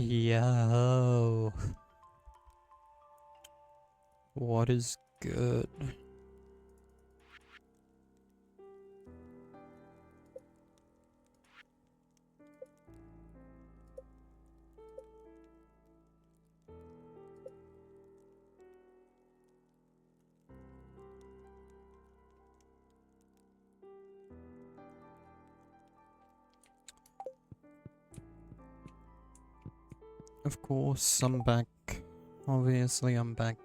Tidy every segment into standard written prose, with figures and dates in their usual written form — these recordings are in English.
Yo. What is good? Of course, I'm back. Obviously, I'm back.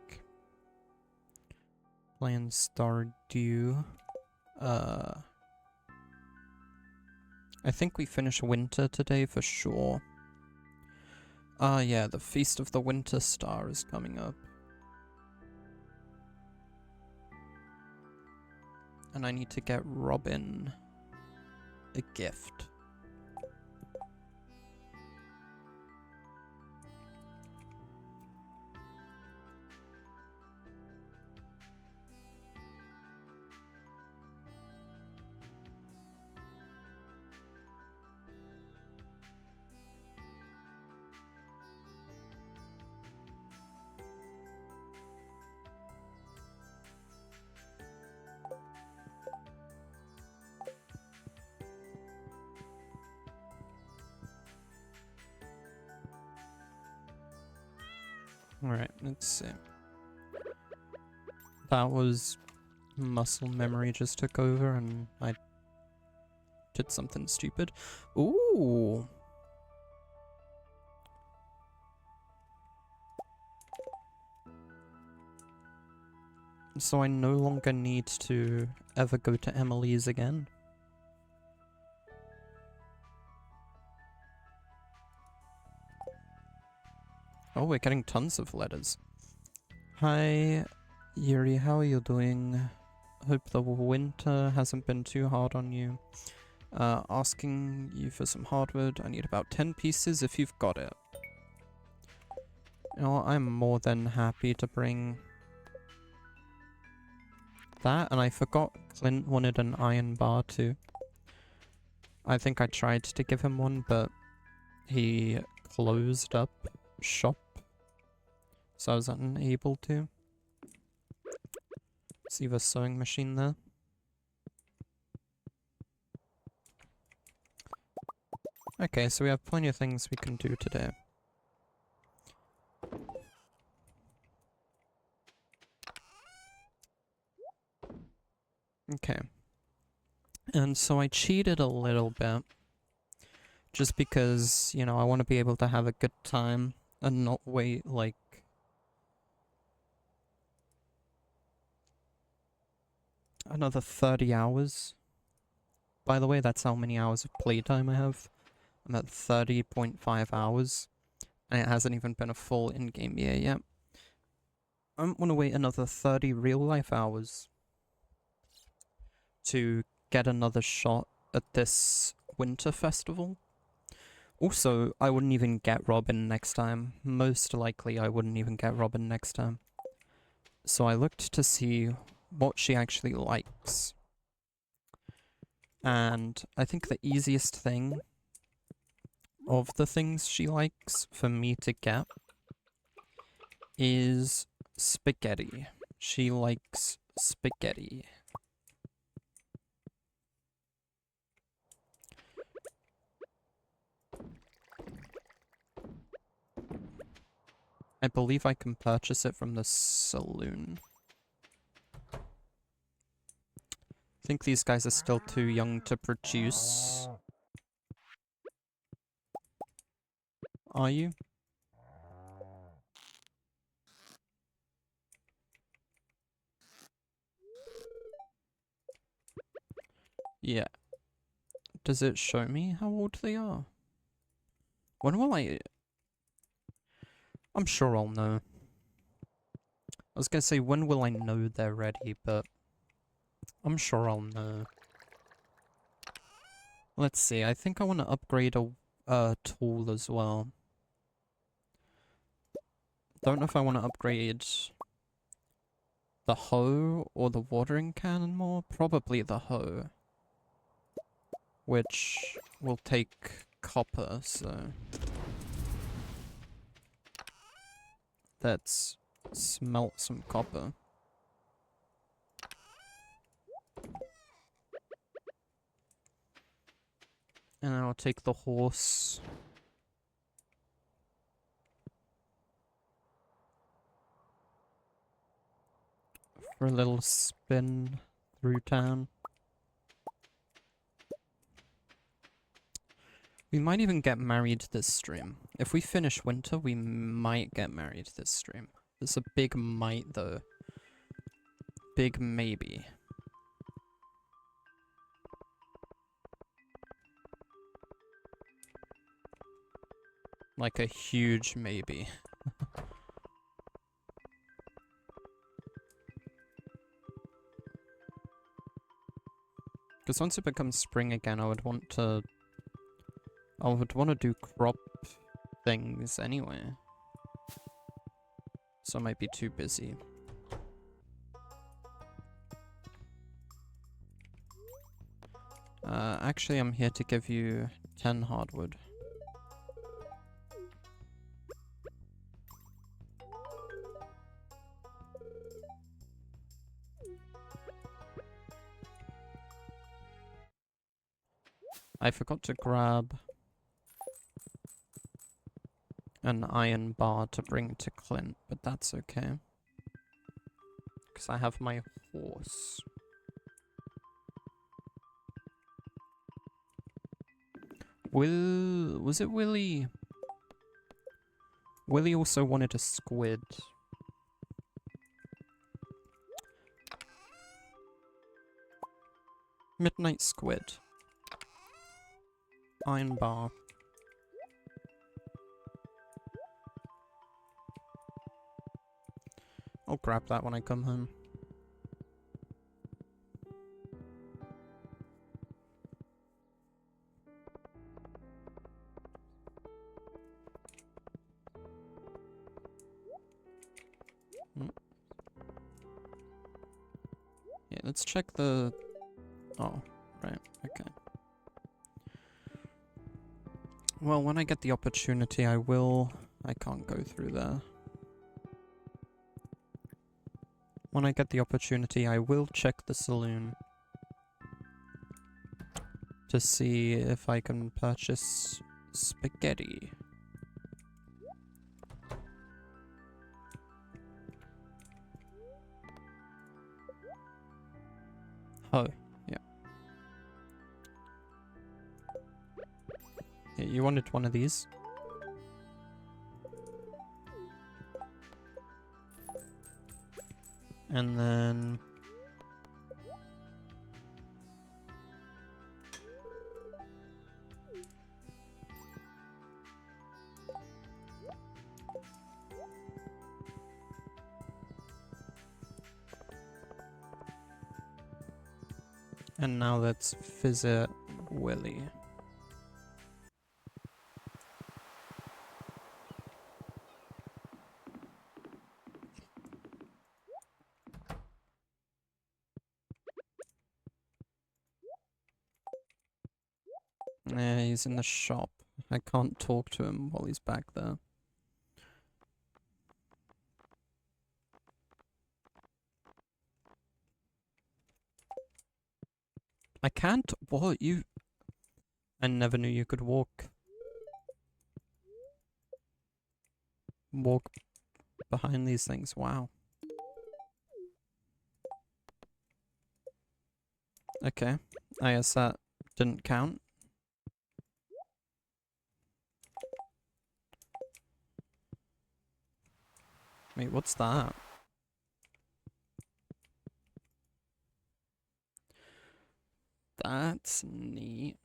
Playing Stardew. I think we finish winter today for sure. Yeah, the Feast of the Winter Star is coming up. And I need to get Robin a gift. Alright, let's see. That was muscle memory just took over and I did something stupid. Ooh! So I no longer need to ever go to Emily's again. Oh, we're getting tons of letters. Hi, Yuri, how are you doing? Hope the winter hasn't been too hard on you. Asking you for some hardwood. I need about 10 pieces if you've got it. You know, I'm more than happy to bring that, and I forgot Clint wanted an iron bar too. I think I tried to give him one, but he closed up shop, so I was unable to. See the sewing machine there? Okay, so we have plenty of things we can do today. Okay. And so I cheated a little bit. Just because, you know, I want to be able to have a good time and not wait, like, another 30 hours. By the way, that's how many hours of playtime I have. I'm at 30.5 hours. And it hasn't even been a full in-game year yet. I don't want to wait another 30 real-life hours to get another shot at this winter festival. Also, I wouldn't even get Robin next time. Most likely, I wouldn't even get Robin next time. So I looked to see what she actually likes. And I think the easiest thing of the things she likes for me to get is spaghetti. She likes spaghetti. I believe I can purchase it from the saloon. I think these guys are still too young to produce. Are you? Yeah. Does it show me how old they are? When will I... I'm sure I'll know. I was gonna say, when will I know they're ready, but I'm sure I'll know. Let's see, I think I want to upgrade a tool as well. Don't know if I want to upgrade the hoe or the watering can more. Probably the hoe. Which will take copper, so... Let's smelt some copper. And I'll take the horse. For a little spin through town. We might even get married this stream. If we finish winter, we might get married this stream. It's a big might though. Big maybe. Like a huge maybe. Because once it becomes spring again, I would want to do crop things anyway. So I might be too busy. Actually, I'm here to give you 10 hardwood. I forgot to grab an iron bar to bring to Clint, but that's okay. Because I have my horse. Was it Willy? Willy also wanted a squid. Midnight squid. Iron bar. I'll grab that when I come home. Yeah, let's check the... Oh, right, okay. Well, when I get the opportunity, I will... I can't go through there. When I get the opportunity, I will check the saloon. To see if I can purchase spaghetti. Oh, yeah. Yeah, you wanted one of these? And then... And now let's visit Willy. Yeah, he's in the shop. I can't talk to him while he's back there. I can't... What? You... I never knew you could walk. Walk behind these things. Wow. Okay. I guess that didn't count. Wait, what's that? That's neat.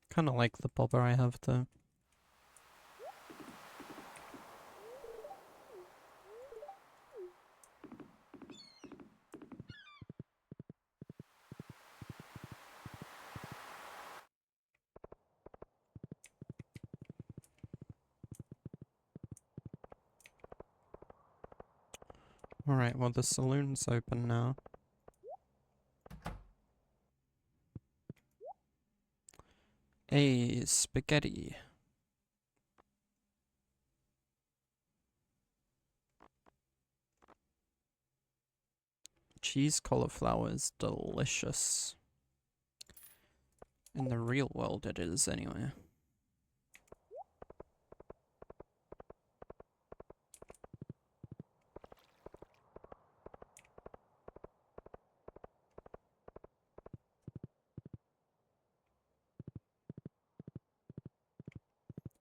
Kind of like the bobber I have though. Alright, well the saloon's open now. A spaghetti. Cheese cauliflower is delicious. In the real world it is, anyway.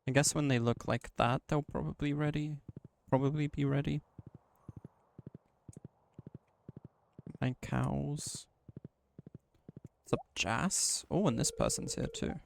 I guess when they look like that, they'll probably be ready. My cows. What's up, Jas? Oh, and this person's here too.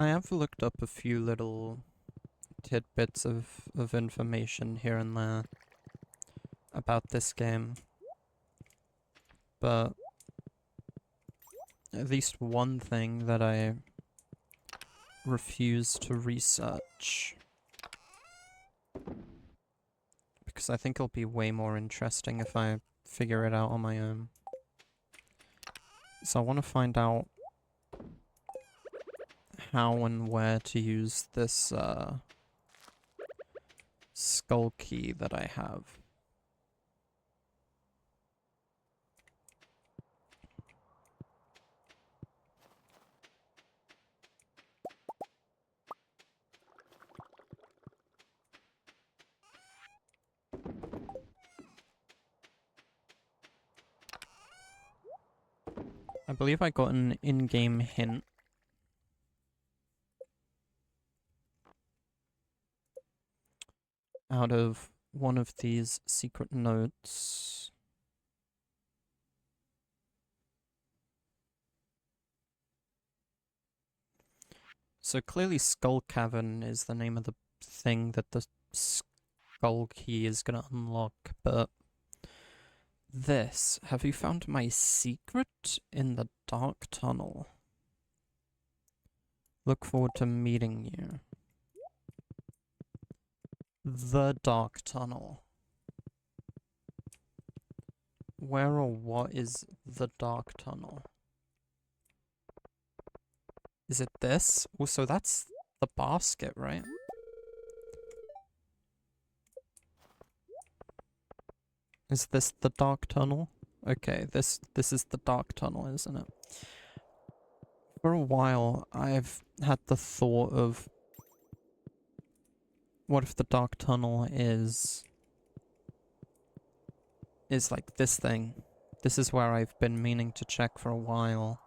I have looked up a few little tidbits of information here and there about this game, but at least one thing that I refuse to research, because I think it'll be way more interesting if I figure it out on my own. So I want to find out how and where to use this skull key that I have. I believe I got an in-game hint out of one of these secret notes. So clearly Skull Cavern is the name of the thing that the skull key is gonna unlock, but this, have you found my secret in the dark tunnel? Look forward to meeting you. The dark tunnel. Where or what is the dark tunnel? Is it this? Also, that's the basket, right? Is this the dark tunnel? Okay, this is the dark tunnel, isn't it? For a while, I've had the thought of what if the dark tunnel is like this thing, This is where I've been meaning to check for a while.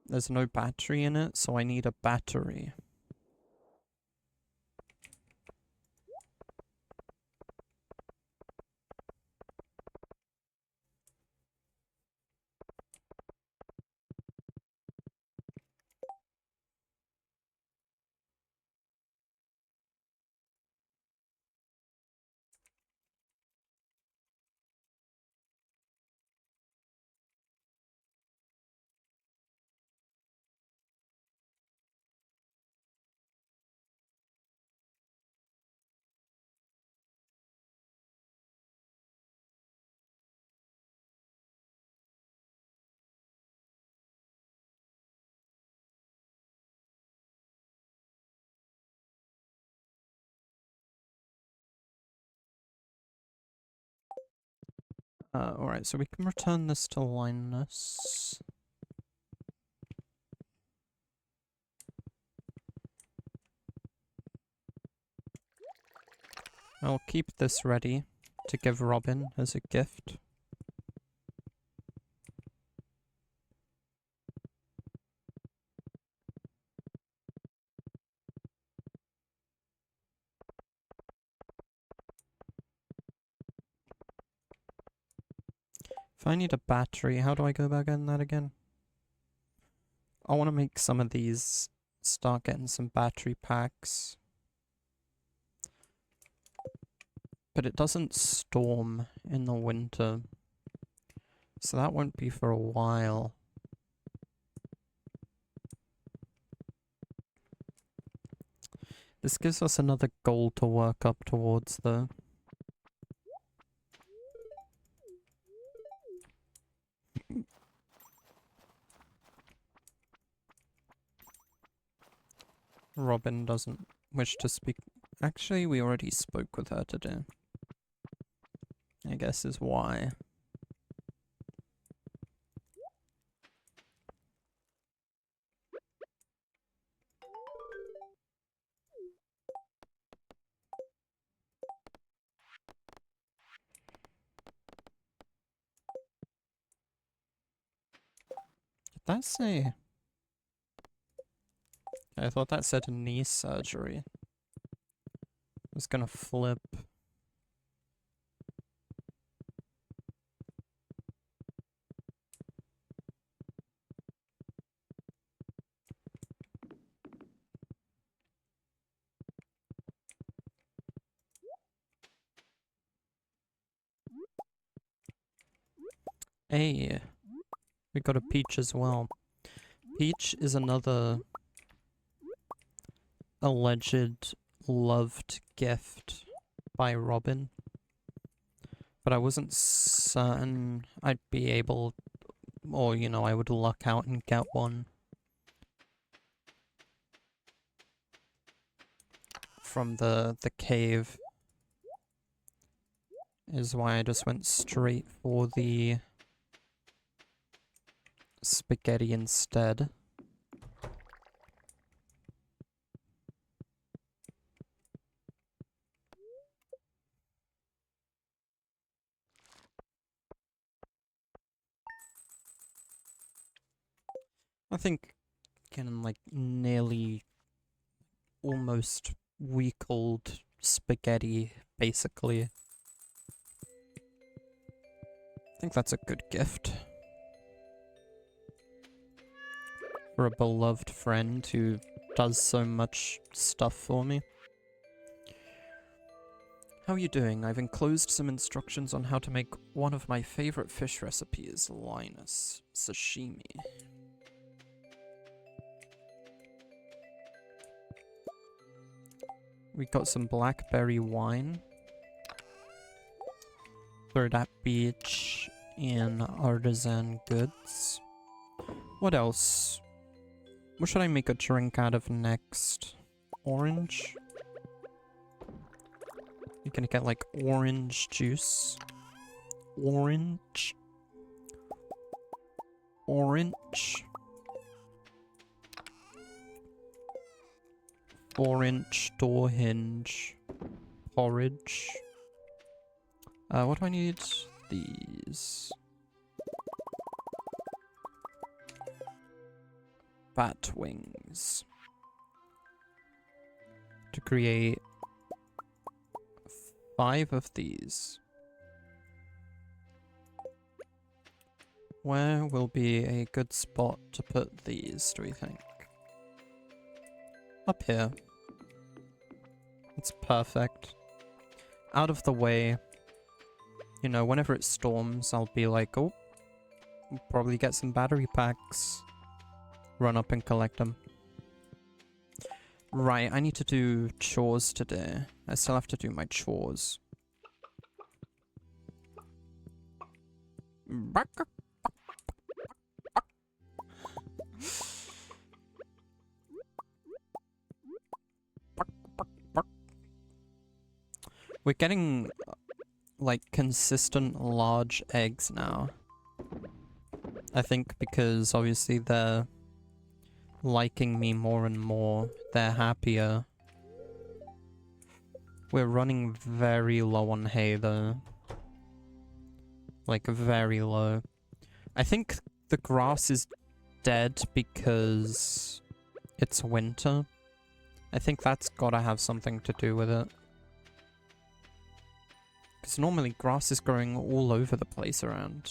There's no battery in it, so I need a battery. Alright, so we can return this to Linus. I'll keep this ready to give Robin as a gift. If I need a battery, how do I go about getting that again? I want to make some of these, start getting some battery packs. But it doesn't storm in the winter, so that won't be for a while. This gives us another goal to work up towards, though. Robin doesn't wish to speak. Actually, we already spoke with her today. I guess is why. Did that say? I thought that said knee surgery. I was gonna flip. Hey, we got a Peach as well. Peach is another alleged loved gift by Robin. But I wasn't certain I'd be able, or you know, I would luck out and get one from the cave. Is why I just went straight for the spaghetti instead. I think getting like nearly almost week-old spaghetti, basically. I think that's a good gift. For a beloved friend who does so much stuff for me. How are you doing? I've enclosed some instructions on how to make one of my favorite fish recipes, Linus. Sashimi. We got some blackberry wine. Throw that beach in artisan goods. What else? What should I make a drink out of next? Orange? You're gonna get like orange juice. Orange. Orange. 4-inch door hinge. porridge. What do I need? These. Bat wings. To create 5 of these. Where will be a good spot to put these, do we think? Up here. It's perfect. Out of the way. You know, whenever it storms, I'll be like, oh, we'll probably get some battery packs. Run up and collect them. Right, I need to do chores today. I still have to do my chores. We're getting, like, consistent large eggs now. I think because, obviously, they're liking me more and more. They're happier. We're running very low on hay, though. Like, very low. I think the grass is dead because it's winter. I think that's gotta have something to do with it. Because normally grass is growing all over the place around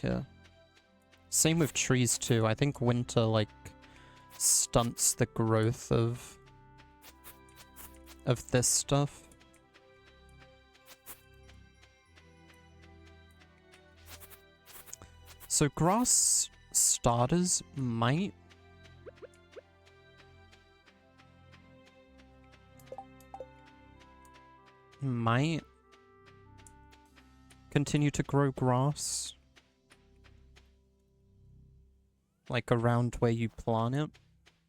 here. Same with trees too. I think winter, like, stunts the growth of this stuff. So grass starters might continue to grow grass, like around where you plant it,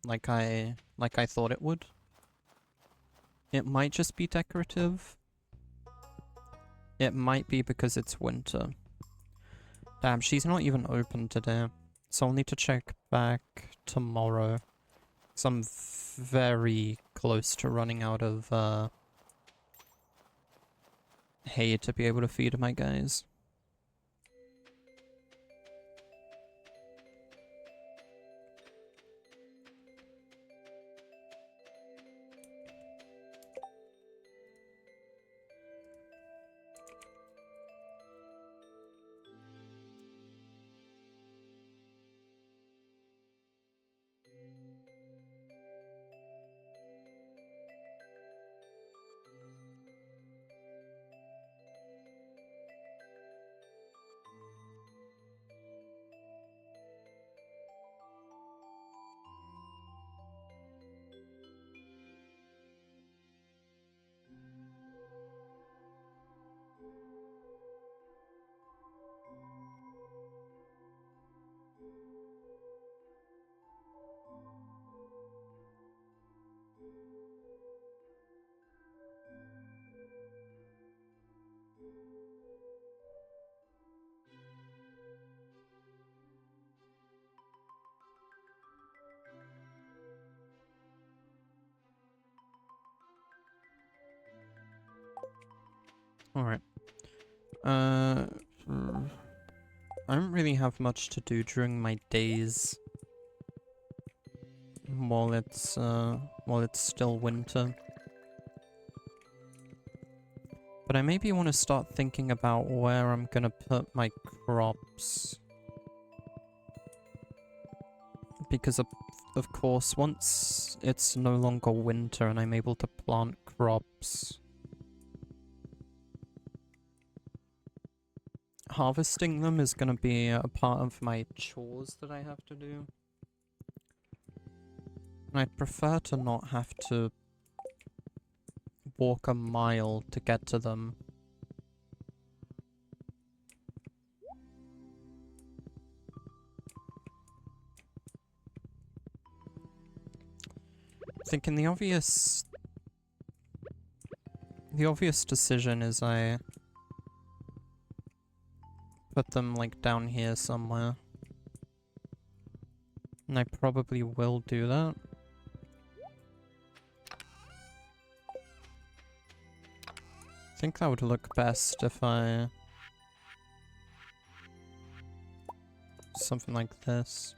like I thought it would. It might just be decorative. It might be because it's winter. Damn, she's not even open today, so I'll need to check back tomorrow. Because I'm very close to running out of hay to be able to feed my guys. Alright. I don't really have much to do during my days while it's still winter. But I maybe want to start thinking about where I'm gonna put my crops. Because of course, once it's no longer winter and I'm able to plant crops, harvesting them is going to be a part of my chores that I have to do. And I'd prefer to not have to walk a mile to get to them. Thinking the obvious decision is I put them, like, down here somewhere. And I probably will do that. think that would look best if I... something like this.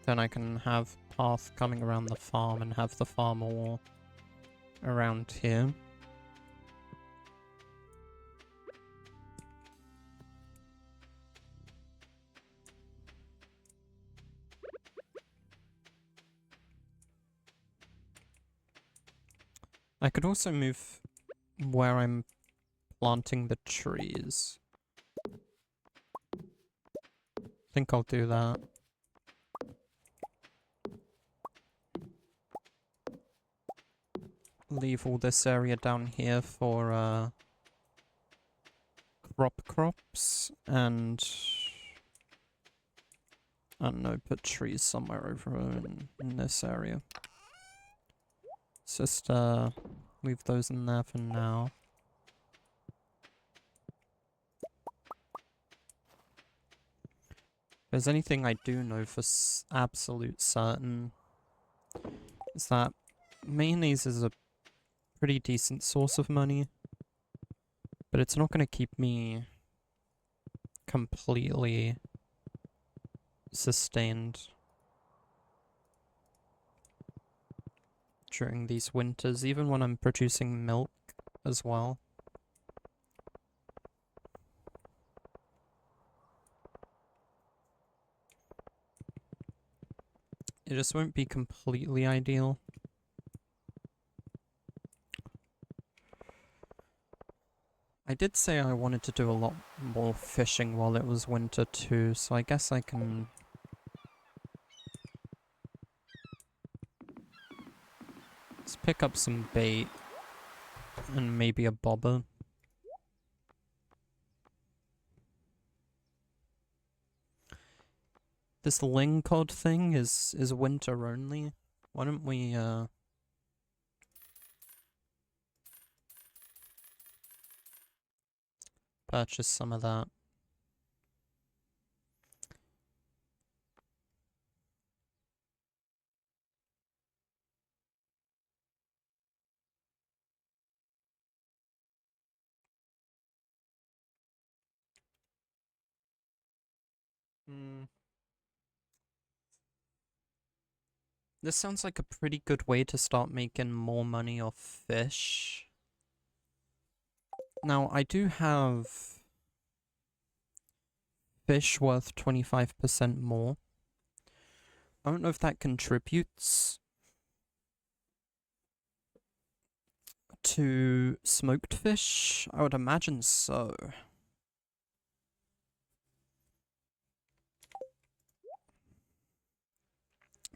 Then I can have path coming around the farm and have the farm all around here. I could also move where I'm planting the trees. I think I'll do that. Leave all this area down here for crops, and I don't know, put trees somewhere over in this area. Let's just leave those in there for now. If there's anything I do know for absolute certain, is that mayonnaise is a pretty decent source of money, but it's not going to keep me completely sustained during these winters, even when I'm producing milk as well. It just won't be completely ideal. I did say I wanted to do a lot more fishing while it was winter too, so I guess I can... let's pick up some bait and maybe a bobber. This lingcod thing is winter only. Why don't we purchase some of that? This sounds like a pretty good way to start making more money off fish. Now, I do have fish worth 25% more. I don't know if that contributes to smoked fish. I would imagine so.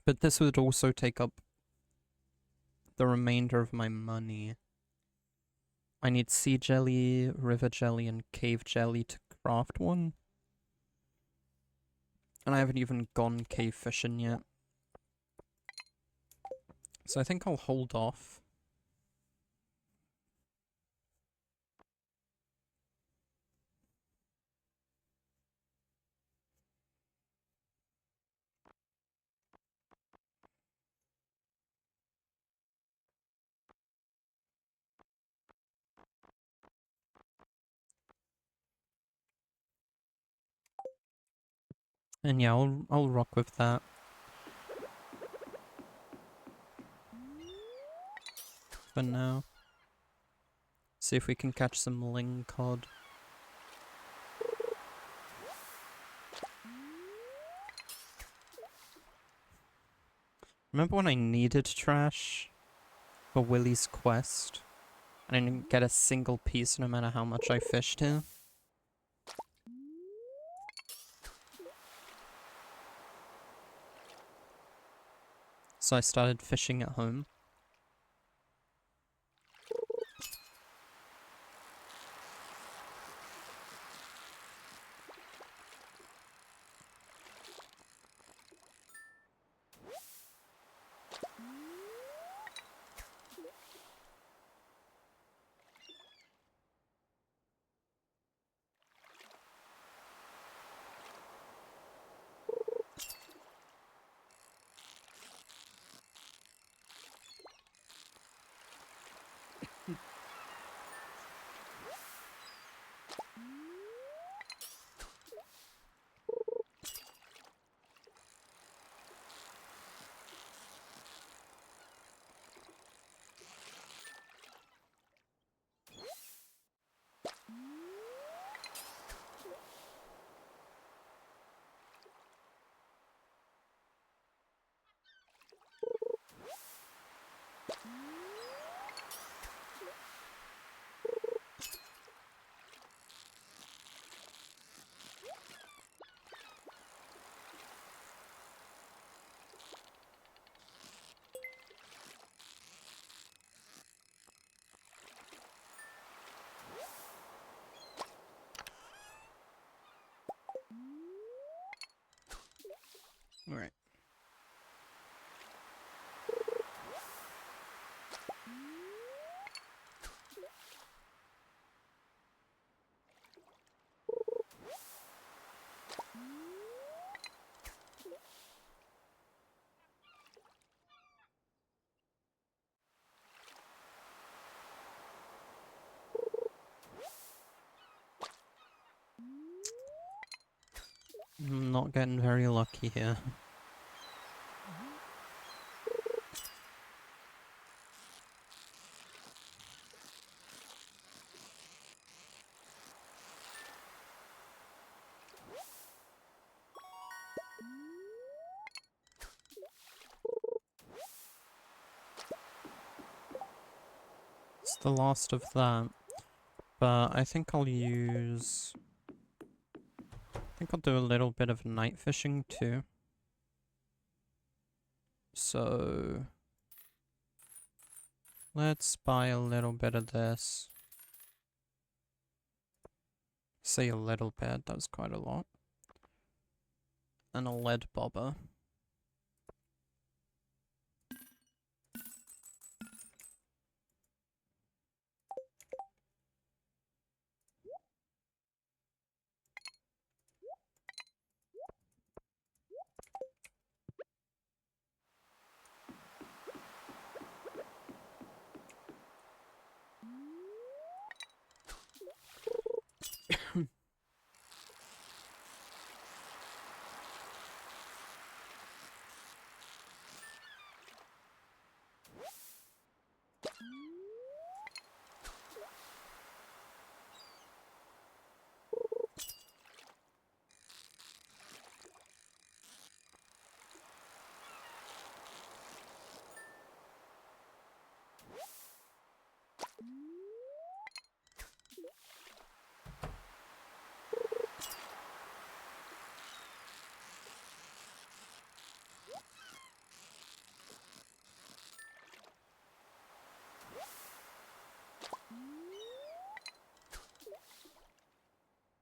But this would also take up the remainder of my money. I need sea jelly, river jelly, and cave jelly to craft one. And I haven't even gone cave fishing yet. So I think I'll hold off. And yeah, I'll rock with that. For now. See if we can catch some lingcod. Remember when I needed trash for Willy's quest? And I didn't get a single piece no matter how much I fished here? So I started fishing at home. Right. I'm not getting very lucky here. It's the last of that, but I think I'll use... I think I'll do a little bit of night fishing too. So... let's buy a little bit of this. Say a little bit, that's quite a lot. And a lead bobber.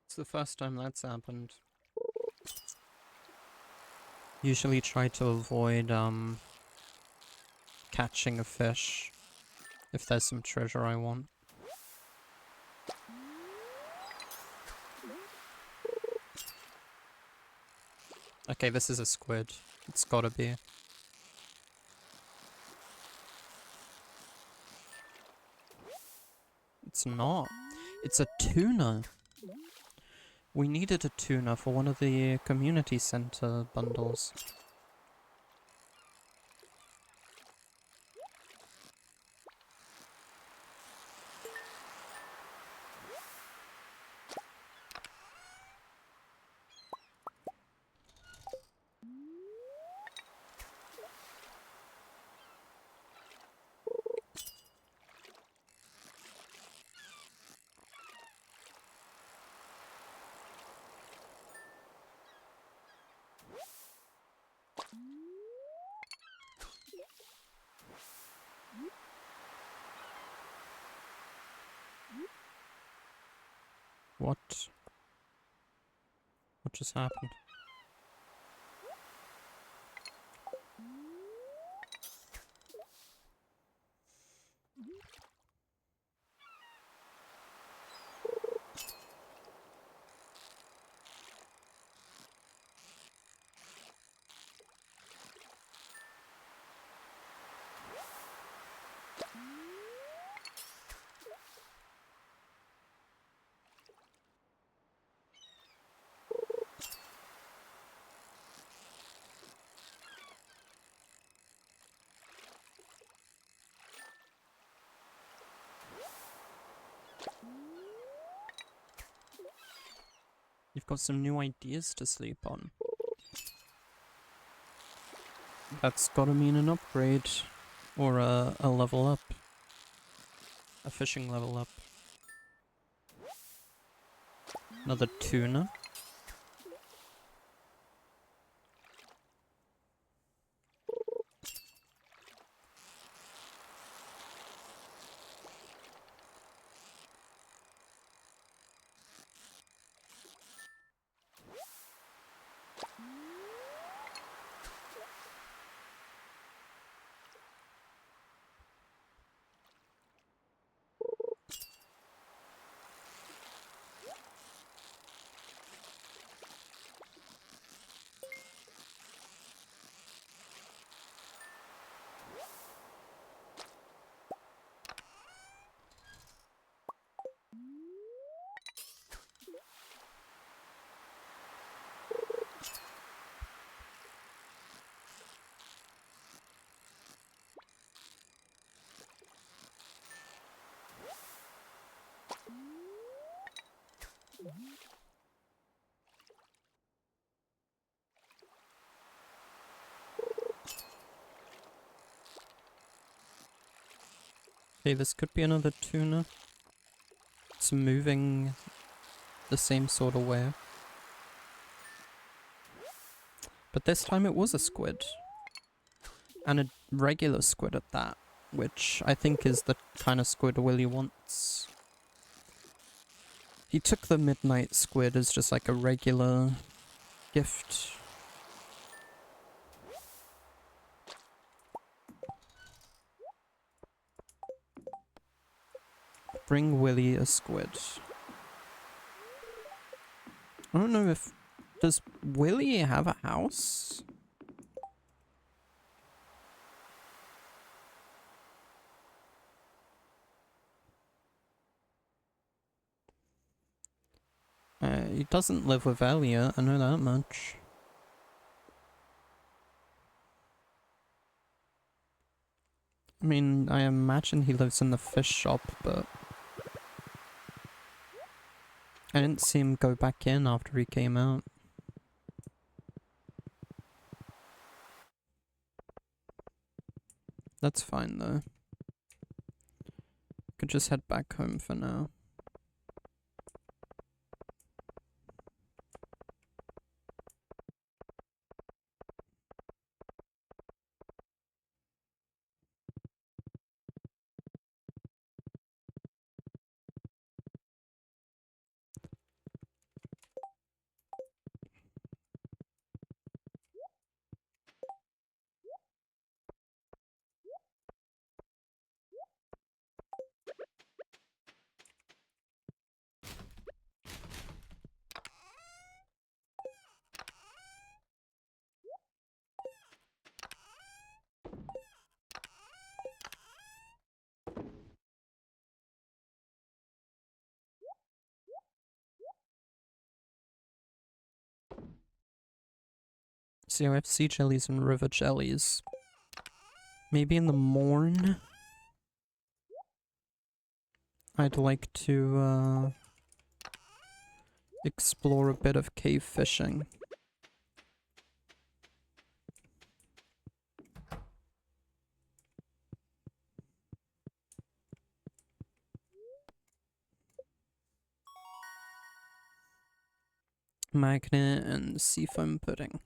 It's the first time that's happened. Usually try to avoid, catching a fish if there's some treasure I want. Okay, this is a squid. It's gotta be. It's not. It's a tuna. We needed a tuna for one of the community center bundles. What? What just happened? You've got some new ideas to sleep on. That's gotta mean an upgrade. Or a level up. A fishing level up. Another tuna. Okay, this could be another tuna. It's moving the same sort of way. But this time it was a squid. And a regular squid at that. Which I think is the kind of squid Willy wants. He took the midnight squid as just like a regular gift. Bring Willy a squid. I don't know if... Does Willy have a house? He doesn't live with Elliot, I know that much. I mean, I imagine he lives in the fish shop, but... I didn't see him go back in after he came out. That's fine though. Could just head back home for now. So I have sea jellies and river jellies. Maybe in the morn? I'd like to, explore a bit of cave fishing. Magnet and seafoam pudding.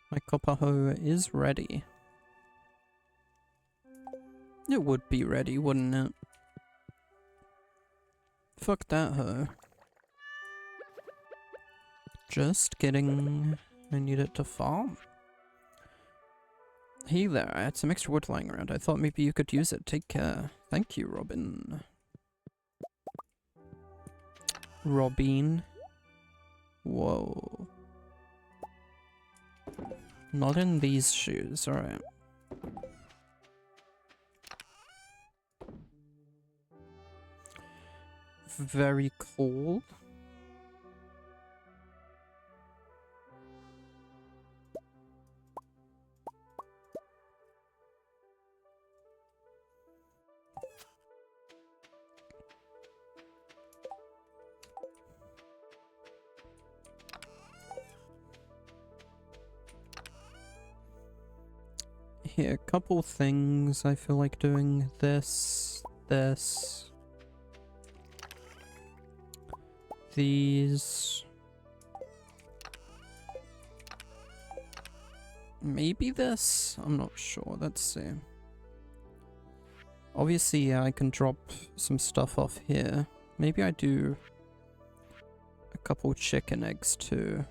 My copper hoe is ready. It would be ready, wouldn't it? Fuck that hoe. Just kidding. I need it to farm. Hey there, I had some extra wood lying around. I thought maybe you could use it. Take care. Thank you, Robin. Robin. Whoa. Not in these shoes, alright. Very cool. Here, a couple things I feel like doing. This. These. Maybe this? I'm not sure, let's see. Obviously, I can drop some stuff off here. Maybe I do a couple chicken eggs too.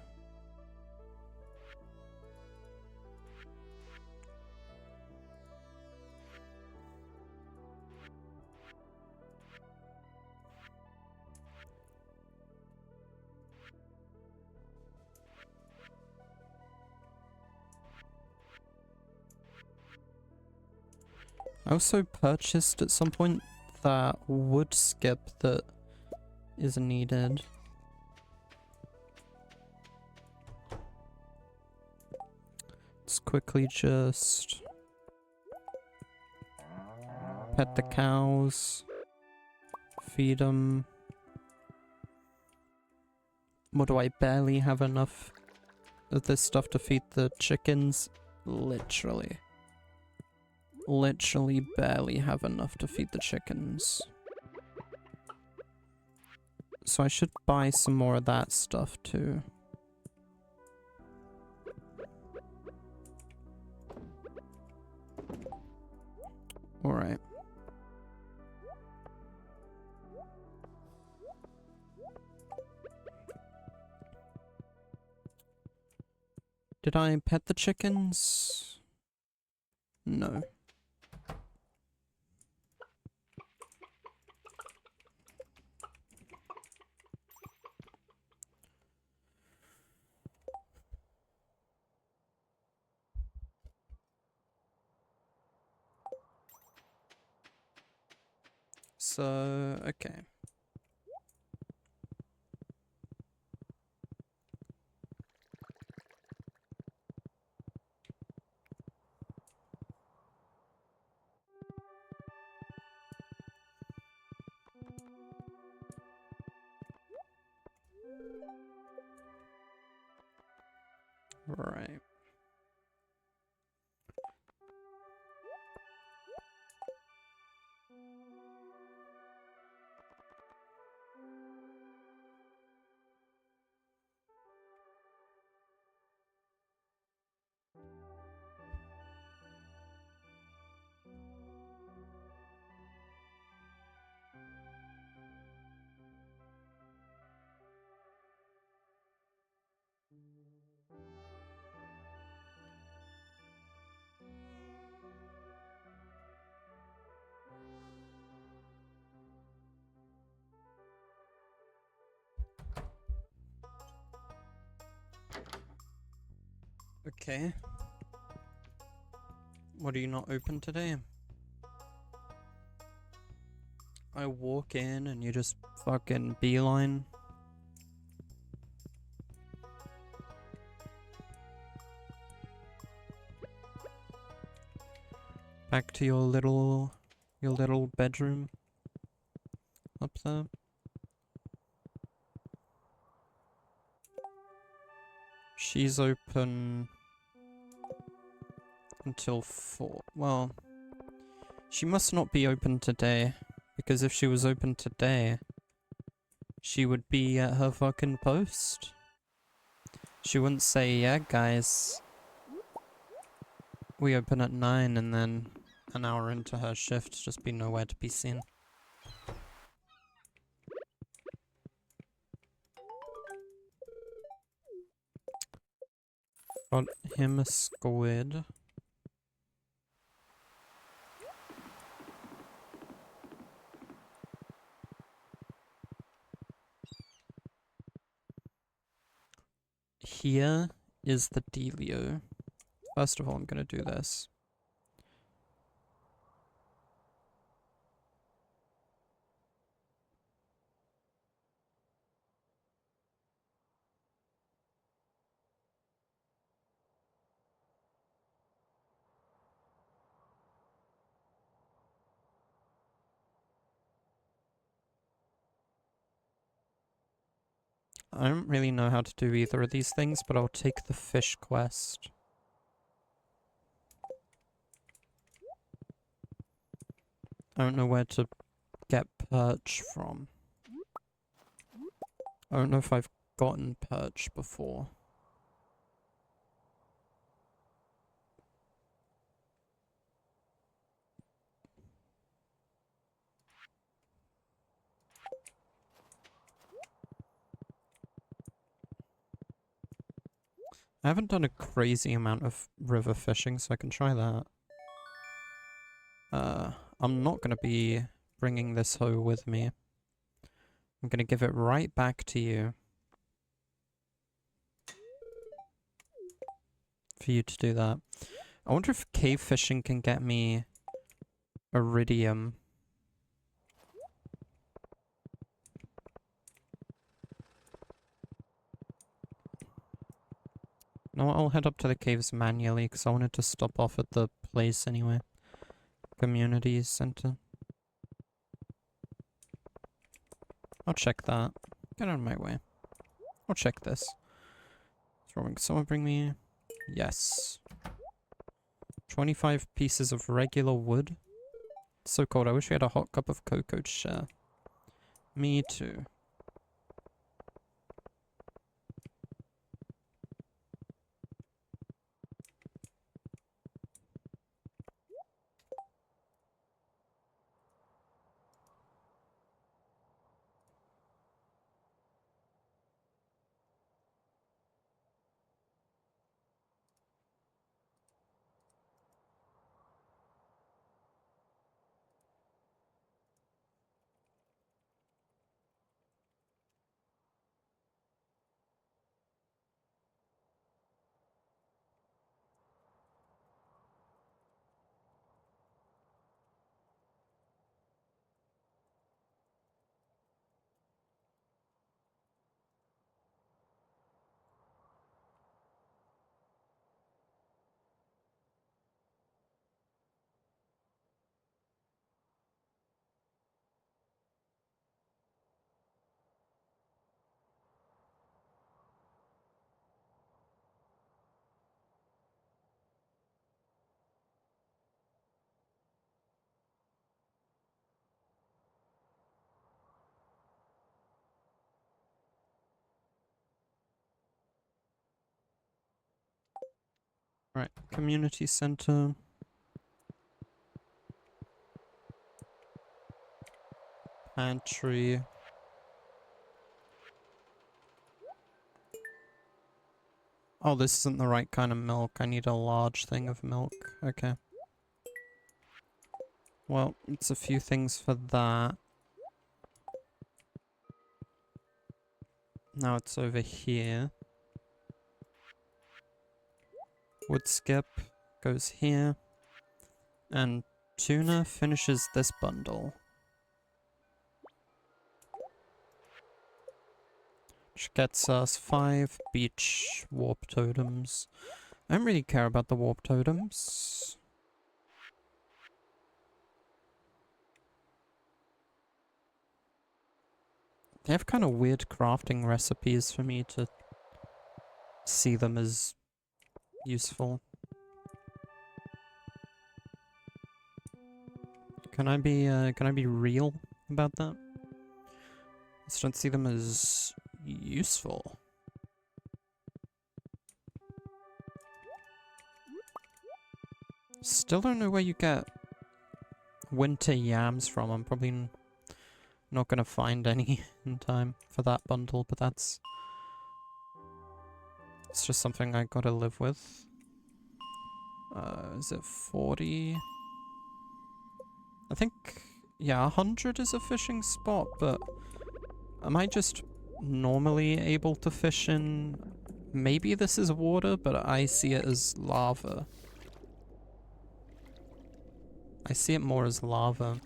I also purchased at some point that wood skip that is needed. Let's quickly just pet the cows, feed them. What do I barely have enough of this stuff to feed the chickens? Literally. Literally barely have enough to feed the chickens. So I should buy some more of that stuff too. Alright. Did I pet the chickens? No. So, okay. Right. Okay. What, are you not open today? I walk in and you just fucking beeline. Back to your little bedroom up there. She's open until 4. Well, she must not be open today, because if she was open today, she would be at her fucking post. She wouldn't say, yeah, guys, we open at 9, and then an hour into her shift, just be nowhere to be seen. Got him a squid. Here is the dealio. First of all, I'm gonna do this. I don't really know how to do either of these things, but I'll take the fish quest. I don't know where to get perch from. I don't know if I've gotten perch before. I haven't done a crazy amount of river fishing, so I can try that. I'm not gonna be bringing this hoe with me. I'm gonna give it right back to you. For you to do that. I wonder if cave fishing can get me iridium. No, I'll head up to the caves manually because I wanted to stop off at the place anyway. Community center. I'll check that. Get out of my way. I'll check this. Can someone bring me... Yes. 25 pieces of regular wood. It's so cold. I wish we had a hot cup of cocoa to share. Me too. Right, community center. Pantry. Oh, this isn't the right kind of milk. I need a large thing of milk. Okay. Well, it's a few things for that. Now it's over here. Wood skip goes here. And tuna finishes this bundle. Which gets us 5 beach warp totems. I don't really care about the warp totems. They have kind of weird crafting recipes for me to see them as useful. Can I be real about that? I just don't see them as useful. Still don't know where you get winter yams from. I'm probably not gonna find any in time for that bundle, but it's just something I gotta live with. Is it 40? I think, yeah, 100 is a fishing spot, but am I just normally able to fish in... Maybe this is water, but I see it as lava. I see it more as lava.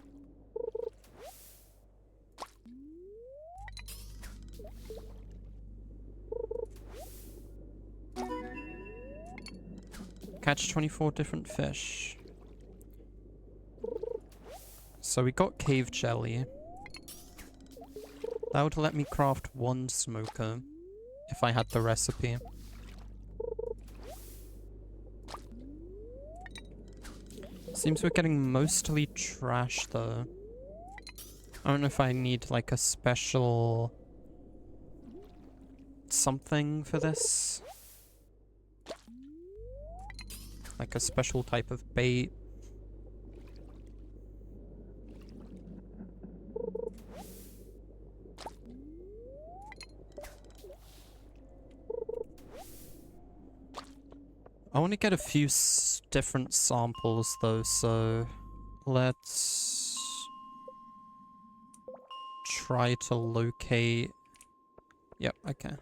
Catch 24 different fish. So we got cave jelly. That would let me craft 1 smoker if I had the recipe. Seems we're getting mostly trash though. I don't know if I need like a special something for this. Like a special type of bait. I want to get a few different samples though, so let's try to locate... Yep, okay.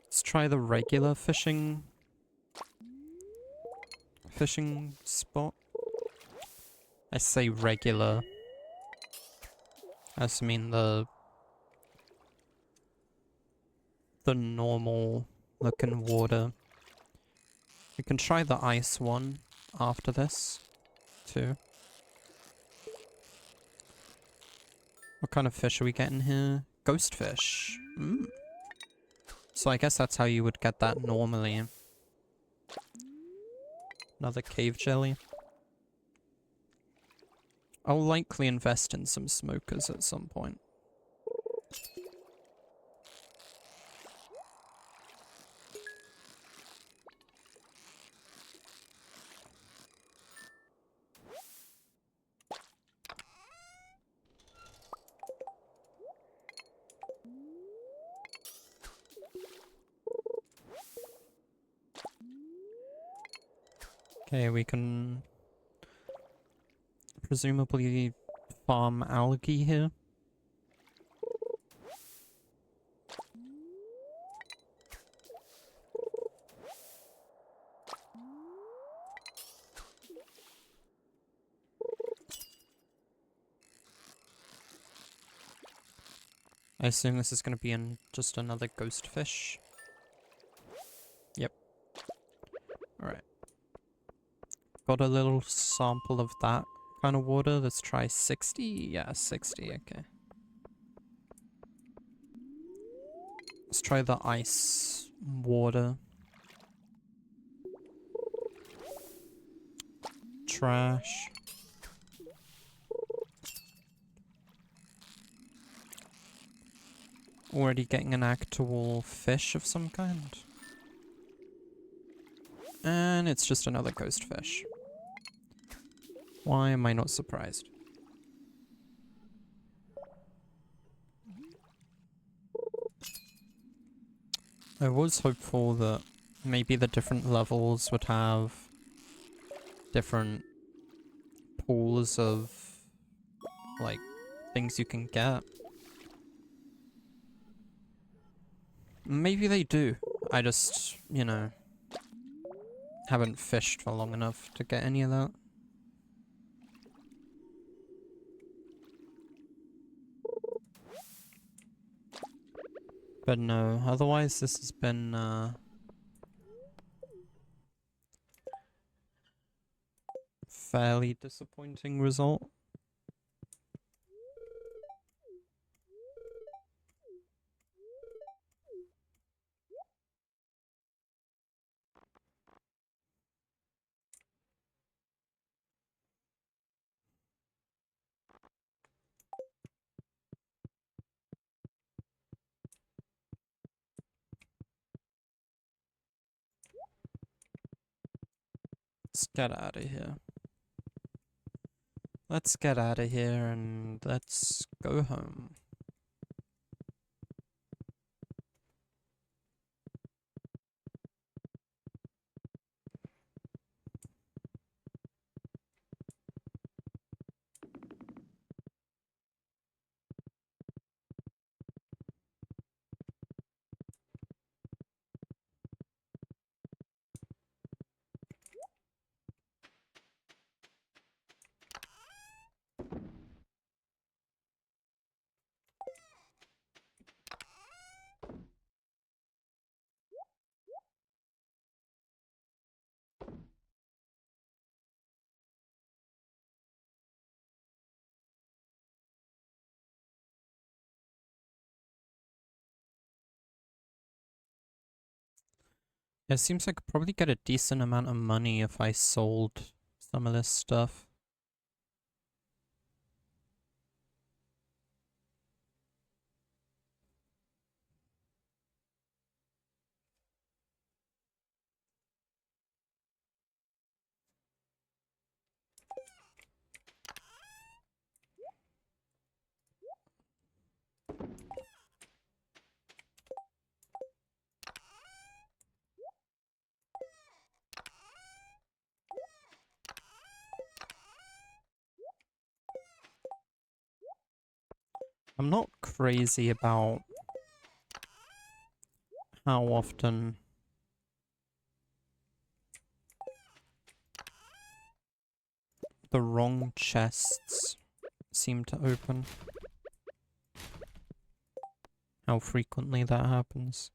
Let's try the regular fishing spot. I say regular. I just mean the the normal looking water. We can try the ice one after this, too. What kind of fish are we getting here? Ghost fish. Mm. So I guess that's how you would get that normally. Another cave jelly. I'll likely invest in some smokers at some point. Okay, we can presumably farm algae here. I assume this is going to be just another ghost fish. Yep. Alright. Got a little sample of that kind of water. Let's try 60. Yeah, 60. Okay. Let's try the ice water. Trash. Already getting an actual fish of some kind. And it's just another ghost fish. Why am I not surprised? I was hopeful that maybe the different levels would have different pools of, like, things you can get. Maybe they do. I just, you know, haven't fished for long enough to get any of that. But no, otherwise this has been, fairly disappointing result. Let's get out of here. Let's get out of here and let's go home. It seems like I could probably get a decent amount of money if I sold some of this stuff. I'm not crazy about how often the wrong chests seem to open. How frequently that happens.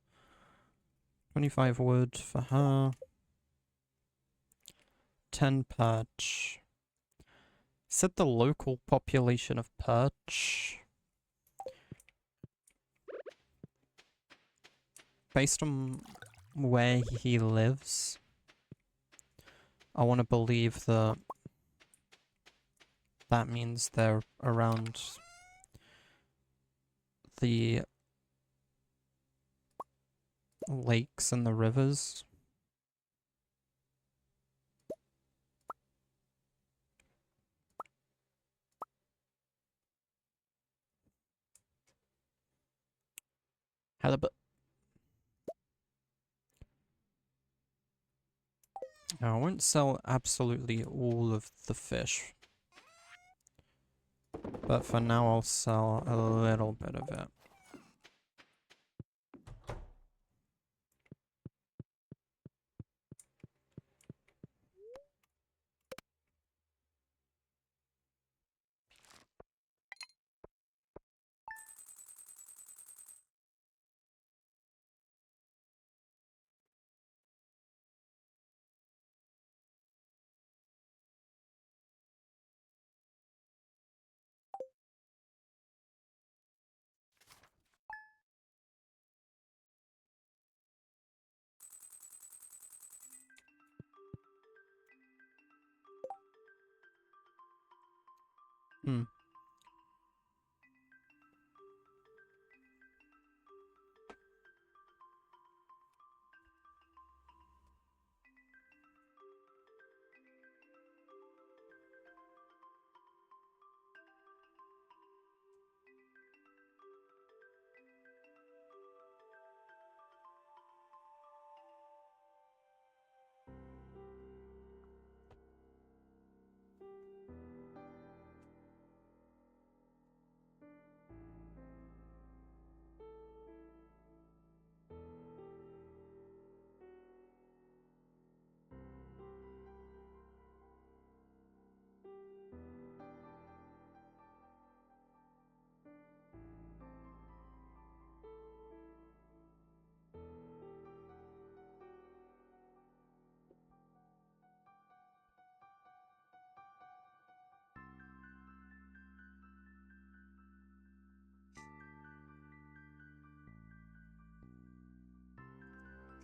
25 wood for her. 10 perch. Set the local population of perch. Based on where he lives, I want to believe that that means they're around the lakes and the rivers. Halibut. Now, I won't sell absolutely all of the fish, but for now I'll sell a little bit of it. Hmm.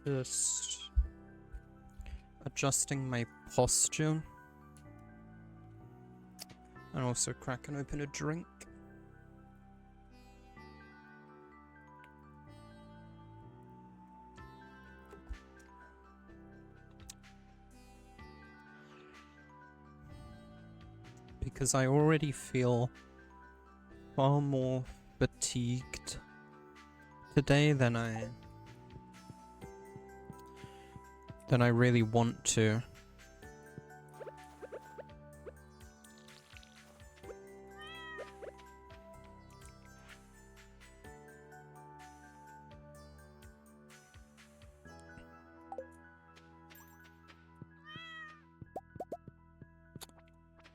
Just adjusting my posture. And also cracking open a drink. Because I already feel far more fatigued today than I really want to.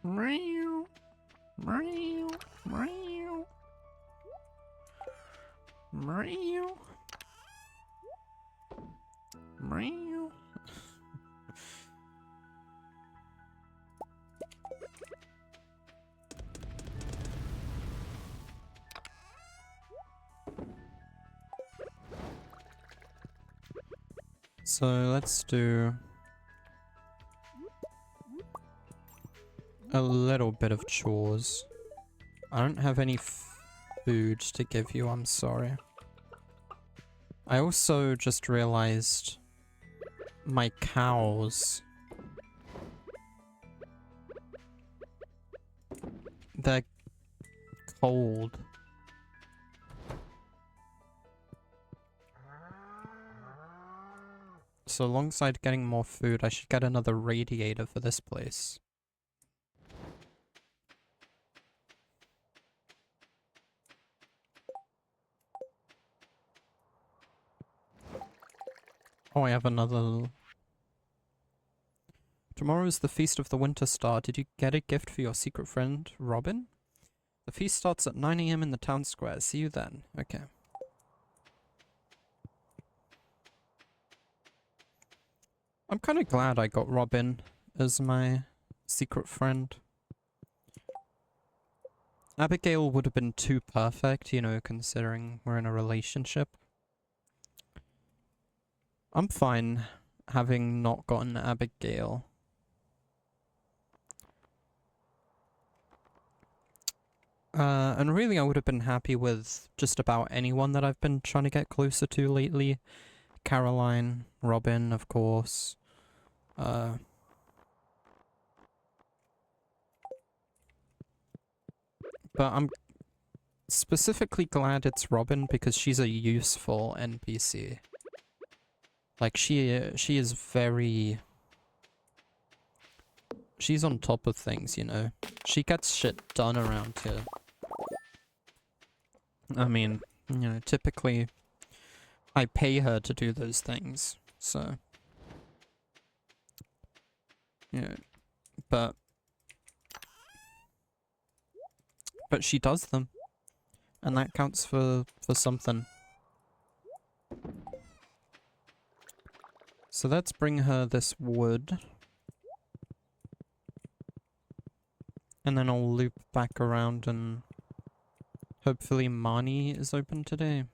Meow, meow, meow, meow, meow. So let's do a little bit of chores. I don't have any food to give you, I'm sorry. I also just realized my cows. They're cold. So alongside getting more food, I should get another radiator for this place. Oh, I have another... Tomorrow is the Feast of the Winter Star. Did you get a gift for your secret friend, Robin? The feast starts at 9 AM in the town square. See you then. Okay. I'm kind of glad I got Robin as my secret friend. Abigail would have been too perfect, you know, considering we're in a relationship. I'm fine having not gotten Abigail. And really I would have been happy with just about anyone that I've been trying to get closer to lately. Caroline, Robin, of course. But I'm specifically glad it's Robin because she's a useful NPC. Like, she is very... She's on top of things, you know? She gets shit done around here. I mean, you know, typically I pay her to do those things, so... Yeah, but she does them. And that counts for something. So let's bring her this wood. And then I'll loop back around and hopefully Marnie is open today.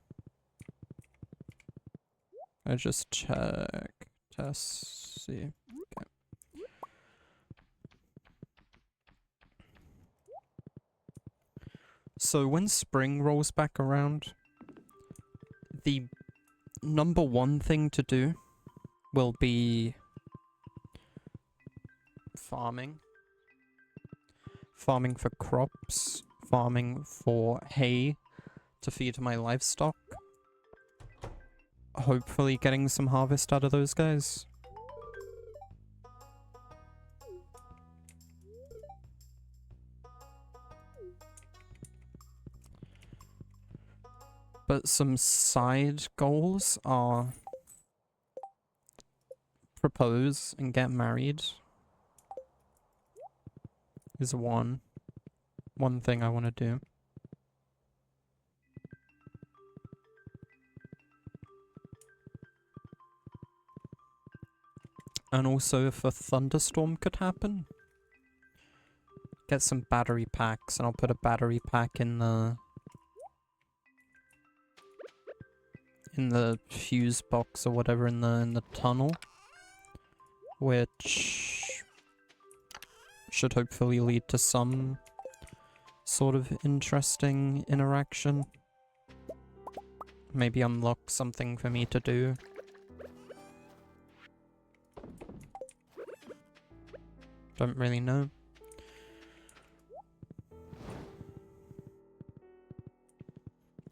I just check. Test. See. Okay. So when spring rolls back around, the number one thing to do will be farming. Farming for crops, farming for hay to feed my livestock. Hopefully getting some harvest out of those guys. But some side goals are propose and get married. Is one thing I want to do. And also if a thunderstorm could happen, get some battery packs, and I'll put a battery pack in the fuse box or whatever in the tunnel, which should hopefully lead to some sort of interesting interaction. Maybe unlock something for me to do. Don't really know.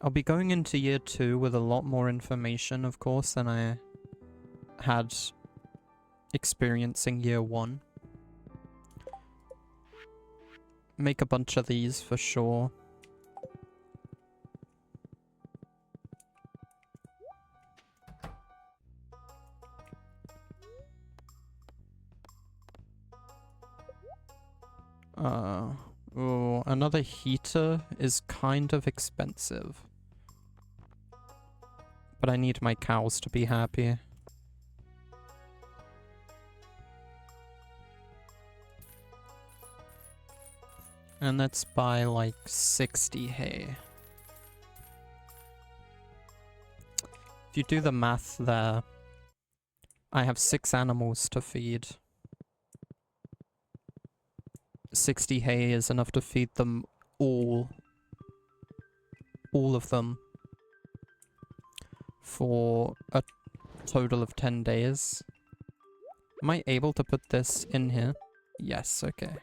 I'll be going into year 2 with a lot more information, of course, than I had experiencing year 1. Make a bunch of these for sure. Oh, another heater is kind of expensive. But I need my cows to be happy. And let's buy like 60 hay. If you do the math there, I have 6 animals to feed. 60 hay is enough to feed them all. All of them. For a total of 10 days. Am I able to put this in here? Yes, okay.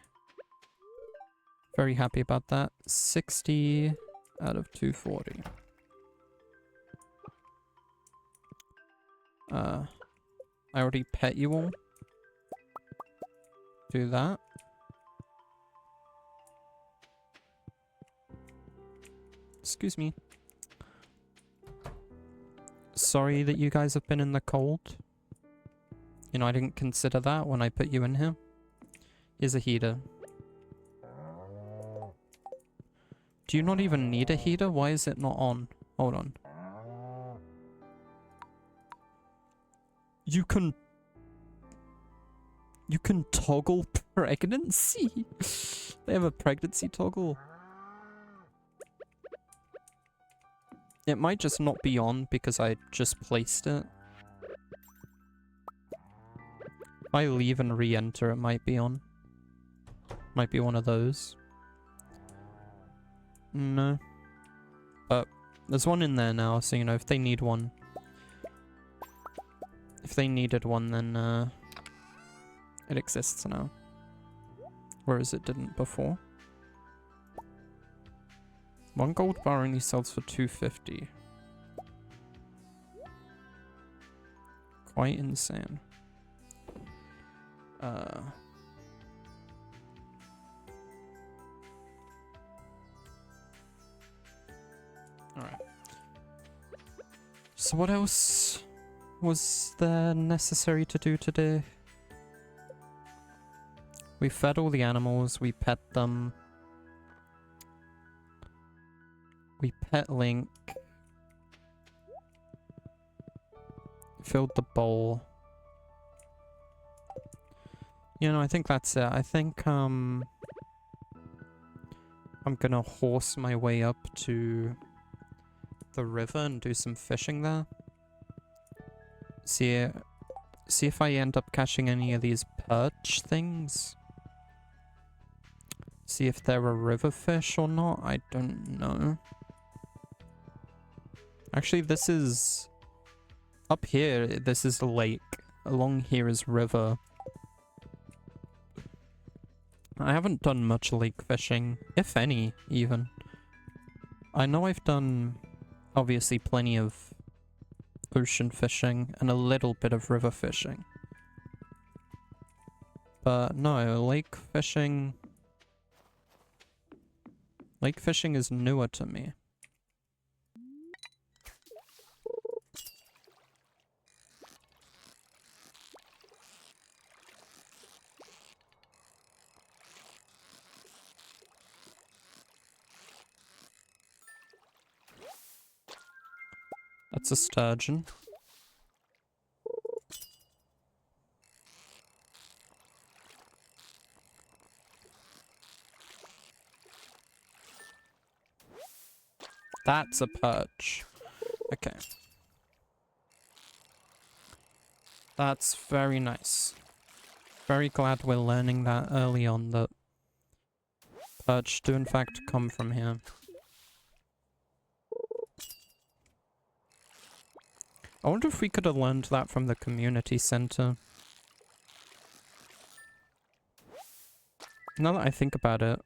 Very happy about that. 60 out of 240. I already pet you all. Do that. Excuse me. Sorry that you guys have been in the cold. You know, I didn't consider that when I put you in here. Here's a heater. Do you not even need a heater? Why is it not on? Hold on. You can You can toggle pregnancy? They have a pregnancy toggle. It might just not be on because I just placed it. If I leave and re-enter, it might be on. Might be one of those. No. But there's one in there now, so you know, if they need one. If they needed one, then it exists now. Whereas it didn't before. 1 gold bar only sells for 250. Quite insane. Alright. So what else was there necessary to do today? We fed all the animals, we pet them. We pet Link. Filled the bowl. You know, I think that's it. I think, I'm gonna horse my way up to the river and do some fishing there. See if I end up catching any of these perch things. See if they're a river fish or not. I don't know. Actually, this is... Up here, this is a lake. Along here is river. I haven't done much lake fishing, if any, even. I know I've done, obviously, plenty of ocean fishing and a little bit of river fishing. But no, lake fishing... Lake fishing is newer to me. That's a sturgeon. That's a perch. Okay. That's very nice. Very glad we're learning that early on, that perch do in fact come from here. I wonder if we could have learned that from the community center. Now that I think about it,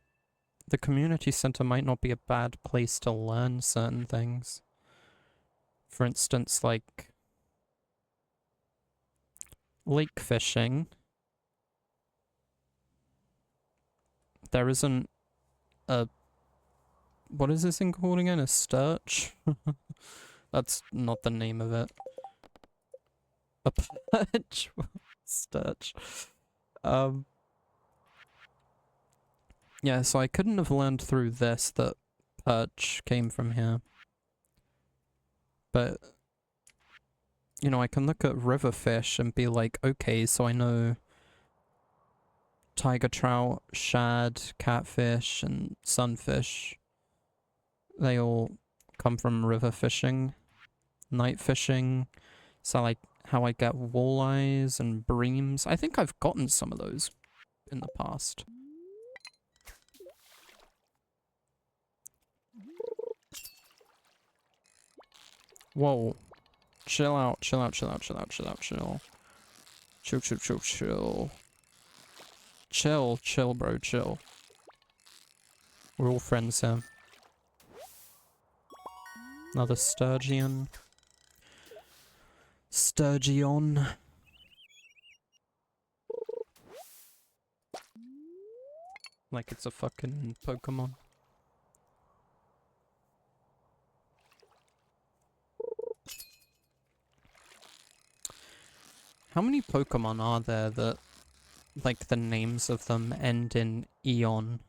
the community center might not be a bad place to learn certain things. For instance, like lake fishing. There isn't a... What is this thing called again? A sturch? That's not the name of it. A perch? Sturch. Yeah, so I couldn't have learned through this that perch came from here. But, you know, I can look at river fish and be like, okay, so I know tiger trout, shad, catfish, and sunfish. They all come from river fishing. Night fishing. So like how I get walleyes and breams. I think I've gotten some of those in the past. Whoa. Chill out, chill out, chill out, chill out, chill out, chill. Chill, chill, chill, chill. Chill, chill, bro, chill. We're all friends here. Another sturgeon. Sturgeon. Like it's a fucking Pokemon. How many Pokemon are there that, like, the names of them end in Eon?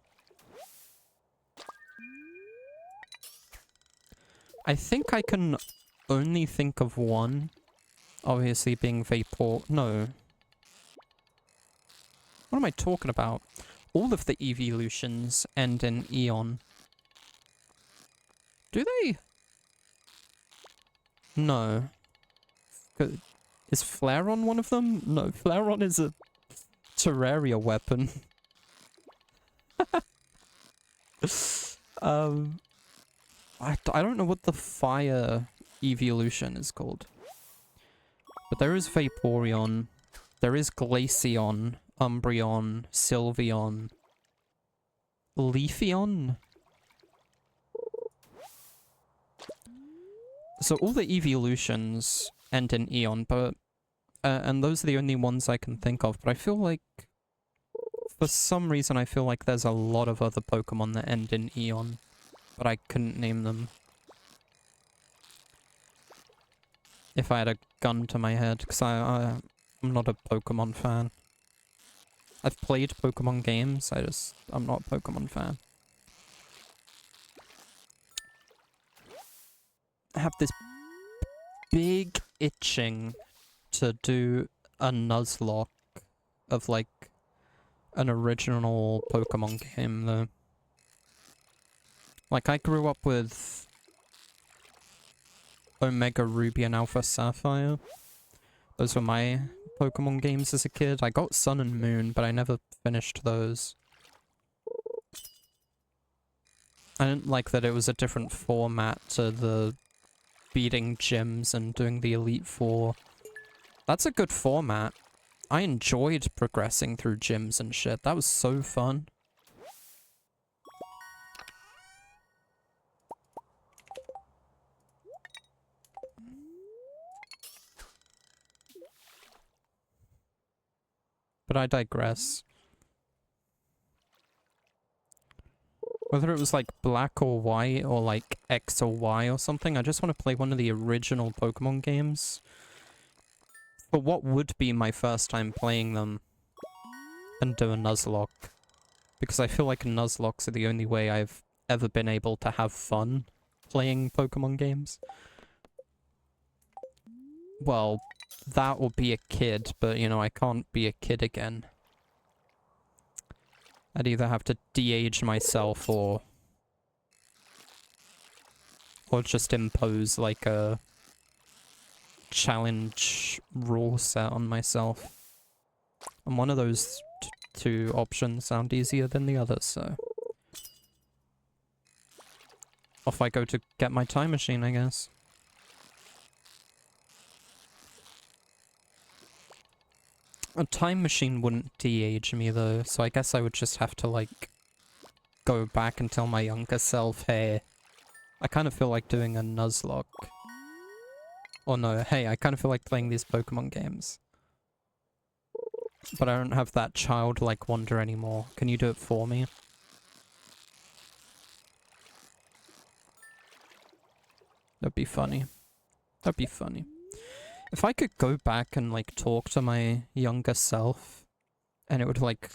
I think I can only think of one. Obviously being Vapor... No. What am I talking about? All of the evolutions end in Eon. Do they? No. Is Flareon one of them? No, Flareon is a Terraria weapon. I don't know what the fire evolution is called. But there is Vaporeon. There is Glaceon, Umbreon, Sylveon, Leafeon. So all the evolutions end in Eon, but and those are the only ones I can think of. But I feel like, for some reason, I feel like there's a lot of other Pokemon that end in Eon, but I couldn't name them. If I had a gun to my head, because I'm not a Pokemon fan. I've played Pokemon games, I'm not a Pokemon fan. I have this big itching to do a Nuzlocke of, like, an original Pokemon game, though. Like, I grew up with Omega Ruby and Alpha Sapphire. Those were my Pokemon games as a kid. I got Sun and Moon, but I never finished those. I didn't like that it was a different format to the beating gyms and doing the Elite Four. That's a good format. I enjoyed progressing through gyms and shit. That was so fun. But I digress. Whether it was like black or white or like X or Y or something, I just want to play one of the original Pokemon games. For what would be my first time playing them. And do a Nuzlocke. Because I feel like Nuzlocks are the only way I've ever been able to have fun playing Pokemon games. Well, that will be a kid, but you know, I can't be a kid again. I'd either have to de-age myself or just impose like a challenge rule set on myself. And one of those two options sound easier than the other, so off I go to get my time machine, I guess. A time machine wouldn't de-age me though, so I guess I would just have to like go back and tell my younger self, hey, I kind of feel like doing a Nuzlocke. Or no, hey, I kind of feel like playing these Pokemon games. But I don't have that childlike wonder anymore. Can you do it for me? That'd be funny. That'd be funny. If I could go back and, like, talk to my younger self, and it would, like,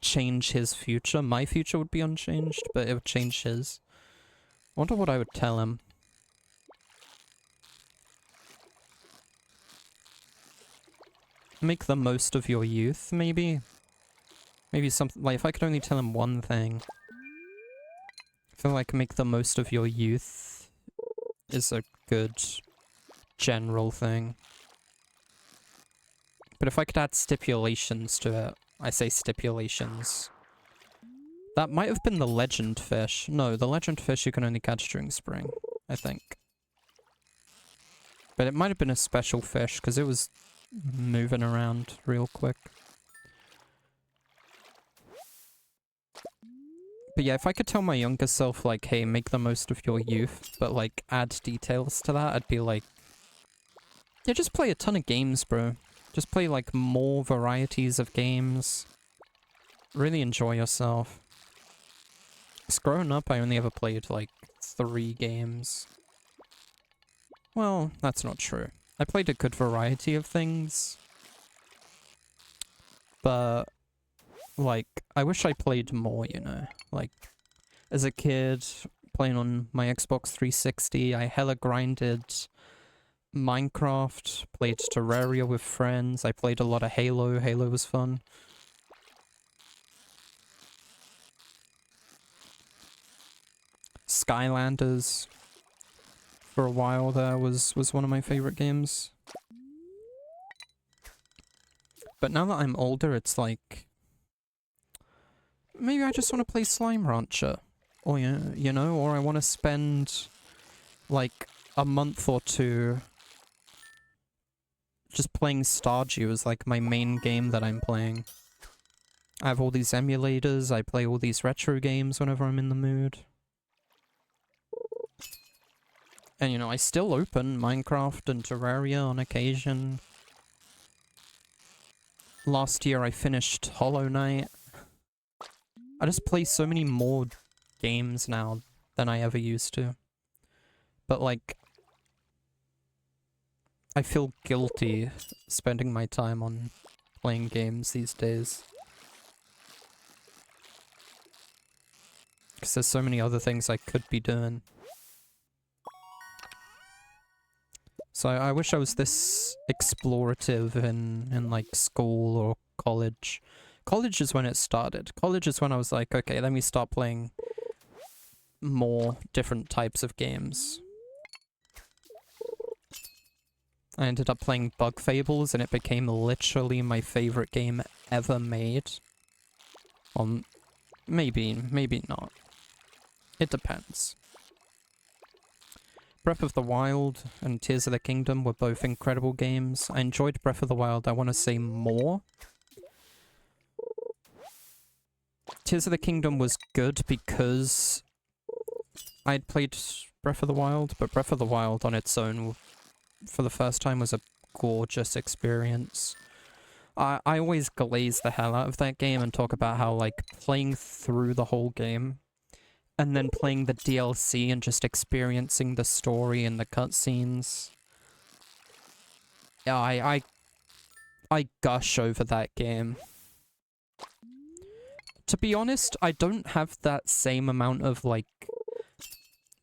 change his future, my future would be unchanged, but it would change his. I wonder what I would tell him. Make the most of your youth, maybe? Maybe something, like, if I could only tell him one thing. I feel like make the most of your youth is a good general thing. But if I could add stipulations to it, I say stipulations. That might have been the legend fish. No, the legend fish you can only catch during spring, I think. But it might have been a special fish, because it was moving around real quick. But yeah, if I could tell my younger self, like, hey, make the most of your youth, but, like, add details to that, I'd be like, yeah, just play a ton of games, bro. Just play, like, more varieties of games. Really enjoy yourself. Because growing up, I only ever played, like, 3 games. Well, that's not true. I played a good variety of things. But, like, I wish I played more, you know? Like, as a kid, playing on my Xbox 360, I hella grinded Minecraft, played Terraria with friends, I played a lot of Halo. Halo was fun. Skylanders for a while there was one of my favorite games. But now that I'm older, it's like, maybe I just want to play Slime Rancher. Or, you know, or I want to spend like a month or two just playing Stardew as like my main game that I'm playing. I have all these emulators, I play all these retro games whenever I'm in the mood. And you know, I still open Minecraft and Terraria on occasion. Last year I finished Hollow Knight. I just play so many more games now than I ever used to. But like, I feel guilty spending my time on playing games these days. Because there's so many other things I could be doing. So I wish I was this explorative in like school or college. College is when it started. College is when I was like, okay, let me start playing more different types of games. I ended up playing Bug Fables and it became literally my favorite game ever made. Maybe not. It depends. Breath of the Wild and Tears of the Kingdom were both incredible games. I enjoyed Breath of the Wild, I want to say more. Tears of the Kingdom was good because I'd played Breath of the Wild, but Breath of the Wild on its own for the first time was a gorgeous experience. I always glaze the hell out of that game and talk about how like playing through the whole game and then playing the DLC and just experiencing the story and the cutscenes. Yeah, I gush over that game. To be honest, I don't have that same amount of like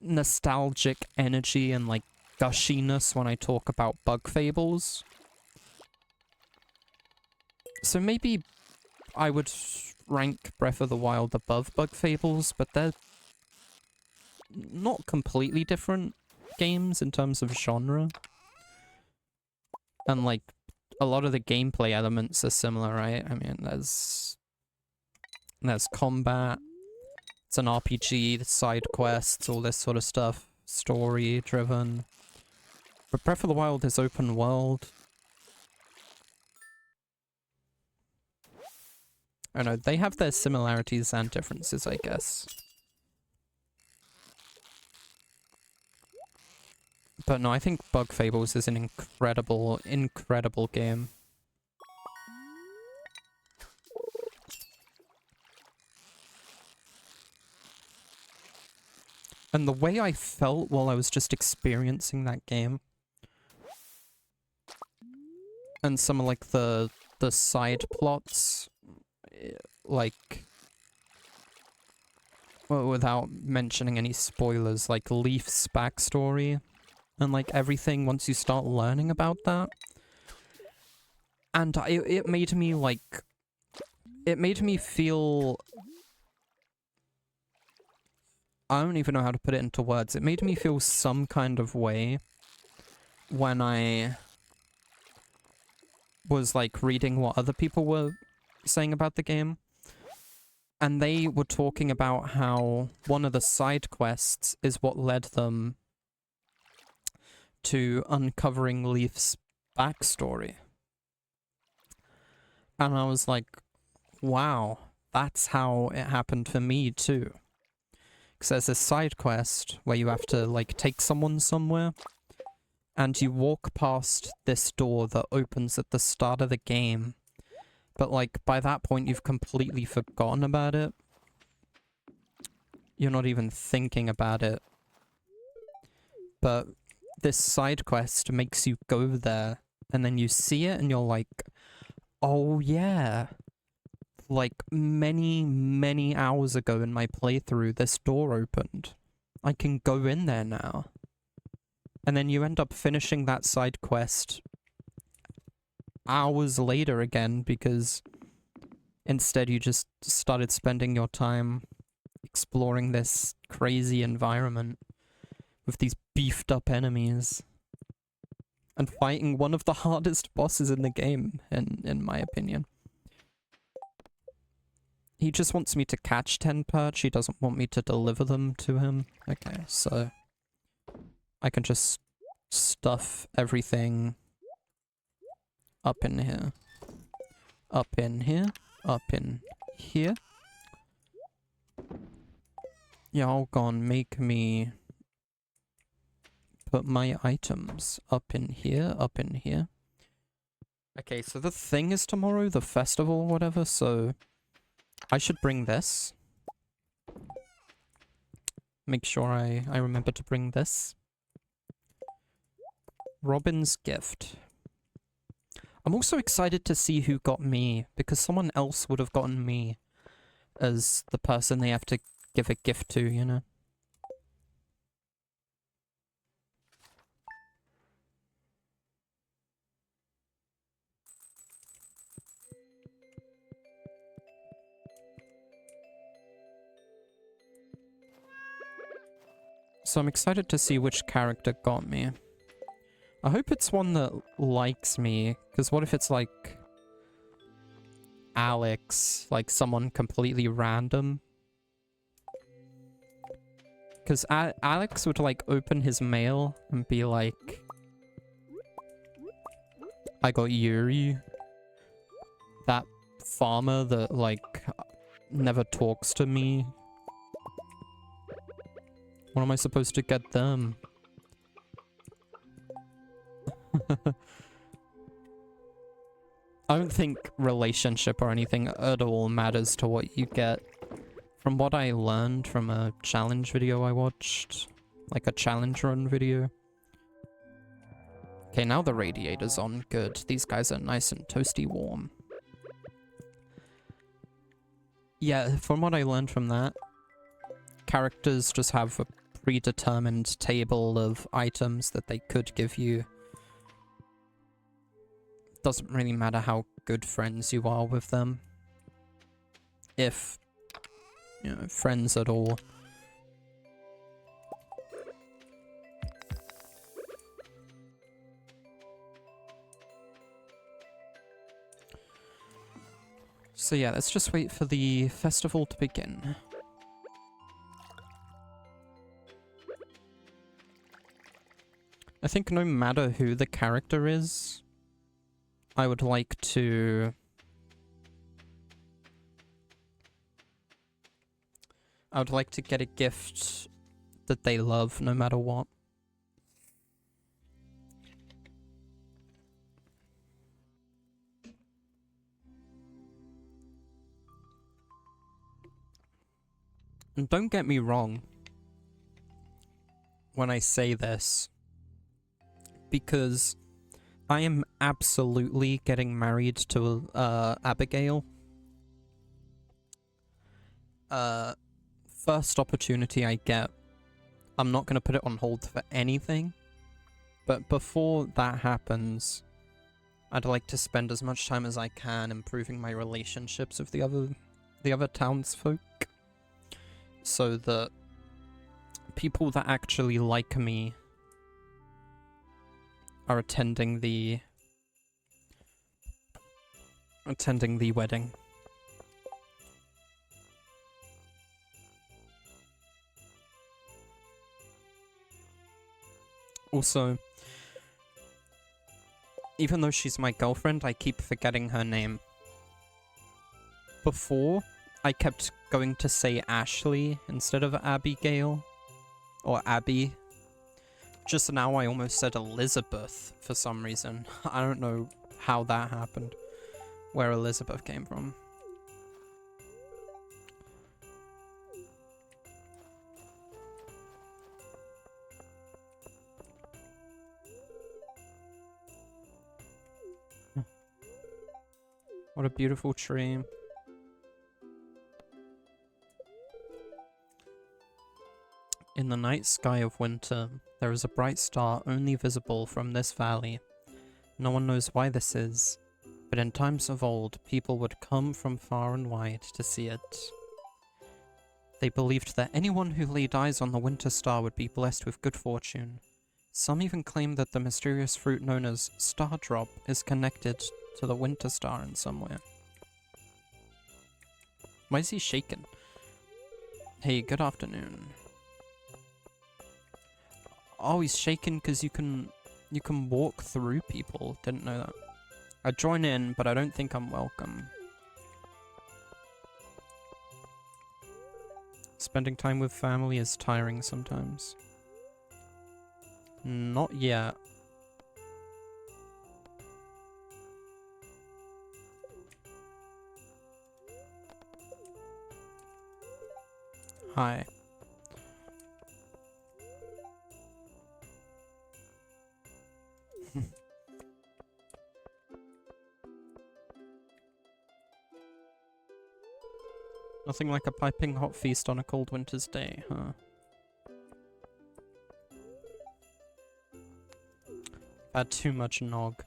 nostalgic energy and like gushiness when I talk about Bug Fables. So maybe I would rank Breath of the Wild above Bug Fables, but they're not completely different games in terms of genre. And like, a lot of the gameplay elements are similar, right? I mean, there's combat, it's an RPG, side quests, all this sort of stuff, story driven. But Breath of the Wild is open world. I don't know, they have their similarities and differences, I guess. But no, I think Bug Fables is an incredible, incredible game. And the way I felt while I was just experiencing that game, and some of like the side plots, like, well, without mentioning any spoilers, like Leaf's backstory, and like everything once you start learning about that. And it made me like, it made me feel, I don't even know how to put it into words. It made me feel some kind of way when I was like reading what other people were saying about the game. And they were talking about how one of the side quests is what led them to uncovering Leaf's backstory. And I was like, wow, that's how it happened for me too. Because there's this side quest where you have to like take someone somewhere, and you walk past this door that opens at the start of the game. But like by that point you've completely forgotten about it. You're not even thinking about it. But this side quest makes you go there, and then you see it and you're like, oh yeah. Like many, many hours ago in my playthrough, this door opened. I can go in there now. And then you end up finishing that side quest hours later again, because instead you just started spending your time exploring this crazy environment with these beefed up enemies. And fighting one of the hardest bosses in the game, in my opinion. He just wants me to catch 10 perch, he doesn't want me to deliver them to him. Okay, so I can just stuff everything up in here. Up in here. Up in here. Y'all gonna make me put my items up in here, up in here. Okay, so the thing is tomorrow, the festival or whatever, so I should bring this. Make sure I remember to bring this. Robin's gift. I'm also excited to see who got me, because someone else would have gotten me as the person they have to give a gift to, you know? So I'm excited to see which character got me. I hope it's one that likes me, because what if it's like Alex, like someone completely random? Because Alex would like open his mail and be like, I got Yuri, that farmer that like never talks to me. What am I supposed to get them? I don't think relationship or anything at all matters to what you get. From what I learned from a challenge video I watched, like a challenge run video. Okay, now the radiator's on. Good. These guys are nice and toasty warm. Yeah, from what I learned from that, characters just have a predetermined table of items that they could give you. Doesn't really matter how good friends you are with them. If, you know, friends at all. So yeah, let's just wait for the festival to begin. I think no matter who the character is, I would like to... get a gift that they love, no matter what. And don't get me wrong when I say this, because I am absolutely getting married to Abigail. First opportunity I get, I'm not going to put it on hold for anything, but before that happens, I'd like to spend as much time as I can improving my relationships with the other townsfolk, so that people that actually like me are attending the wedding. Also, even though she's my girlfriend, I keep forgetting her name. Before, I kept going to say Ashley instead of Abigail, or Abby. Just now I almost said Elizabeth for some reason. I don't know how that happened, where Elizabeth came from. What a beautiful tree. In the night sky of winter, there is a bright star only visible from this valley. No one knows why this is, but in times of old, people would come from far and wide to see it. They believed that anyone who laid eyes on the winter star would be blessed with good fortune. Some even claim that the mysterious fruit known as Stardrop is connected to the winter star in some way. Why is he shaking? Hey, good afternoon. Oh, he's shaking because you can walk through people. Didn't know that. I join in, but I don't think I'm welcome. Spending time with family is tiring sometimes. Not yet. Hi. Nothing like a piping hot feast on a cold winter's day, huh? Had too much nog.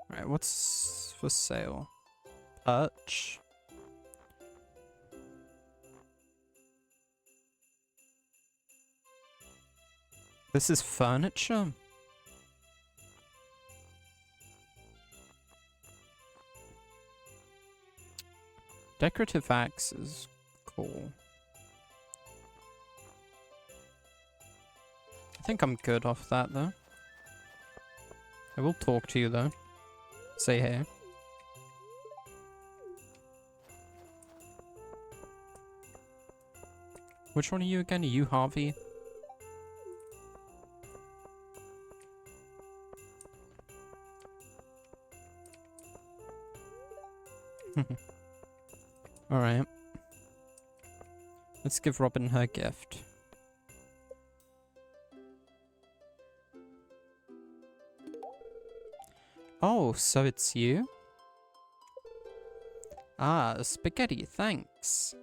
Right, what's for sale? Perch. This is furniture? Decorative axe is cool. I think I'm good off that though. I will talk to you though. Say hey. Which one are you again? Are you Harvey? Alright. Let's give Robin her gift. Oh, so it's you? Ah, spaghetti, thanks.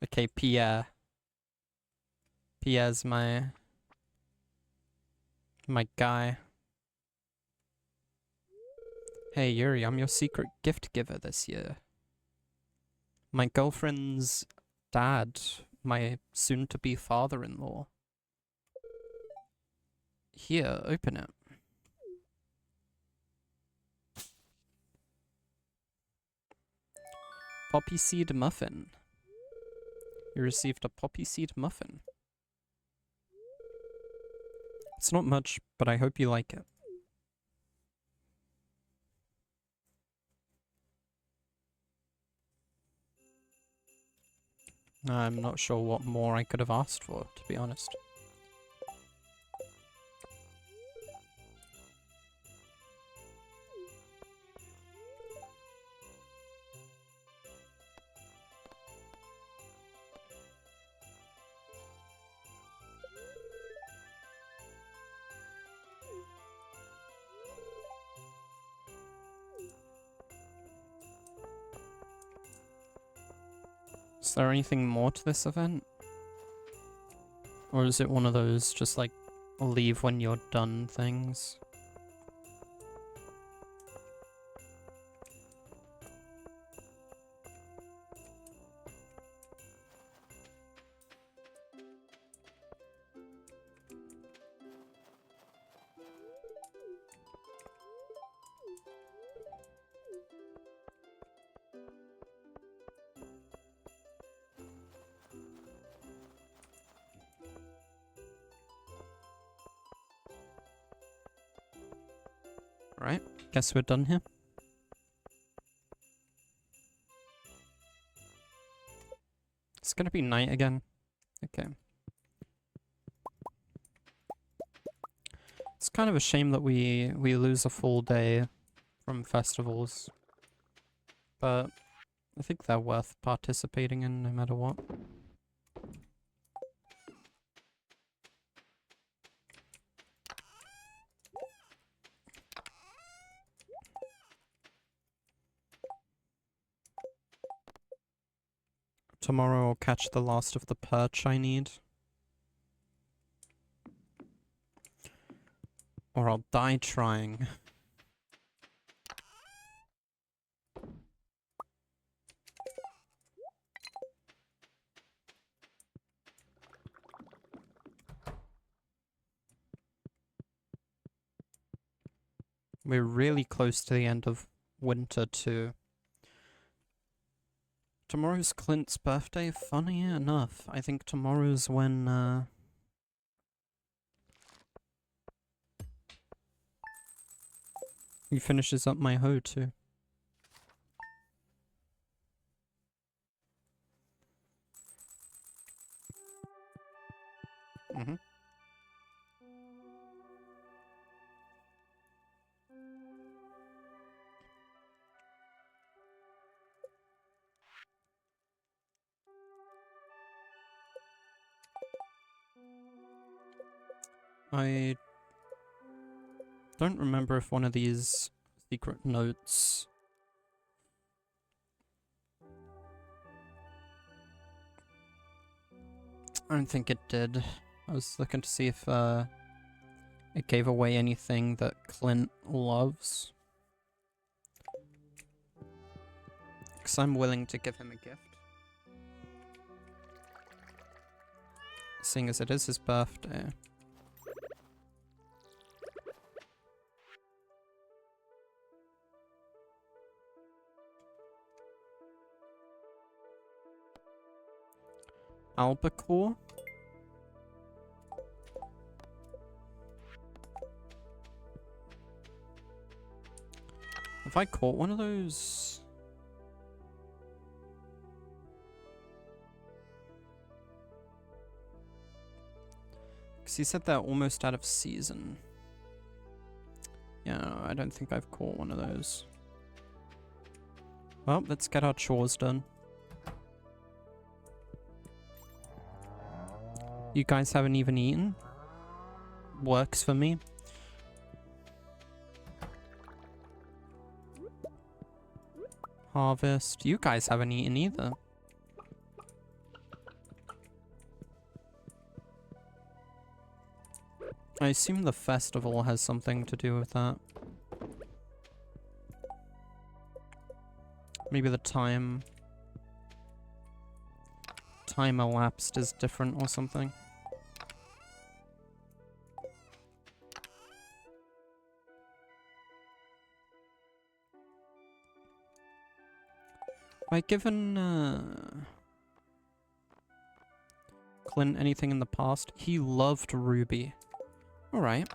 Okay, Pierre. Pierre's my guy. Hey Yuri, I'm your secret gift giver this year. My girlfriend's dad, my soon-to-be father-in-law. Here, open it. Poppy seed muffin. You received a poppy seed muffin. It's not much, but I hope you like it. I'm not sure what more I could have asked for, to be honest. Is there anything more to this event? Or is it one of those just like leave when you're done things? Right, guess we're done here. It's gonna be night again. Okay. It's kind of a shame that we lose a full day from festivals. But I think they're worth participating in no matter what. Tomorrow I'll catch the last of the perch I need. Or I'll die trying. We're really close to the end of winter too. Tomorrow's Clint's birthday. Funny enough, I think tomorrow's when he finishes up my hoe too. Mm-hmm. I don't remember if one of these secret notes... I don't think it did. I was looking to see if it gave away anything that Clint loves. Because I'm willing to give him a gift. Seeing as it is his birthday. Albacore? Have I caught one of those? Because he said they're almost out of season. Yeah, I don't think I've caught one of those. Well, let's get our chores done. You guys haven't even eaten? Works for me. Harvest. You guys haven't eaten either. I assume the festival has something to do with that. Maybe the time elapsed is different or something. Have I given Clint anything in the past? He loved Ruby. Alright.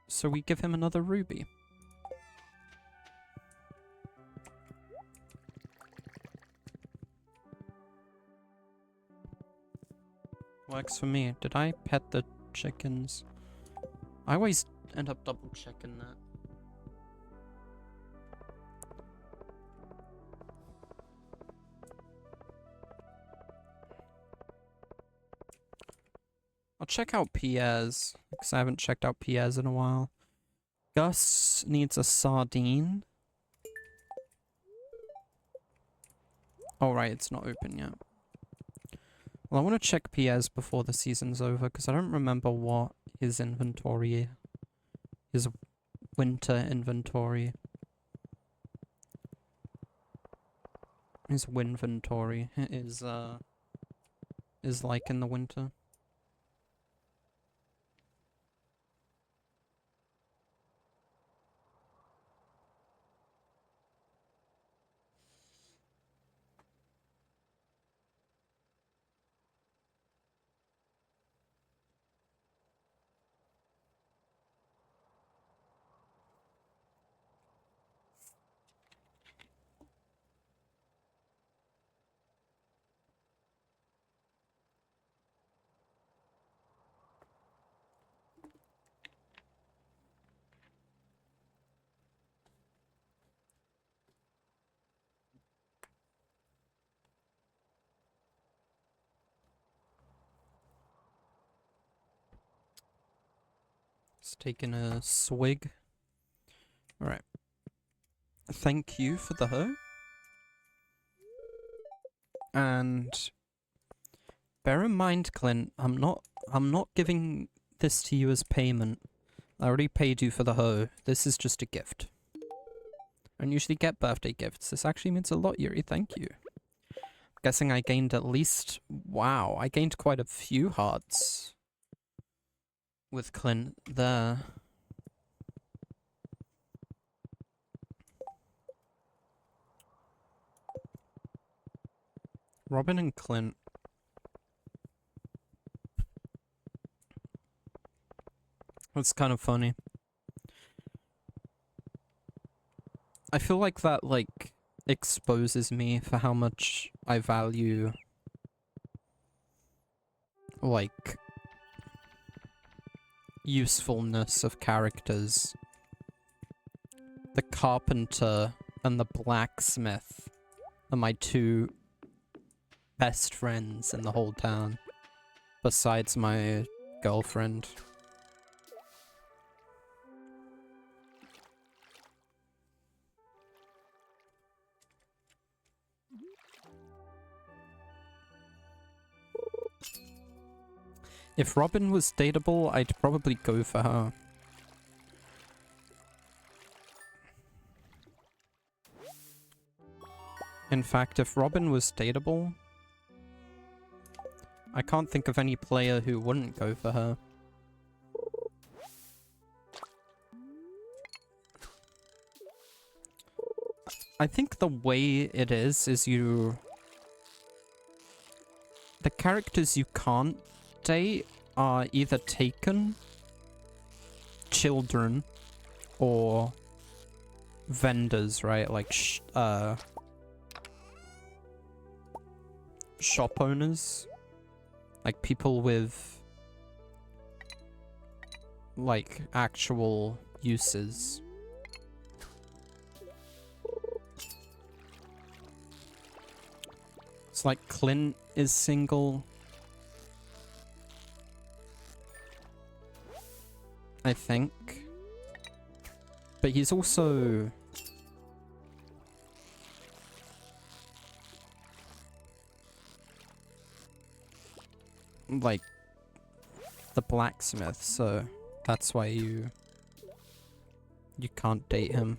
So we give him another Ruby. Works for me. Did I pet the chickens? I always end up double checking that. I'll check out Pierre's, because I haven't checked out Pierre's in a while. Gus needs a sardine. Oh right, it's not open yet. Well, I want to check Pierre's before the season's over, because I don't remember what his inventory... his winter inventory... his winventory is like in the winter. Just taking a swig. Alright. Thank you for the hoe. And bear in mind, Clint, I'm not giving this to you as payment. I already paid you for the hoe. This is just a gift. I don't usually get birthday gifts. This actually means a lot, Yuri. Thank you. Guessing I gained at least... Wow, I gained quite a few hearts with Clint there. Robin and Clint. That's kind of funny. I feel like that, like, exposes me for how much I value, like, usefulness of characters. The carpenter and the blacksmith are my two best friends in the whole town, besides my girlfriend. If Robin was dateable, I'd probably go for her. In fact, if Robin was dateable, I can't think of any player who wouldn't go for her. I think the way it is you... The characters you can't date are either taken, children, or vendors, right? Like, shop owners. Like, people with, like, actual uses. It's like Clint is single. I think. But he's also... like, the blacksmith, so that's why you can't date him.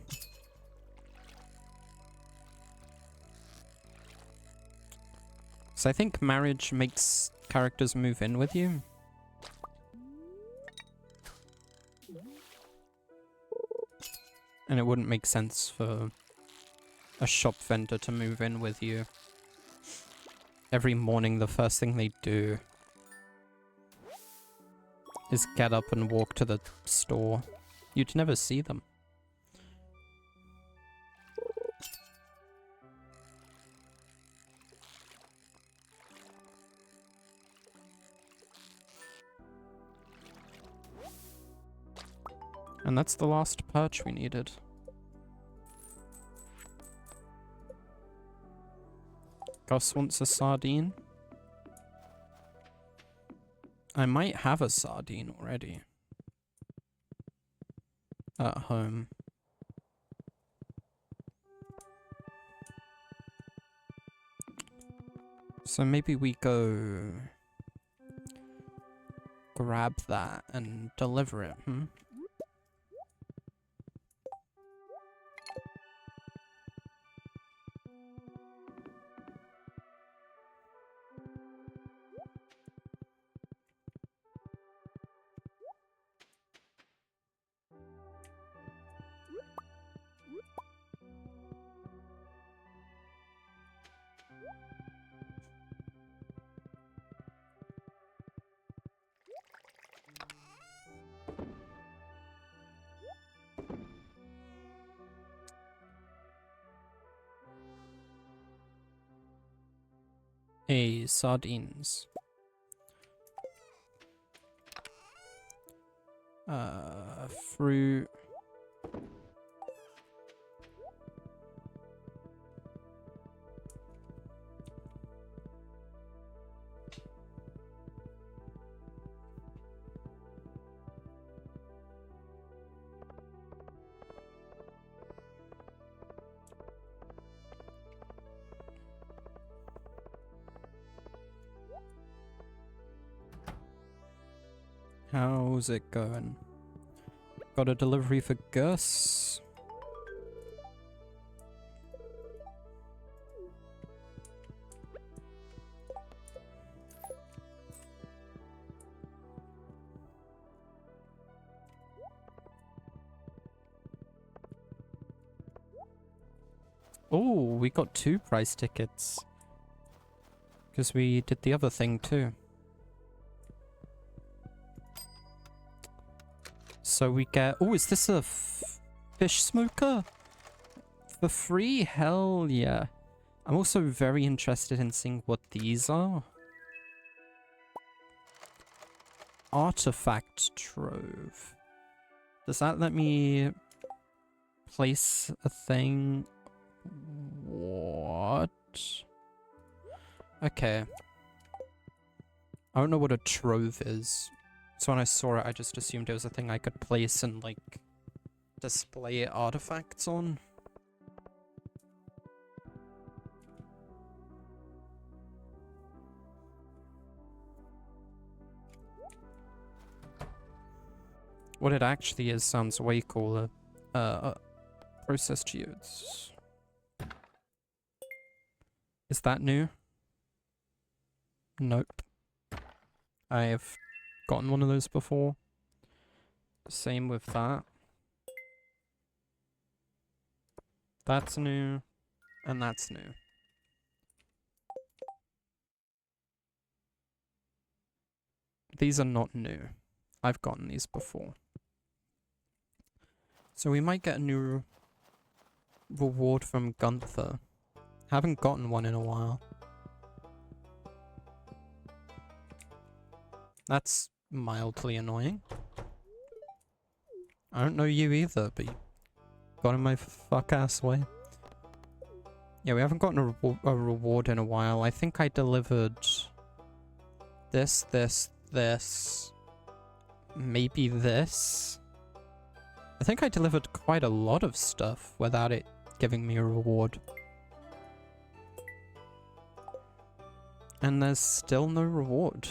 So I think marriage makes characters move in with you. And it wouldn't make sense for a shop vendor to move in with you. Every morning the first thing they do is get up and walk to the store. You'd never see them. And that's the last perch we needed. Gus wants a sardine. I might have a sardine already. At home. So maybe we go... grab that and deliver it, hmm? Hey, sardines. Fruit. How's it going? got a delivery for Gus. Oh, we got 2 prize tickets. Because we did the other thing too. So we get... Oh, is this a fish smoker? For free? Hell yeah. I'm also very interested in seeing what these are. Artifact Trove. Does that let me place a thing? What? Okay. I don't know what a trove is. So when I saw it, I just assumed it was a thing I could place and, like, display artifacts on. What it actually is sounds way cooler. Processed geodes. Is that new? Nope. I've gotten one of those before. Same with that. That's new. And that's new. These are not new. I've gotten these before. So we might get a new reward from Gunther. Haven't gotten one in a while. That's mildly annoying. I don't know you either, but you got in my fuck-ass way. Yeah, we haven't gotten a reward in a while. I think I delivered this, maybe this. I think I delivered quite a lot of stuff without it giving me a reward. And there's still no reward.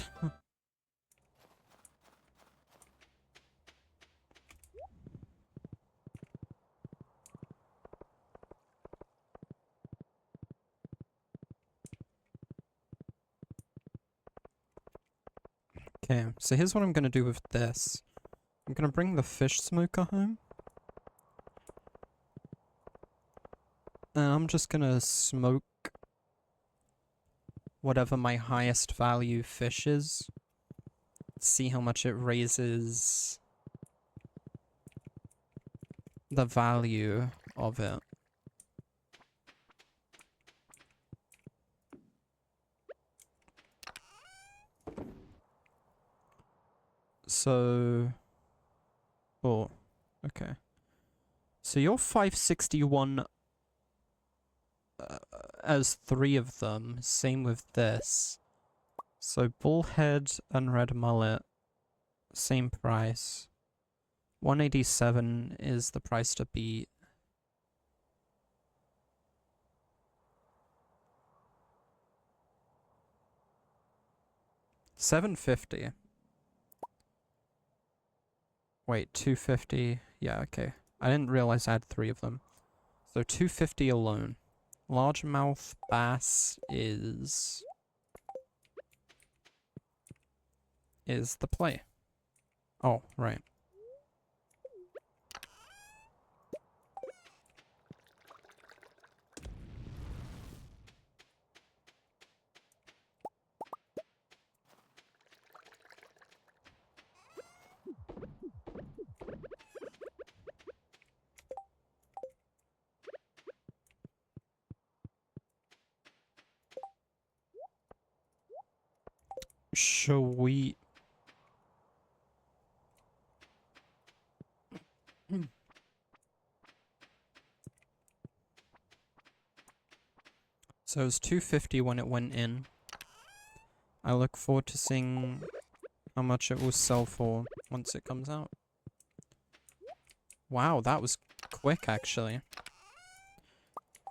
Okay, so here's what I'm gonna do with this. I'm gonna bring the fish smoker home. And I'm just gonna smoke whatever my highest value fish is. See how much it raises the value of it. So... Oh, okay. So you're 561 as 3 of them. Same with this. So bullhead and red mullet, same price. 187 is the price to beat. $750. Wait, 250. Yeah, okay. I didn't realize I had 3 of them. So 250 alone. Largemouth bass is the play. Oh, right. Shall we... So it was 250 when it went in. I look forward to seeing how much it will sell for once it comes out. Wow, that was quick actually.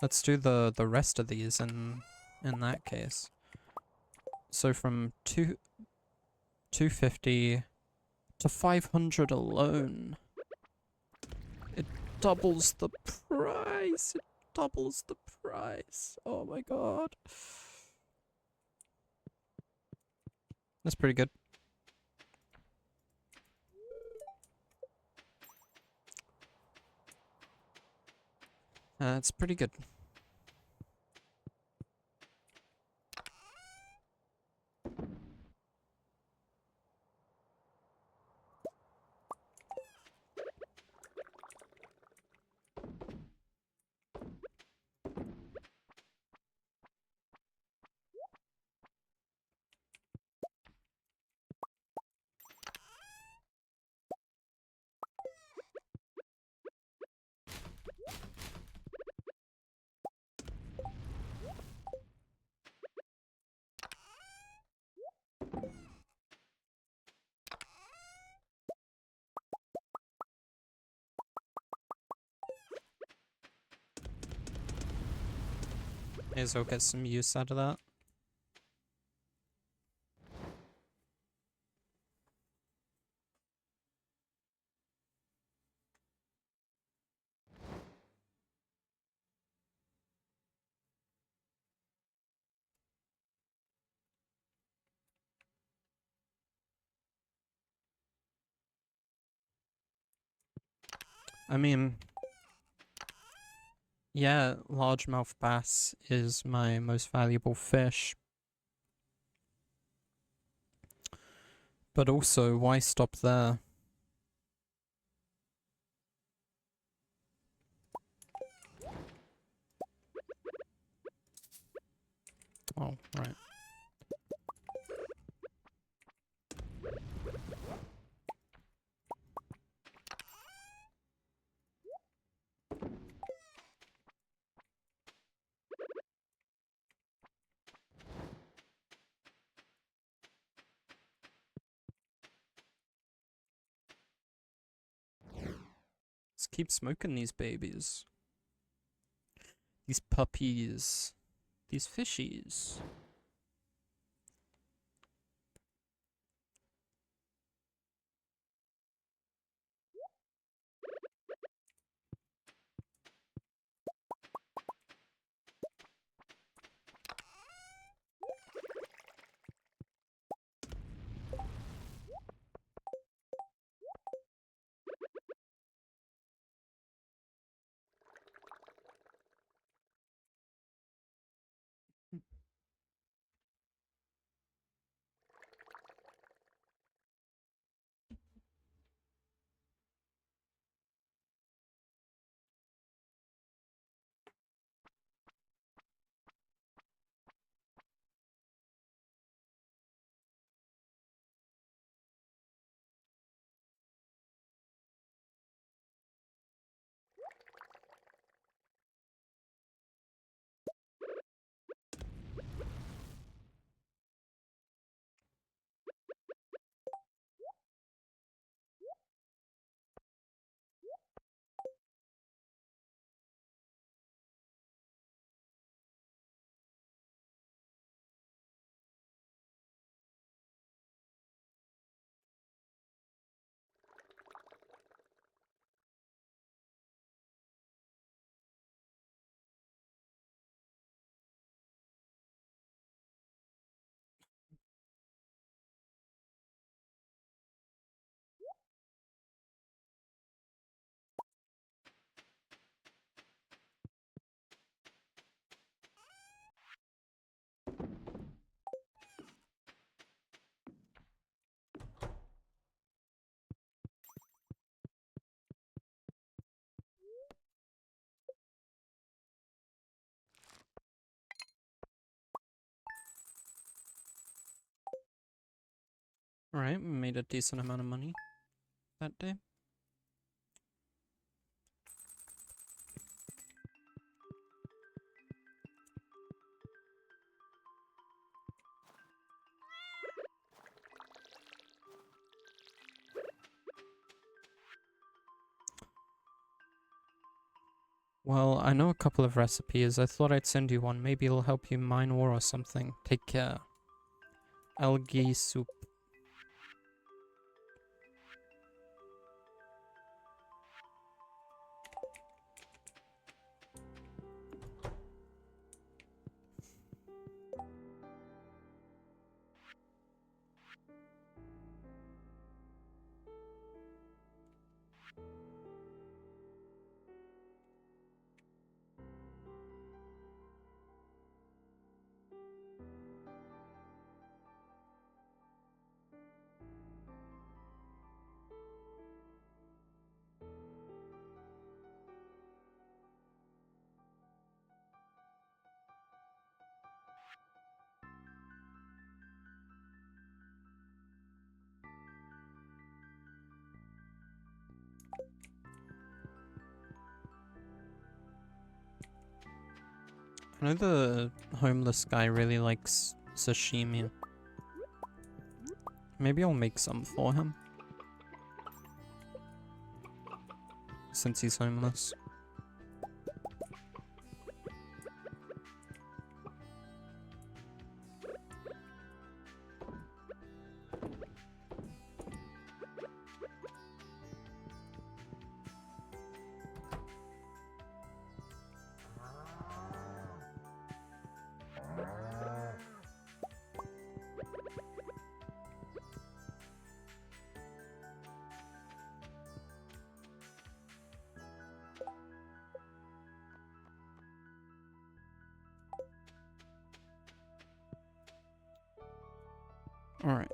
Let's do the rest of these in that case. So from 250 to 500 alone. doubles the price. It doubles the price. Oh my god. That's pretty good. That's pretty good. May as well get some use out of that. I mean, yeah, largemouth bass is my most valuable fish. But also, why stop there? Oh, right. Let's keep smoking these babies. These puppies. These fishies. Alright, we made a decent amount of money that day. Well, I know a couple of recipes. I thought I'd send you one. Maybe it'll help you mine ore or something. Take care. Algae soup. I know the homeless guy really likes sashimi. Maybe I'll make some for him. Since he's homeless. Alright.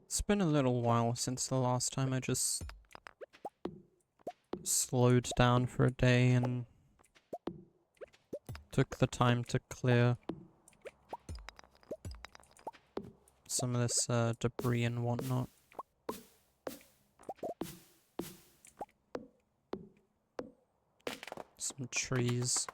It's been a little while since the last time I just slowed down for a day and took the time to clear some of this debris and whatnot. Some trees.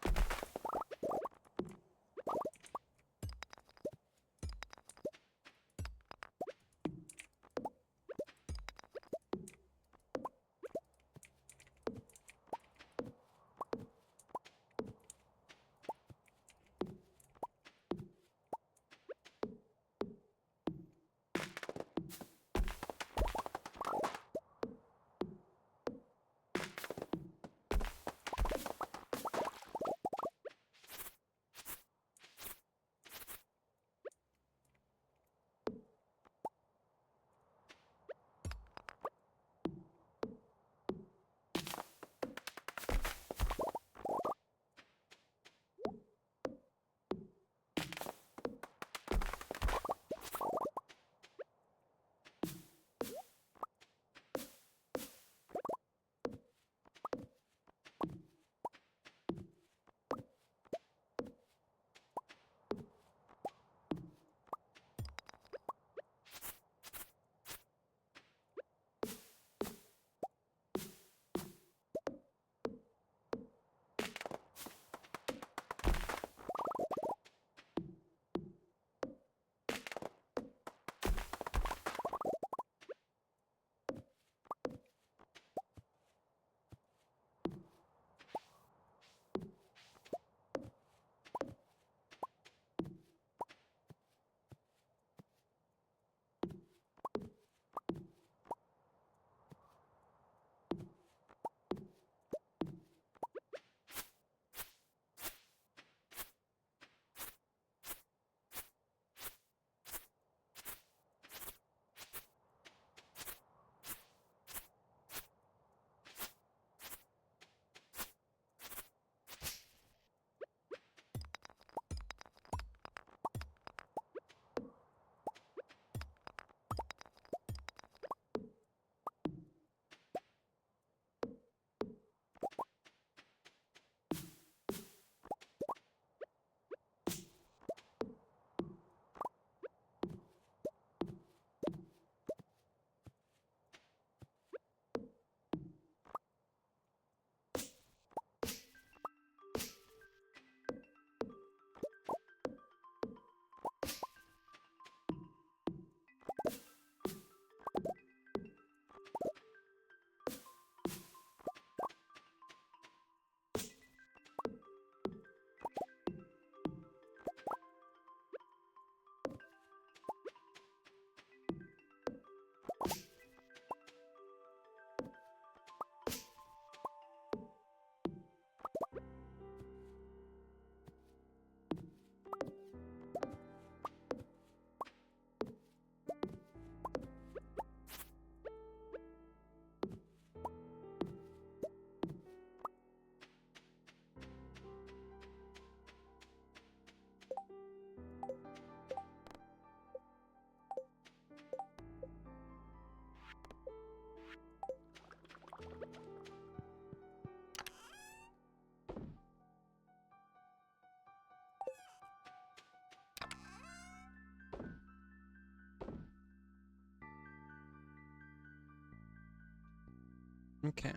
Okay.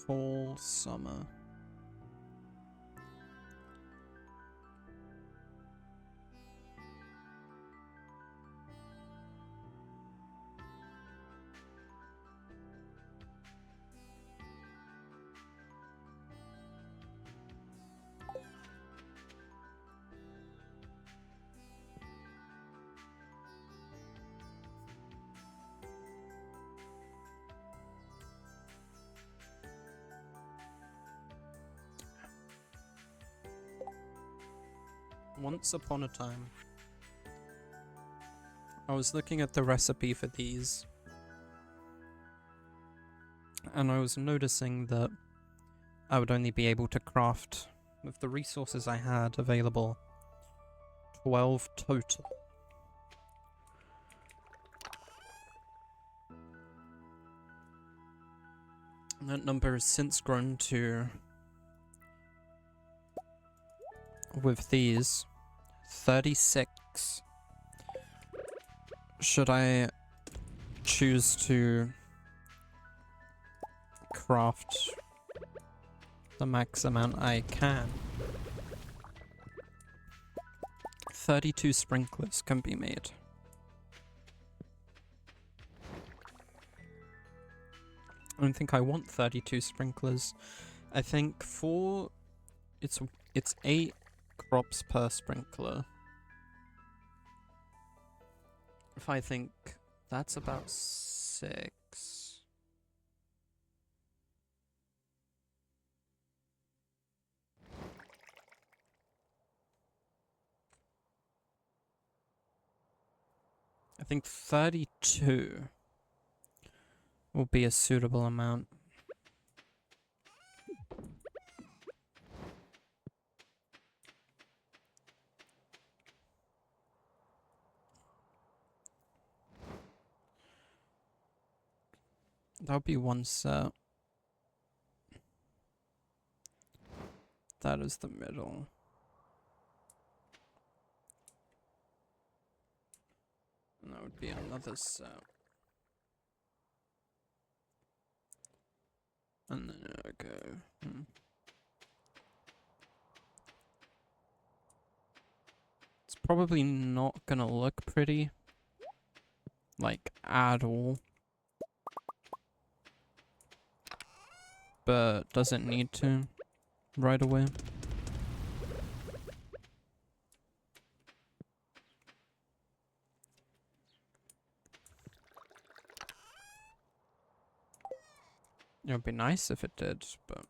Fall, summer. Once upon a time, I was looking at the recipe for these, and I was noticing that I would only be able to craft, with the resources I had available, 12 total. And that number has since grown to, with these, 36. Should I choose to craft the max amount I can, 32 sprinklers can be made. I don't think I want 32 sprinklers. I think it's 8 crops per sprinkler. If I think that's about 6. I think 32 will be a suitable amount. That'll be one set. That is the middle. And that would be another set. And then I go. It's probably not gonna look pretty. Like, at all. But does it need to right away? It would be nice if it did, but...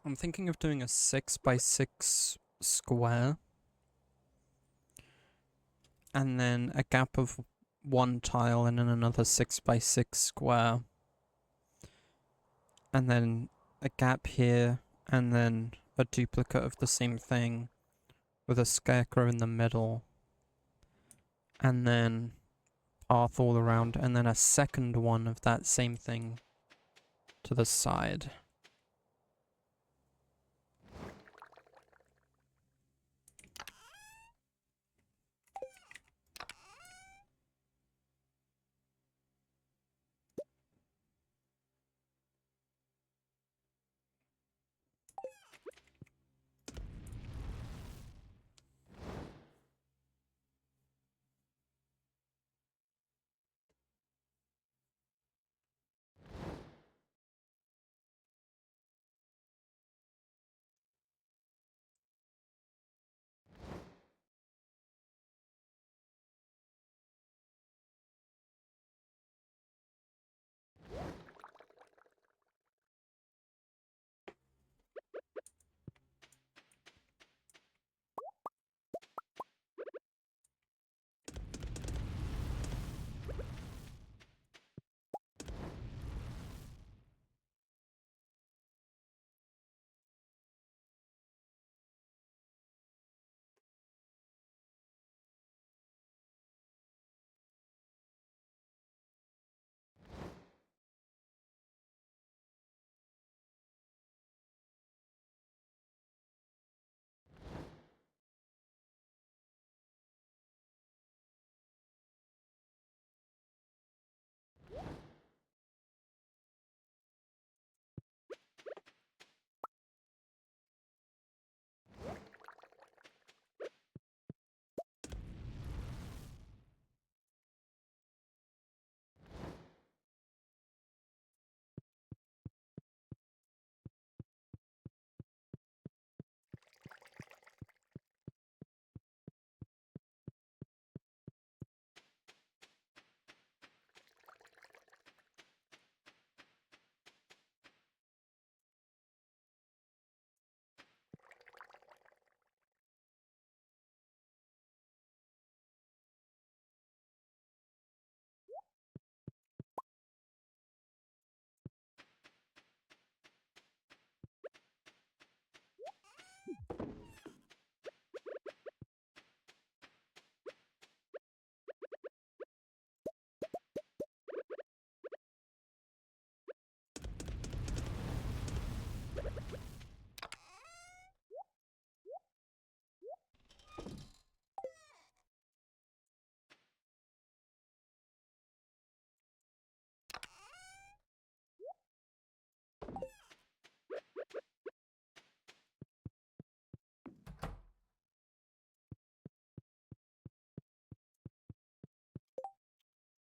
I'm thinking of doing a 6x6 square. And then a gap of 1 tile and then another 6x6 square. And then a gap here, and then a duplicate of the same thing with a scarecrow in the middle. And then path all around, and then a second one of that same thing to the side.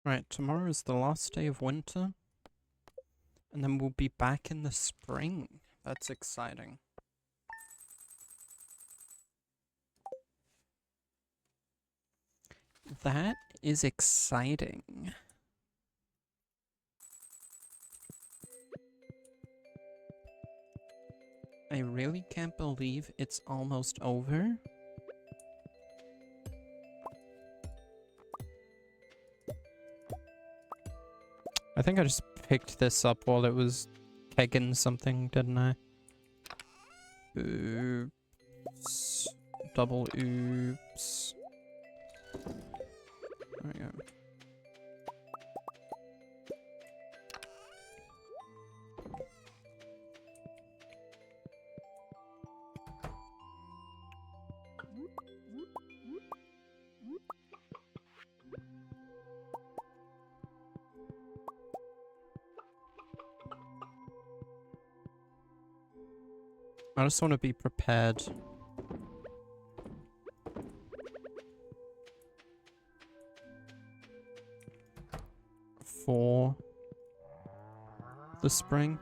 Right, tomorrow is the last day of winter. And then we'll be back in the spring. That's exciting. That is exciting. I really can't believe it's almost over. I think I just picked this up while it was kegging something, didn't I? Oops. Double oops. There we go. I just want to be prepared. For the spring.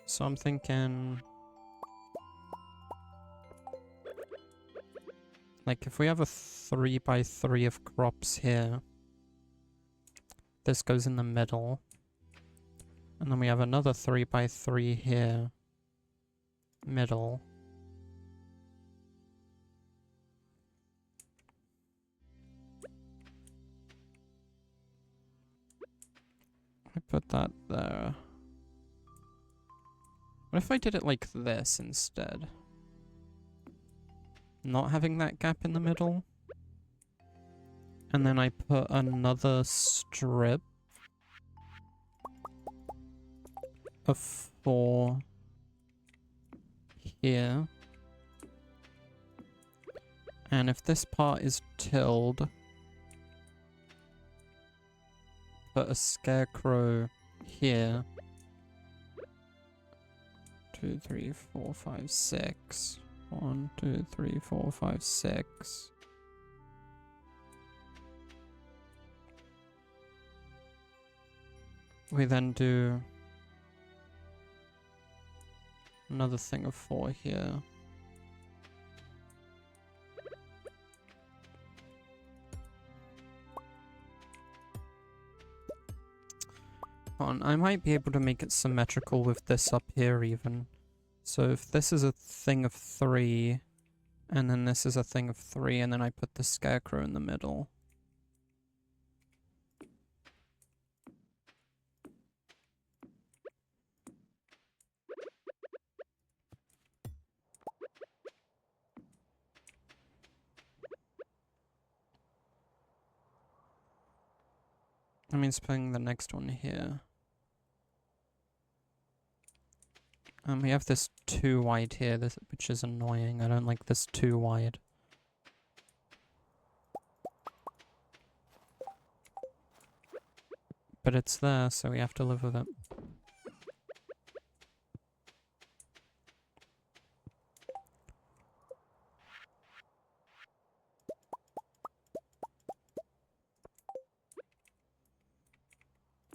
So I'm thinking, like, if we have a 3x3 of crops here, this goes in the middle, and then we have another 3x3 here, middle. I put that there. What if I did it like this instead? Not having that gap in the middle. And then I put another strip of 4 here. And if this part is tilled, put a scarecrow here. 2, 3, 4, 5, 6. 1, 2, 3, 4, 5, 6. We then do another thing of 4 here. I might be able to make it symmetrical with this up here even. So if this is a thing of 3, and then this is a thing of 3, and then I put the scarecrow in the middle. That means putting the next one here. We have this too wide here, which is annoying. I don't like this too wide. But it's there, so we have to live with it.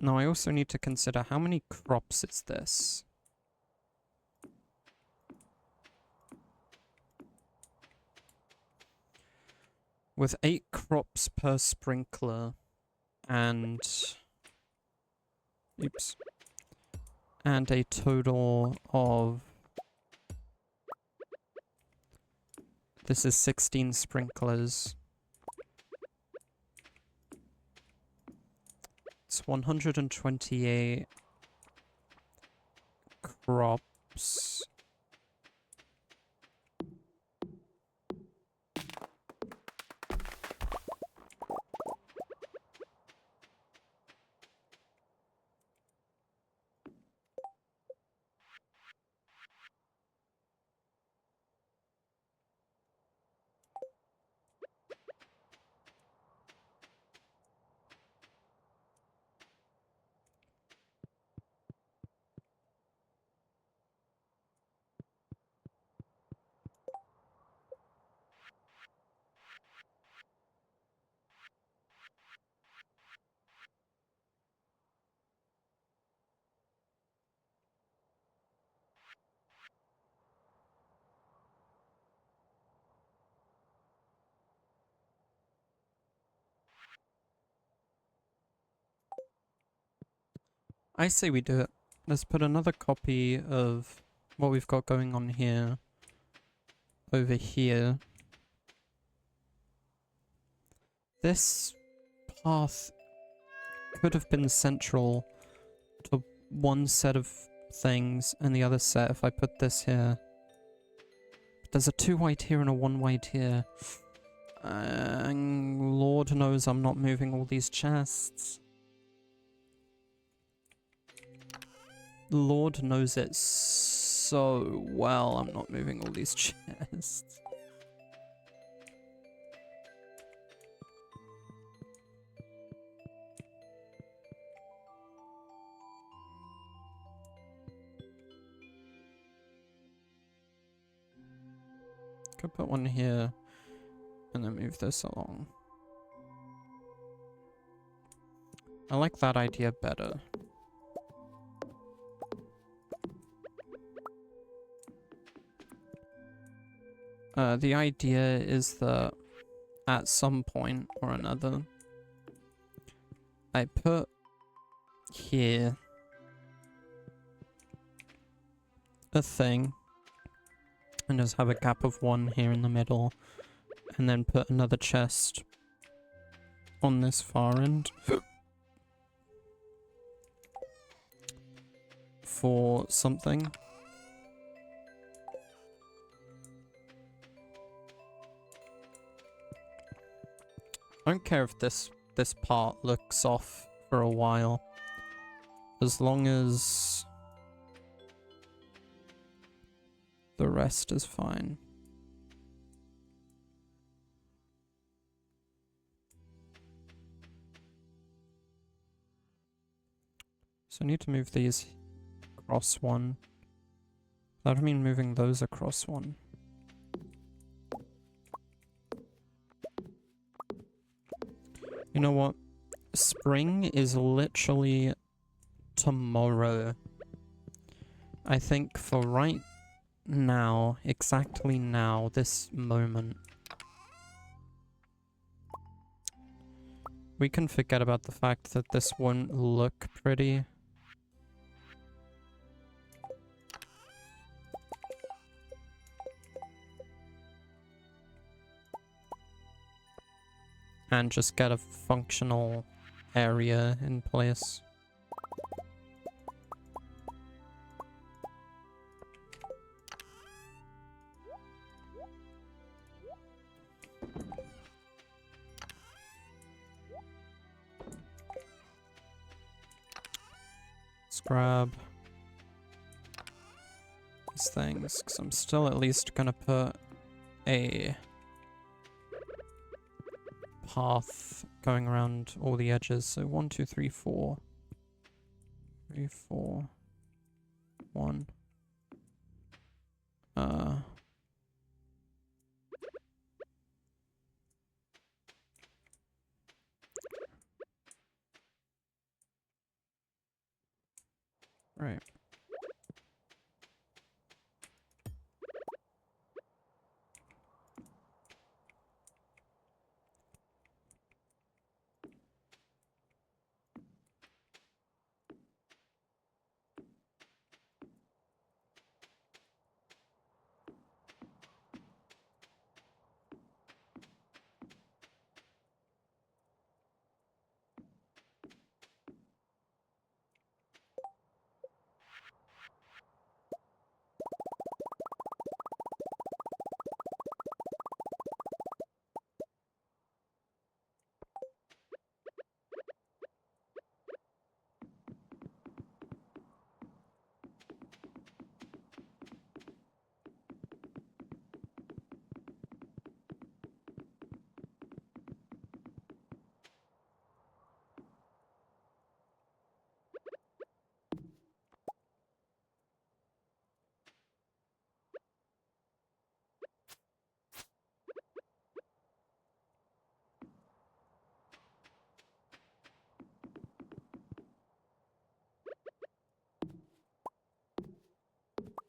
Now I also need to consider how many crops is this? With 8 crops per sprinkler and... Oops. And a total of... This is 16 sprinklers. It's 128 crops. I say we do it. Let's put another copy of what we've got going on here over here. This path could have been central to one set of things and the other set if I put this here. But there's a 2 white here and a 1 white here. Lord knows I'm not moving all these chests. Lord knows it so well I'm not moving all these chests. Could put one here and then move this along. I like that idea better. The idea is that at some point or another, I put here a thing and just have a gap of 1 here in the middle, and then put another chest on this far end for something. I don't care if this part looks off for a while, as long as the rest is fine. So I need to move these across 1. That would mean moving those across 1. You know what? Spring is literally tomorrow. I think for right now, exactly now, this moment, we can forget about the fact that this won't look pretty. And just get a functional area in place. Let's grab these things, because I'm still at least gonna put a path going around all the edges. So 1, 2, 3, 4. 3, 4. 1. Right.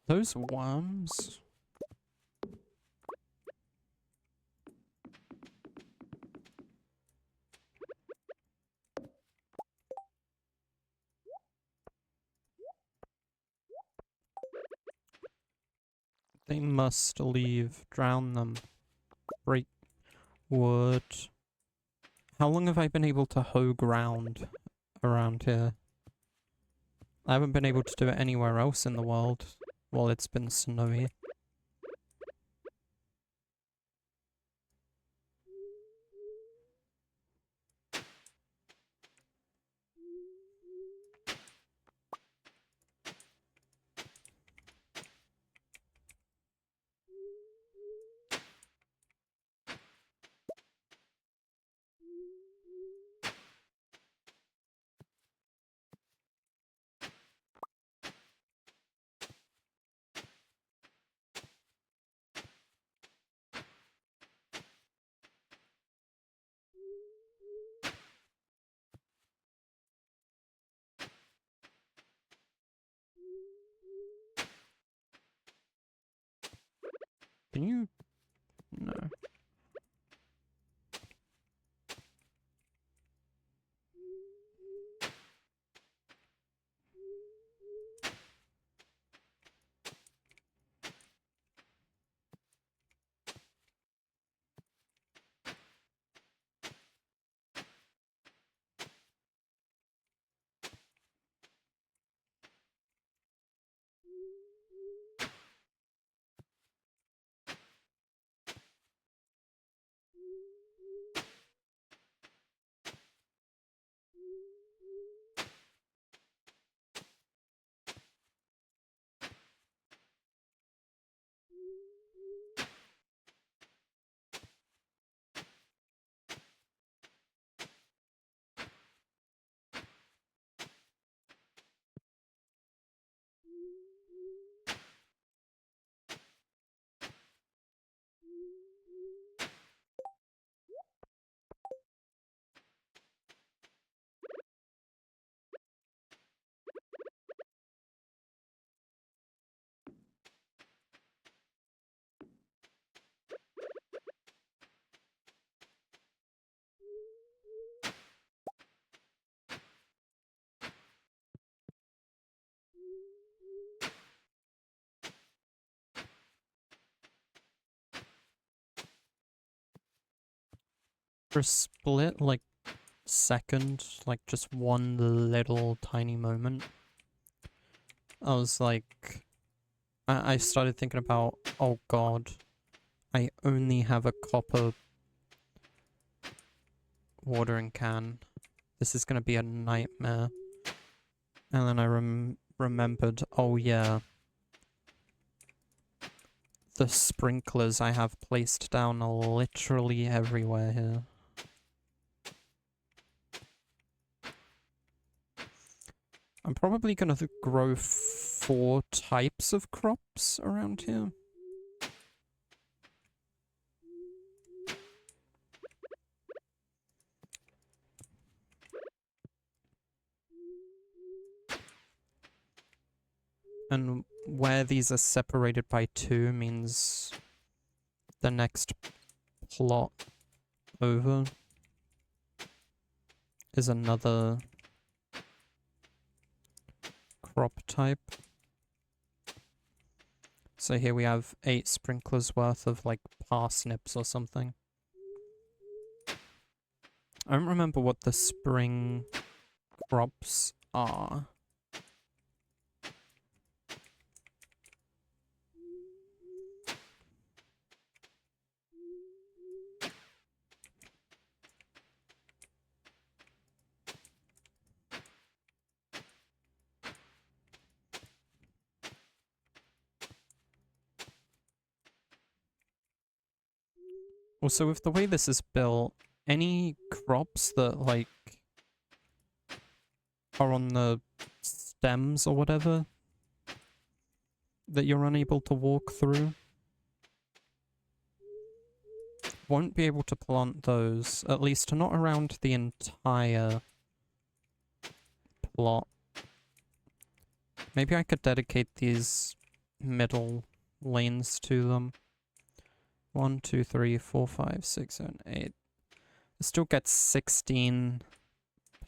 Those worms? They must leave. Drown them. Break wood. How long have I been able to hoe ground around here? I haven't been able to do it anywhere else in the world while it's been snowy. Can you... No. For a split, like, second, like, just one little tiny moment, I was like... I started thinking about, oh god, I only have a copper watering can. This is gonna be a nightmare. And then I remembered, oh yeah, the sprinklers I have placed down literally everywhere here. I'm probably gonna grow 4 types of crops around here. And where these are separated by 2 means the next plot over is another crop type. So here we have 8 sprinklers worth of like parsnips or something. I don't remember what the spring crops are. Also, with the way this is built, any crops that, like, are on the stems or whatever that you're unable to walk through, won't be able to plant those, at least not around the entire plot. Maybe I could dedicate these middle lanes to them. 1, 2, 3, 4, 5, 6, 7, 8. It still gets 16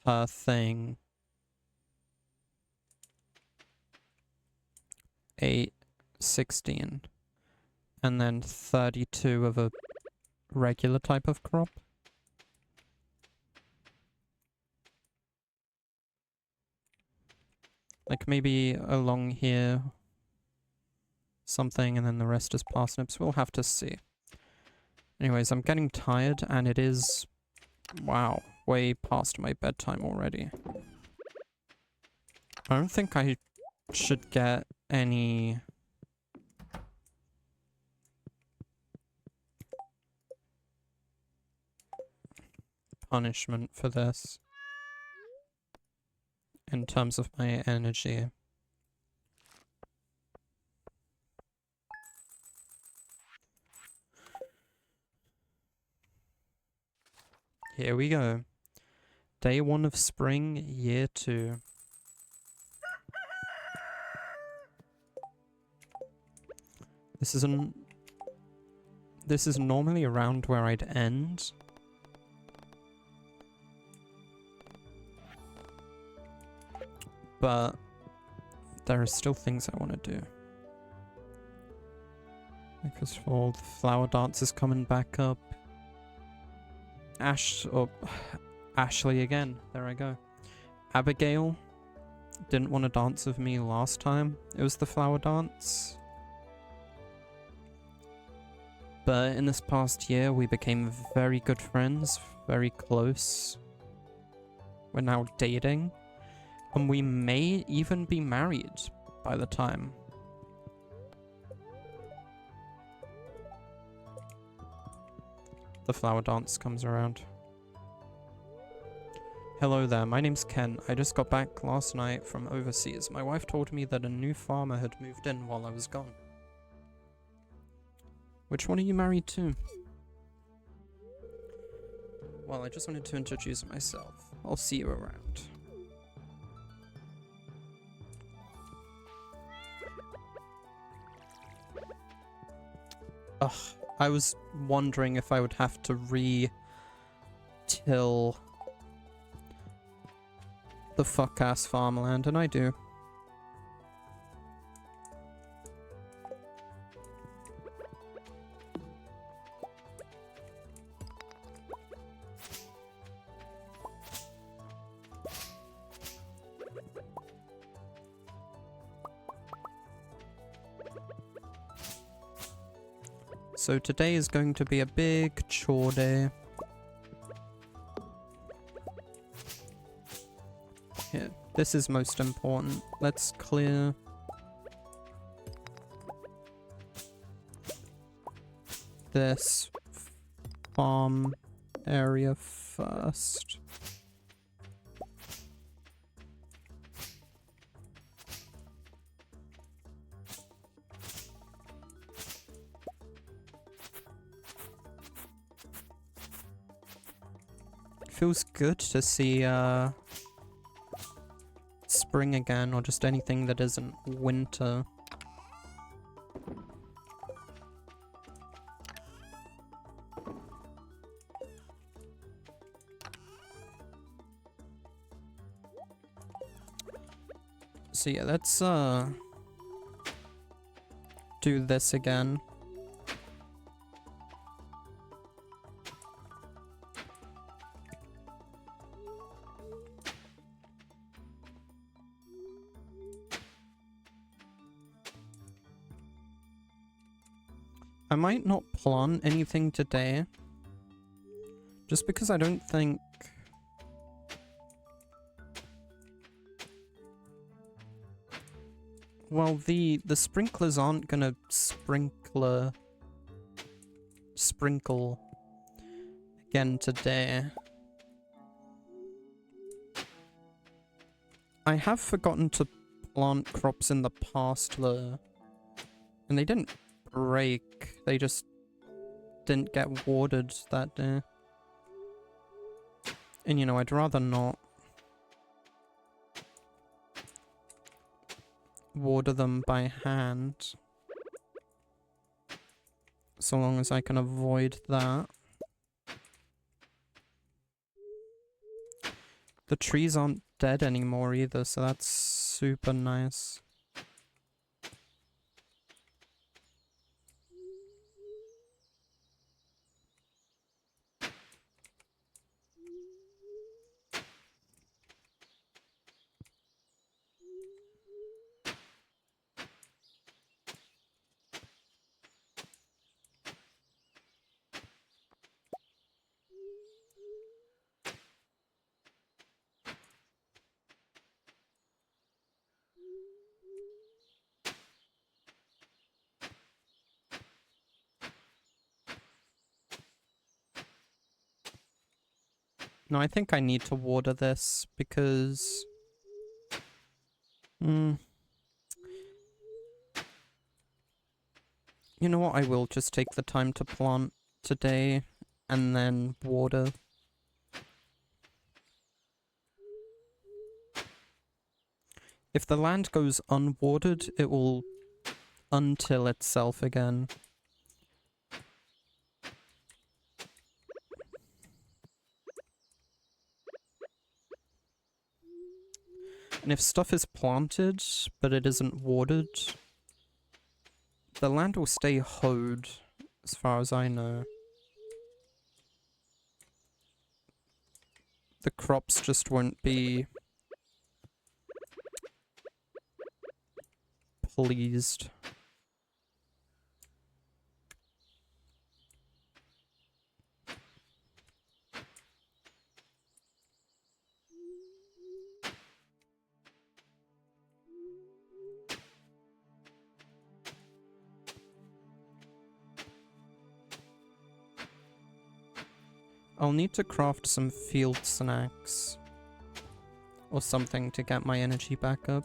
per thing. 8, 16. and then 32 of a regular type of crop. Like maybe along here, something, and then the rest is parsnips. We'll have to see. Anyways, I'm getting tired, and it is, wow, way past my bedtime already. I don't think I should get any punishment for this in terms of my energy. Here we go. Day 1 of spring, year 2. This is normally around where I'd end. But there are still things I want to do. Because all the flower dance is coming back up. Ashley again. There I go. Abigail didn't want to dance with me last time. It was the flower dance. But in this past year, we became very good friends, very close. We're now dating. And we may even be married by the time. The flower dance comes around. Hello there, my name's Ken. I just got back last night from overseas. My wife told me that a new farmer had moved in while I was gone. Which one are you married to? Well, I just wanted to introduce myself. I'll see you around. Ugh, I was wondering if I would have to re-till the fuck-ass farmland, and I do. So today is going to be a big chore day. Here, this is most important. Let's clear this farm area first. Feels good to see spring again, or just anything that isn't winter. So yeah, let's do this again. I might not plant anything today, just because I don't think... Well, the sprinklers aren't gonna sprinkle again today. I have forgotten to plant crops in the past though, and they didn't break, they just didn't get watered that day. And you know, I'd rather not water them by hand, so long as I can avoid that. The trees aren't dead anymore either, so that's super nice. No, I think I need to water this because... You know what, I will just take the time to plant today and then water. If the land goes unwatered, it will untill itself again. And if stuff is planted, but it isn't watered, the land will stay hoed, as far as I know. The crops just won't be pleased. I'll need to craft some field snacks or something to get my energy back up.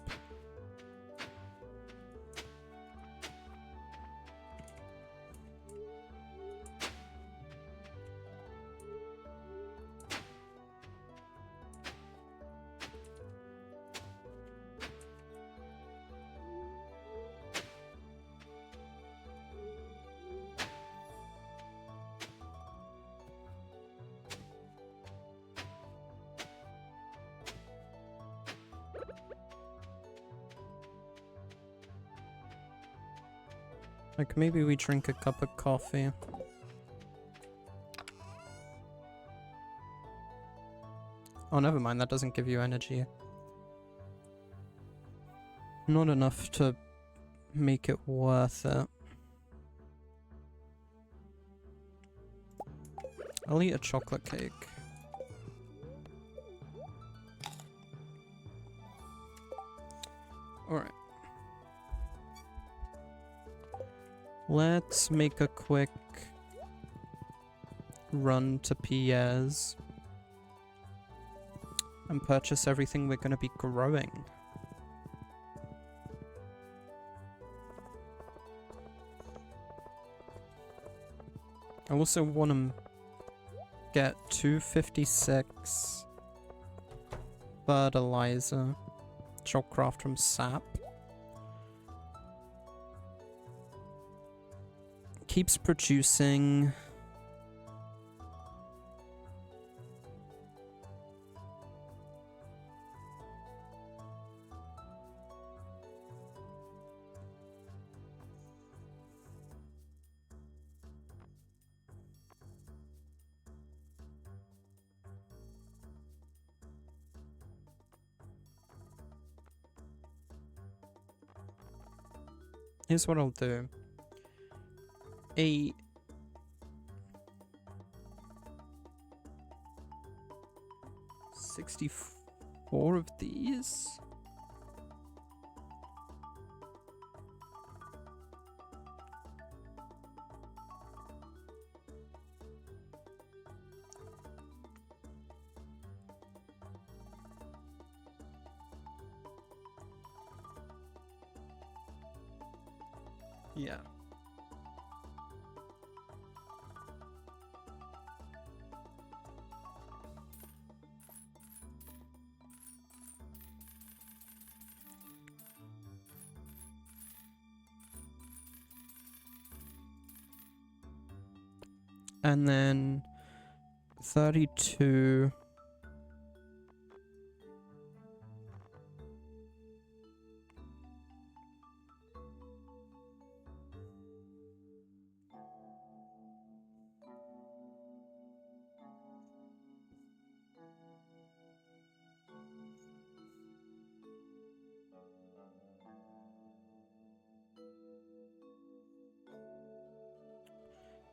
Like, maybe we drink a cup of coffee. Oh, never mind, that doesn't give you energy. Not enough to make it worth it. I'll eat a chocolate cake. Alright. Let's make a quick run to Pierre's and purchase everything we're going to be growing. I also want to get 256 fertilizer, which I'll craft from sap. Keeps producing... Here's what I'll do. 64 of these. Yeah. And then 32.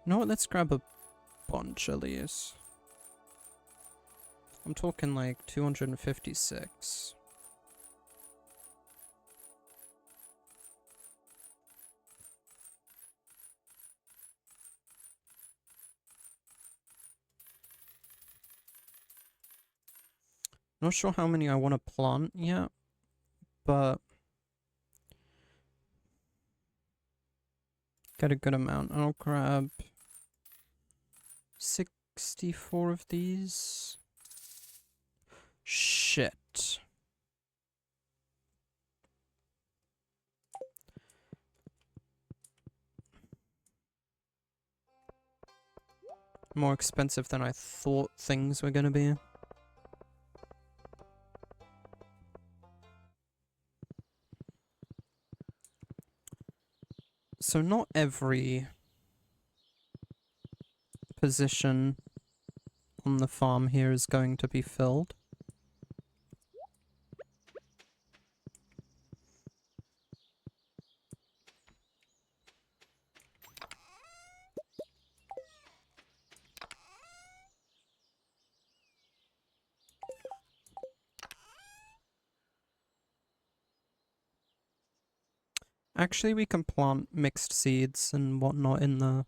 You know what, let's grab a bunch of these. I'm talking like 256. Not sure how many I want to plant yet, but get a good amount. I'll grab 64 of these. Shit. More expensive than I thought things were gonna be. So not every position on the farm here is going to be filled. Actually, we can plant mixed seeds and whatnot in the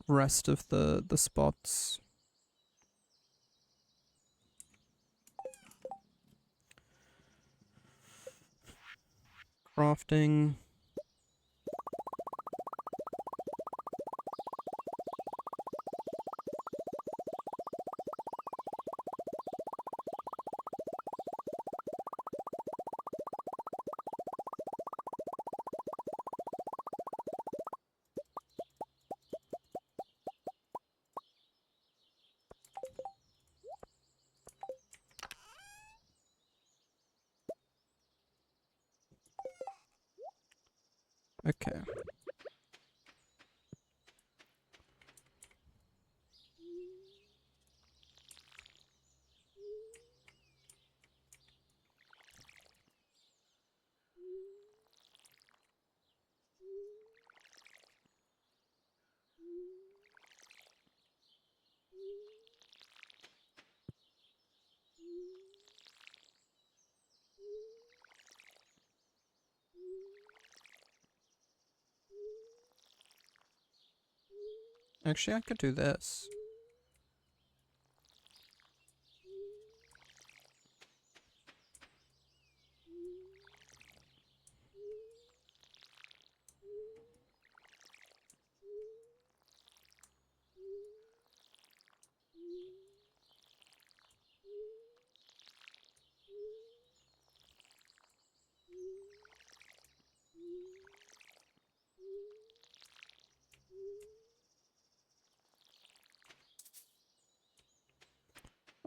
rest of the spots. Crafting. Okay. Actually, I could do this.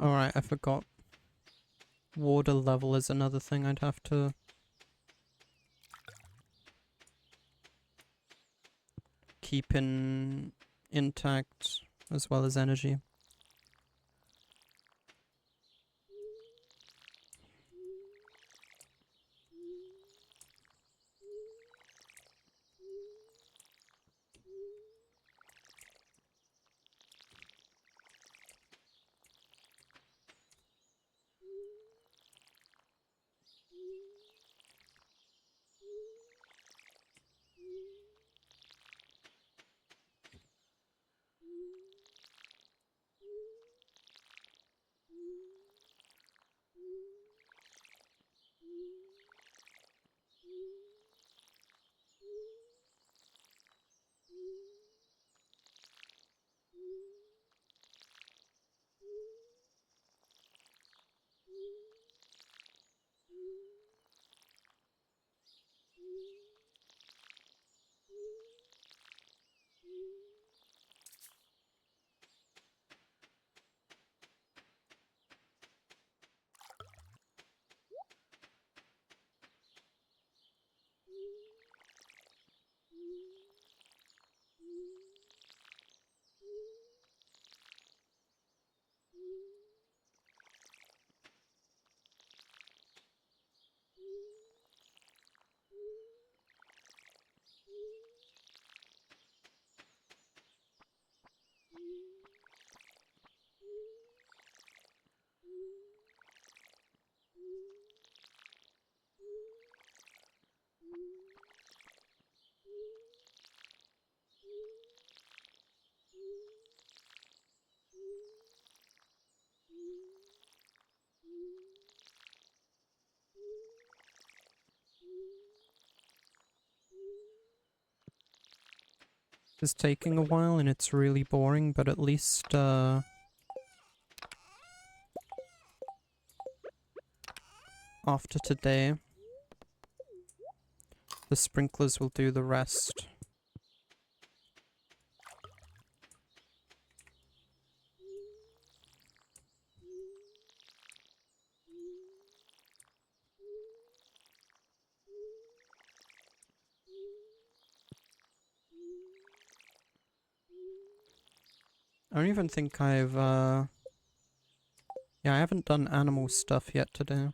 Alright, I forgot. Water level is another thing I'd have to keep intact, as well as energy. is taking a while and it's really boring, but at least, after today, the sprinklers will do the rest. I don't even think I've, yeah, I haven't done animal stuff yet today.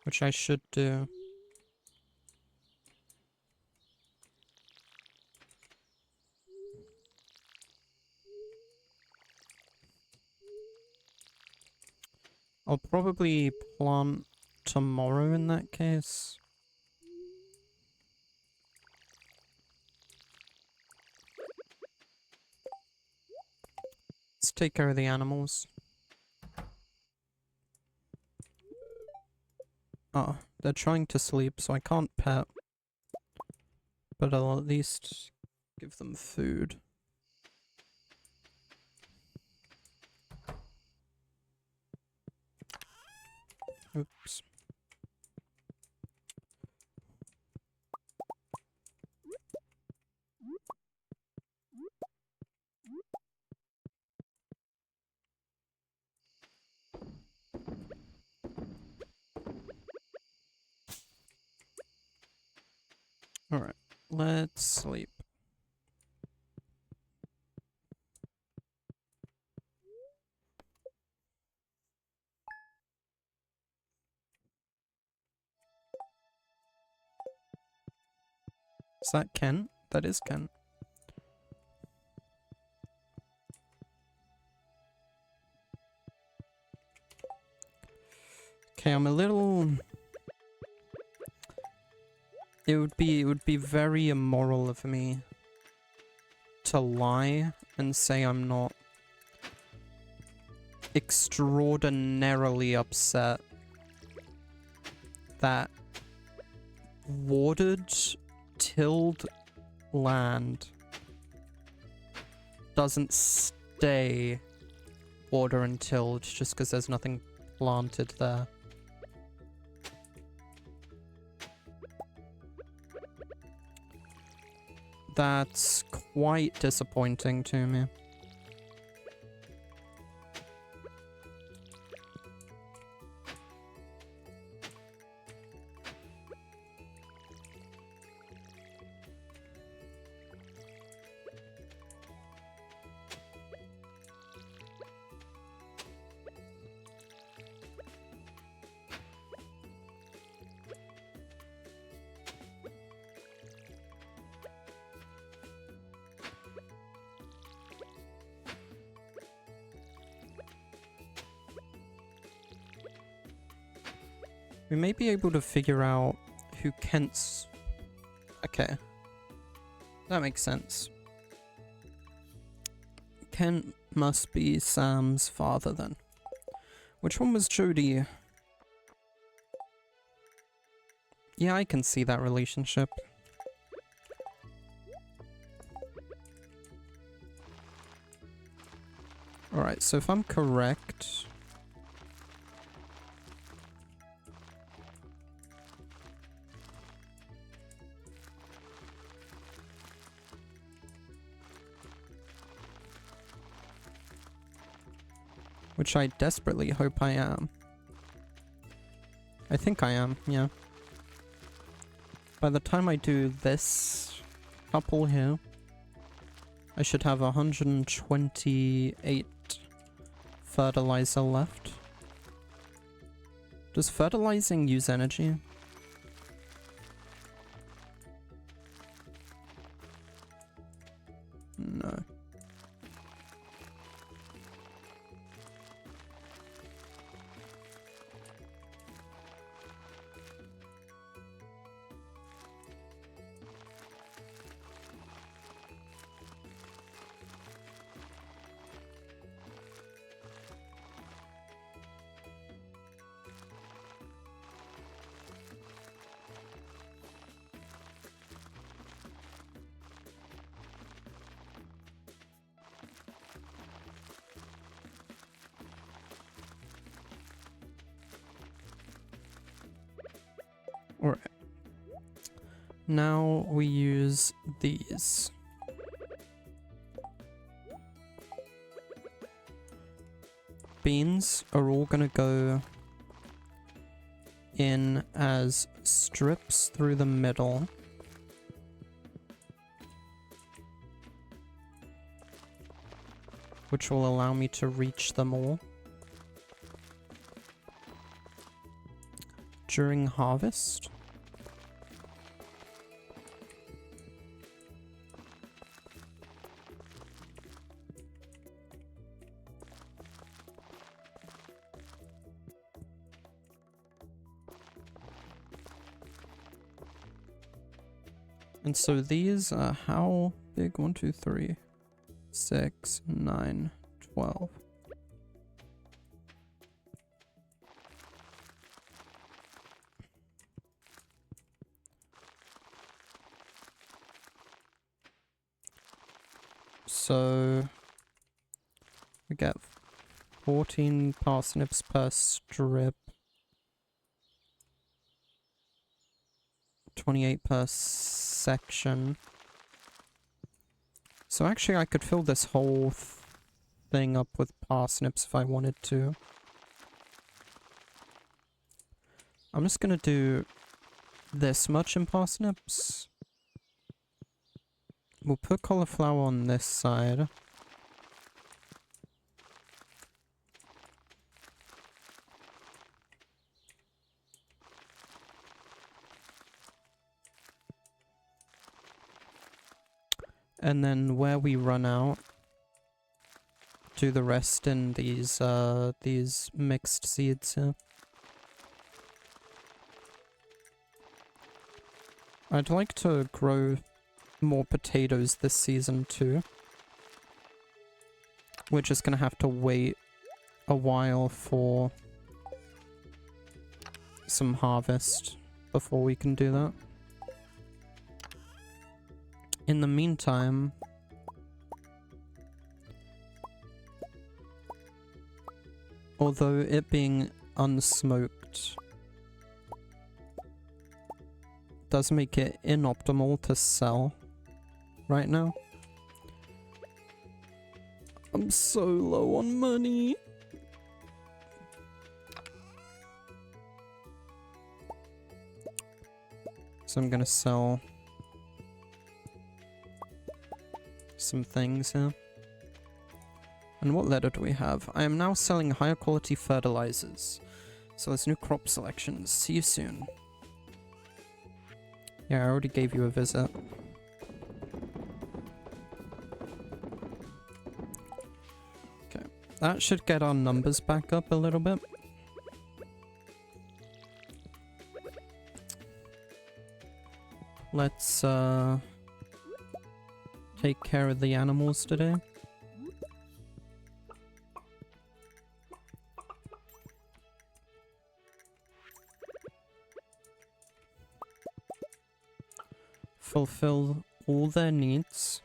Which I should do. I'll probably plant tomorrow in that case. Let's take care of the animals. Oh, they're trying to sleep, so I can't pet. But I'll at least give them food. Oops. Alright, let's sleep. Is that Ken? That is Ken. Okay, I'm a little... It would be very immoral of me to lie and say I'm not extraordinarily upset that watered, tilled land doesn't stay water and tilled just because there's nothing planted there. That's quite disappointing to me. We may be able to figure out who Kent's... Okay. That makes sense. Kent must be Sam's father then. Which one was Jody? Yeah, I can see that relationship. Alright, so if I'm correct... Which I desperately hope I am. I think I am, yeah. By the time I do this couple here, I should have 128 fertilizer left. Does fertilizing use energy? No. Now we use these. Beans are all gonna go in as strips through the middle. Which will allow me to reach them all during harvest. And so these are how big? 1, 2, 3, 6, 9, 12. So we get 14 parsnips per strip. 28 per section. So actually I could fill this whole thing up with parsnips if I wanted to. I'm just gonna do this much in parsnips. We'll put cauliflower on this side. And then where we run out, do the rest in these mixed seeds here. I'd like to grow more potatoes this season too. We're just gonna have to wait a while for some harvest before we can do that. In the meantime, although it being unsmoked does make it inoptimal to sell right now. I'm so low on money. So I'm gonna sell some things here. And what letter do we have? I am now selling higher quality fertilizers. So there's new crop selections. See you soon. Yeah, I already gave you a visit. Okay, that should get our numbers back up a little bit. Let's take care of the animals today. Fulfill all their needs.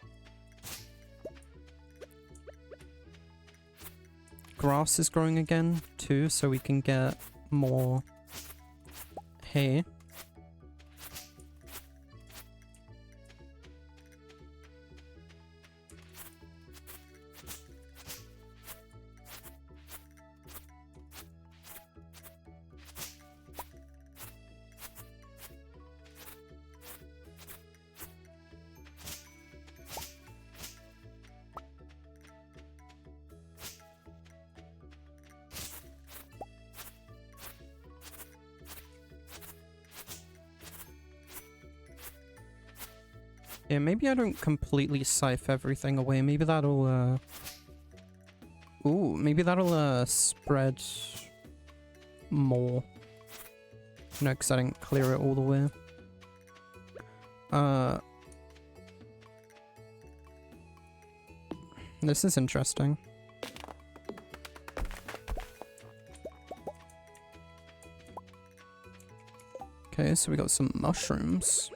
Grass is growing again too, so we can get more hay. Yeah, maybe I don't completely scythe everything away. Maybe that'll, ooh, maybe that'll, spread more. No, because I didn't clear it all the way. This is interesting. Okay, so we got some mushrooms.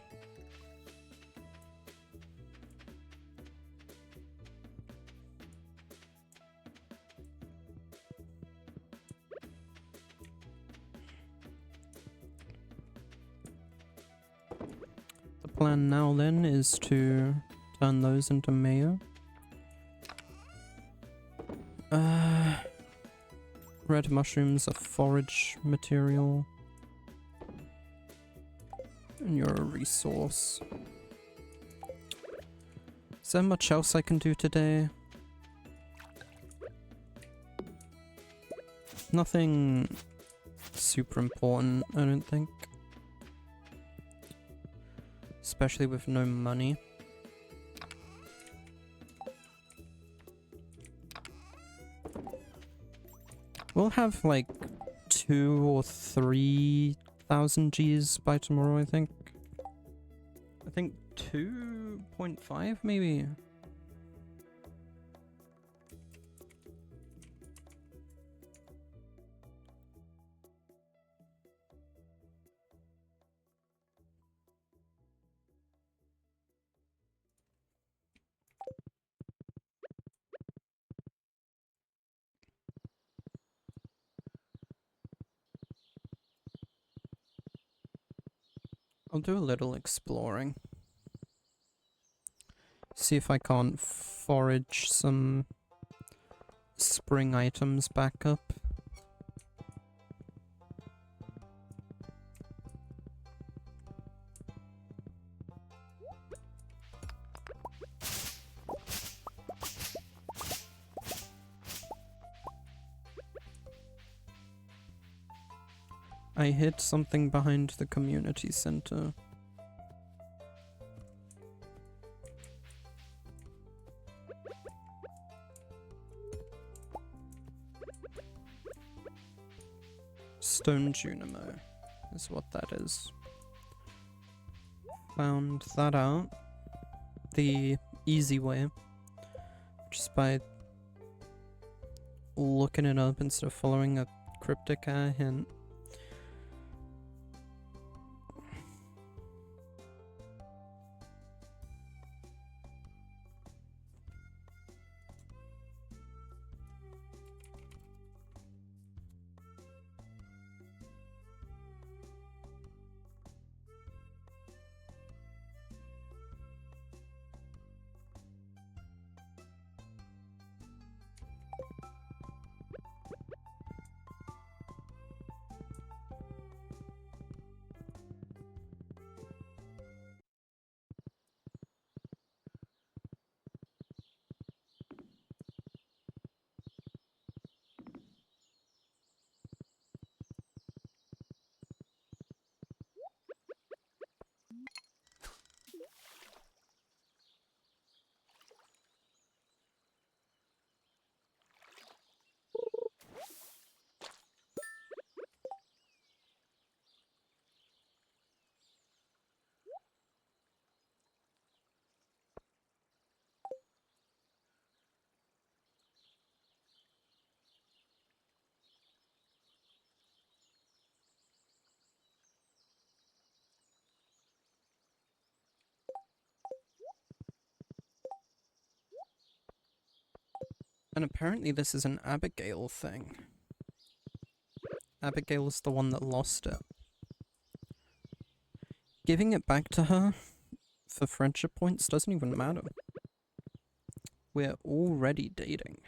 plan now then is to turn those into mayo. Red mushrooms are forage material. And you're a resource. Is there much else I can do today? Nothing super important, I don't think. Especially with no money. We'll have like 2,000 or 3,000 Gs by tomorrow, I think. I think 2.5 maybe. I'll do a little exploring. See if I can't forage some spring items back up. I hid something behind the community center. Stone Junimo is what that is. Found that out the easy way, just by looking it up instead of following a cryptic hint. And apparently this is an Abigail thing. Abigail's the one that lost it. Giving it back to her for friendship points doesn't even matter. We're already dating.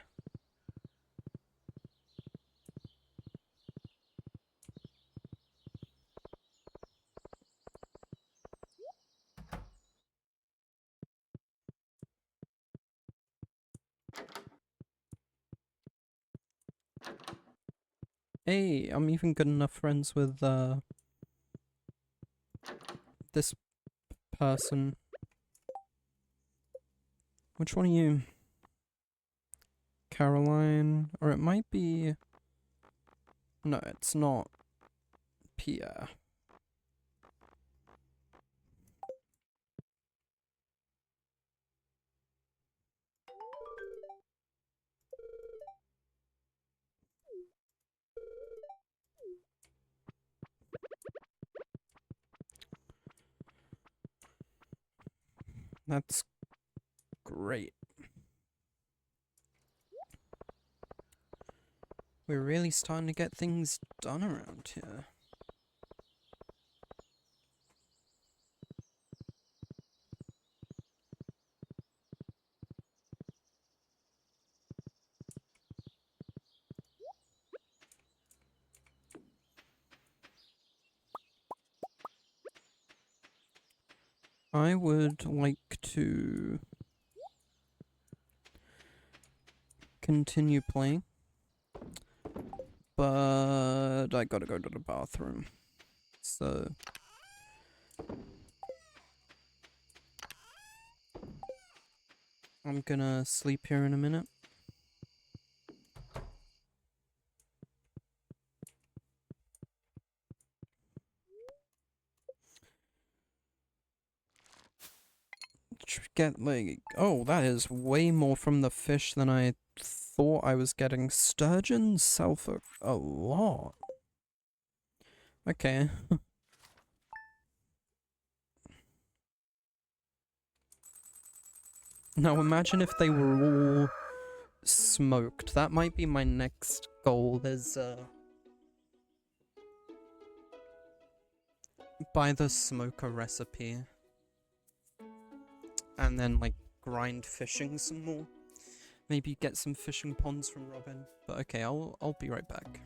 Hey, I'm even good enough friends with this person. Which one are you? Caroline? Or it might be... No, it's not Pierre. That's great. We're really starting to get things done around here. I would like to continue playing, but I gotta go to the bathroom. So I'm gonna sleep here in a minute. Get like, oh, that is way more from the fish than I thought I was getting. Sturgeons sell for a lot. Okay. Now imagine if they were all smoked. That might be my next goal. There's buy the smoker recipe and then like grind fishing some more. Maybe get some fishing ponds from Robin. But okay, I'll be right back.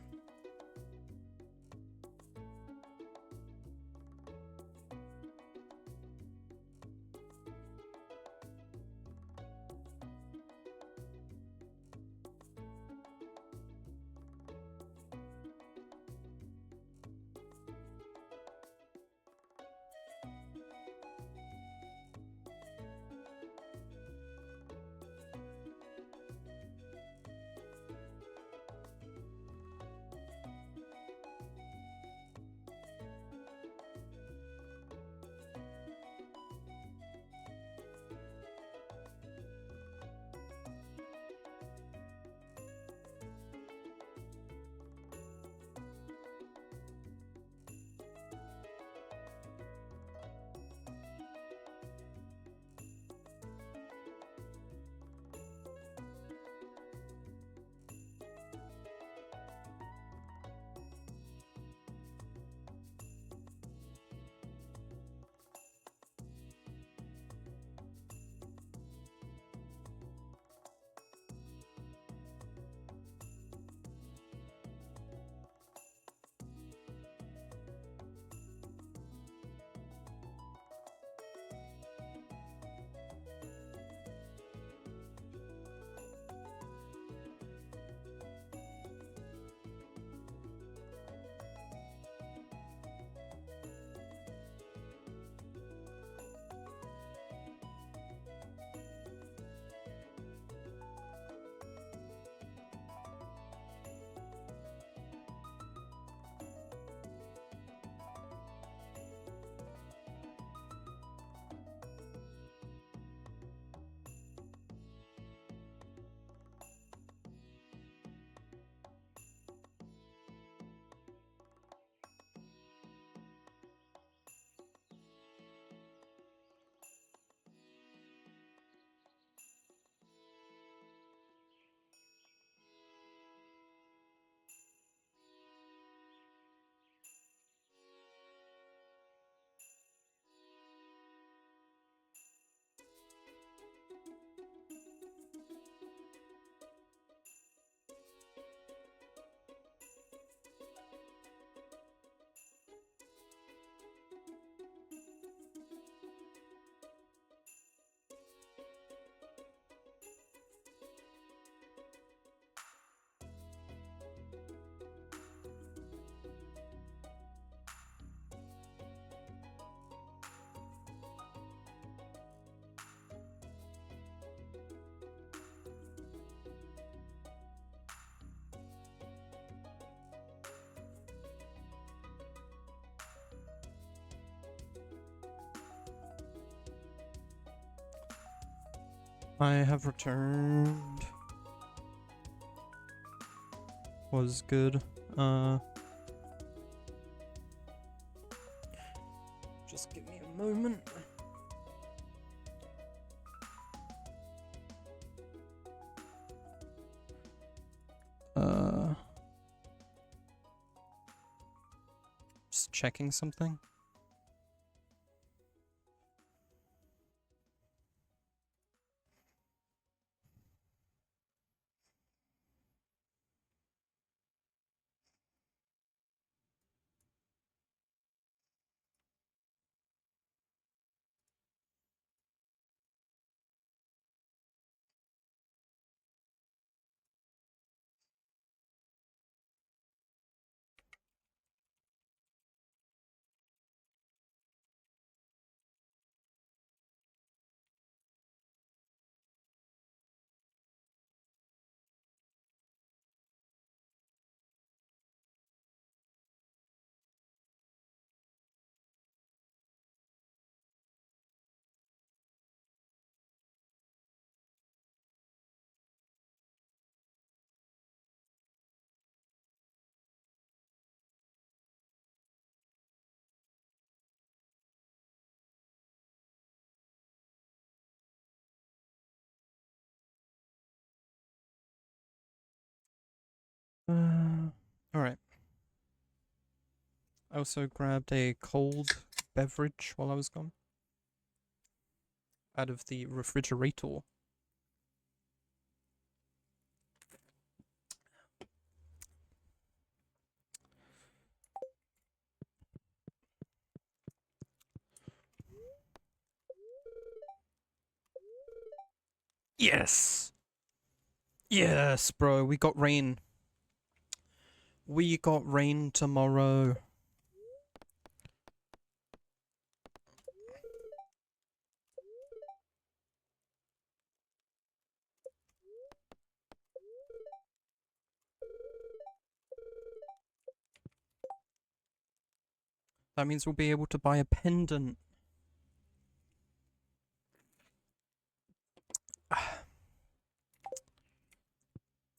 I have returned. Was good. Just give me a moment. Just checking something. Alright. I also grabbed a cold beverage while I was gone. Out of the refrigerator. Yes! Yes, bro, we got rain. We got rain tomorrow. That means we'll be able to buy a pendant.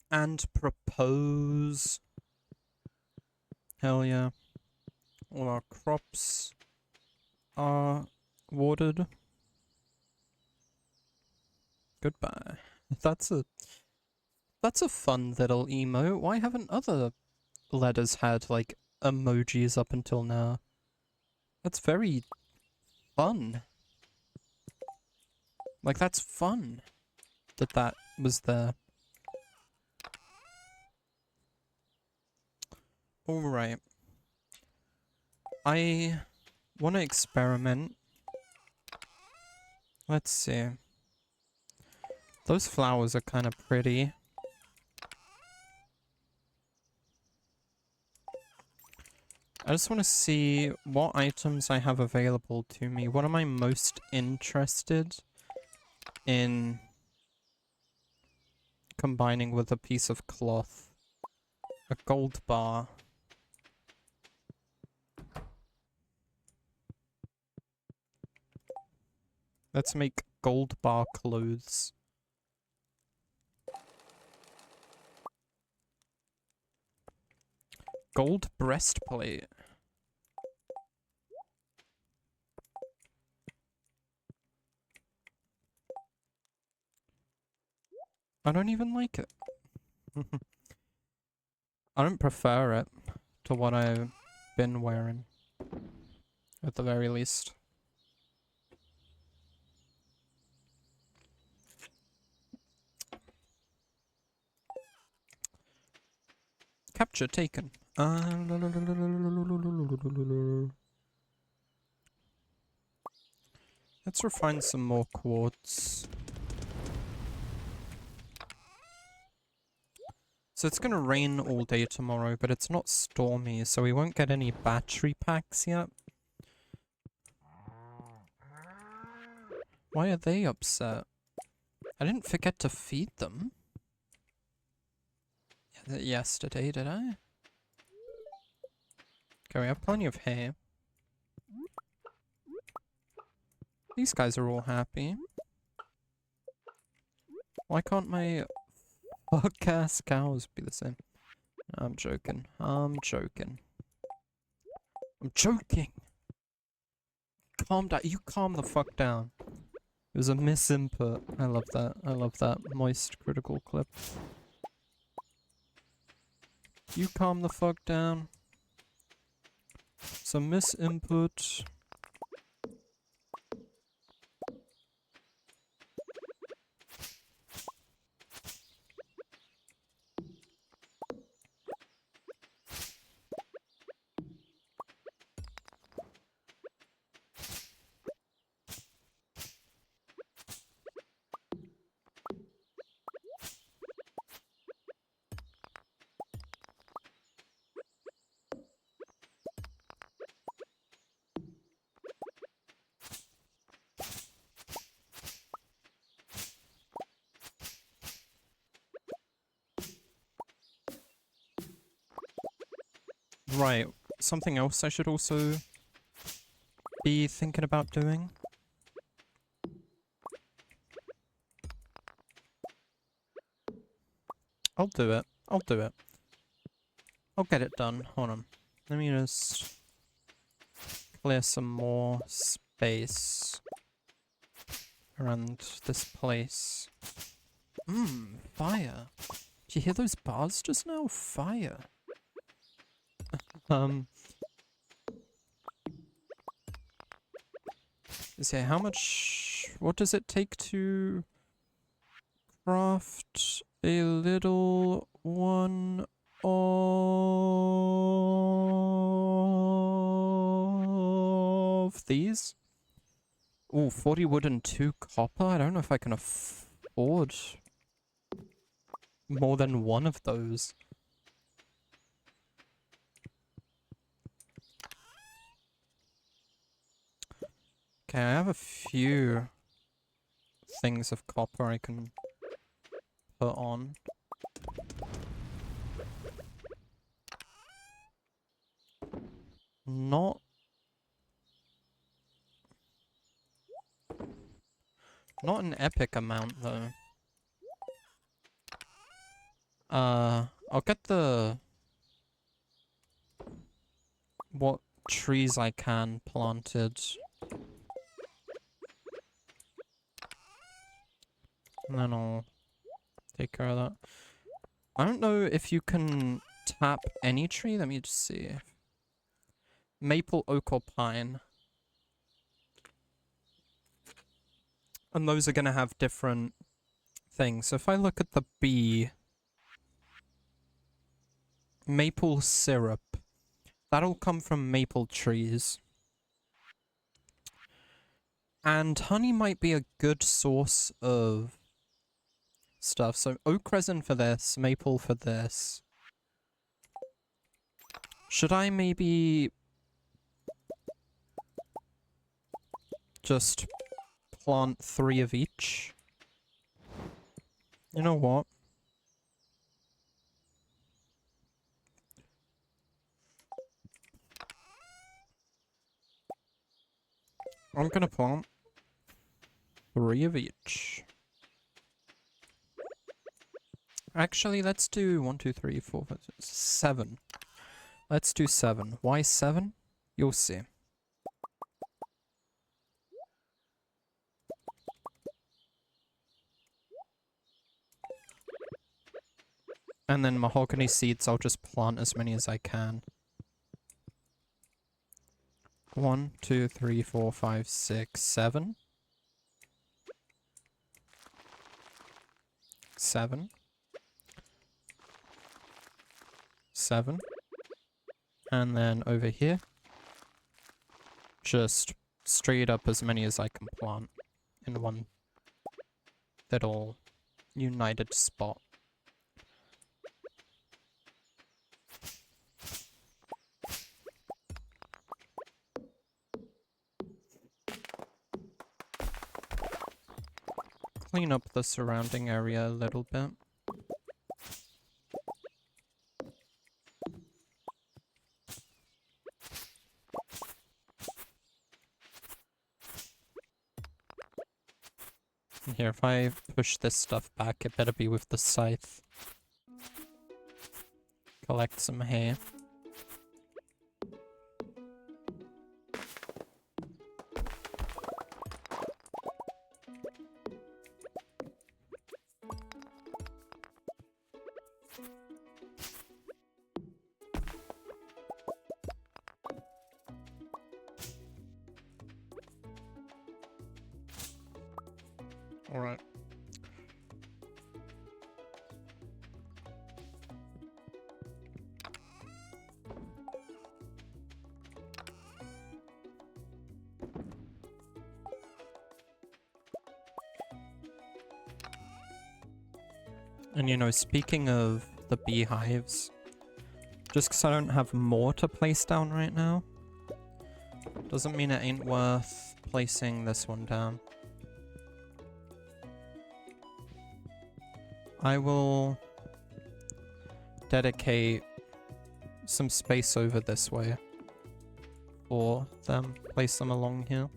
And propose. Hell yeah. All our crops are watered. Goodbye. That's a fun little emote. Why haven't other letters had like emojis up until now? That's very fun. Like that's fun that was there. Alright. I want to experiment. Let's see. Those flowers are kind of pretty. I just want to see what items I have available to me. What am I most interested in combining with a piece of cloth? A gold bar. Let's make gold bar clothes. Gold breastplate. I don't even like it. I don't prefer it to what I've been wearing. At the very least. Capture taken. Let's refine some more quartz. So it's gonna rain all day tomorrow, but it's not stormy, so we won't get any battery packs yet. Why are they upset? I didn't forget to feed them. Yesterday, did I? Okay, we have plenty of hay. These guys are all happy. Why can't my fuck-ass cows be the same? I'm joking. I'm joking. I'm joking! Calm down. You calm the fuck down. It was a misinput. I love that. I love that moist critical clip. You calm the fuck down. Some misinput. Right. Something else I should also be thinking about doing. I'll do it. I'll do it. I'll get it done. Hold on. Let me just clear some more space around this place. Fire. Do you hear those bars just now? Fire. Um. So how much... What does it take to craft a little one of these? Ooh, 40 wood and 2 copper? I don't know if I can afford more than one of those. Okay, I have a few things of copper I can put on. Not an epic amount though. I'll get what trees I can planted. And then I'll take care of that. I don't know if you can tap any tree. Let me just see. Maple, oak, or pine. And those are going to have different things. So if I look at the bee, maple syrup, that'll come from maple trees. And honey might be a good source of stuff. So oak resin for this, maple for this. Should I maybe just plant 3 of each? You know what? I'm gonna plant 3 of each. Actually, let's do 1, 2, 3, 4, 5, 6, 7. Let's do 7. Why 7? You'll see. And then mahogany seeds, I'll just plant as many as I can. 1, 2, 3, 4, 5, 6, 7. 7. 7. And then over here, just straight up as many as I can plant in one little united spot. Clean up the surrounding area a little bit. Here, if I push this stuff back, it better be with the scythe. Collect some hay. Alright. And you know, speaking of the beehives, just because I don't have more to place down right now, doesn't mean it ain't worth placing this one down. I will dedicate some space over this way for them. Place them along here.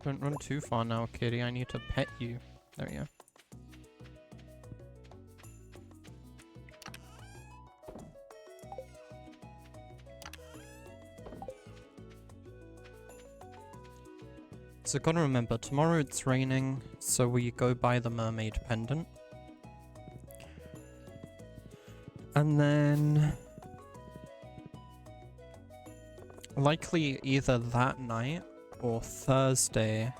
Don't run too far now, kitty. I need to pet you. There we go. So gotta remember, tomorrow it's raining, so we go buy the mermaid pendant. And then... likely either that night or Thursday.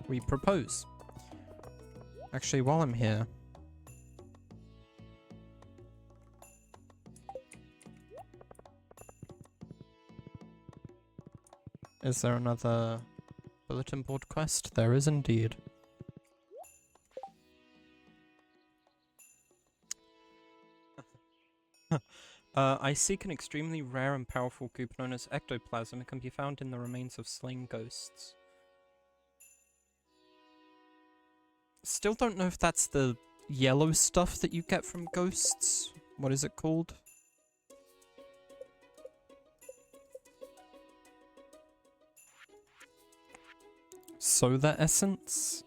We propose. Actually, while I'm here... is there another bulletin board quest? There is indeed. I seek an extremely rare and powerful goop known as ectoplasm. It can be found in the remains of slain ghosts. Still don't know if that's the yellow stuff that you get from ghosts. What is it called? Solar essence?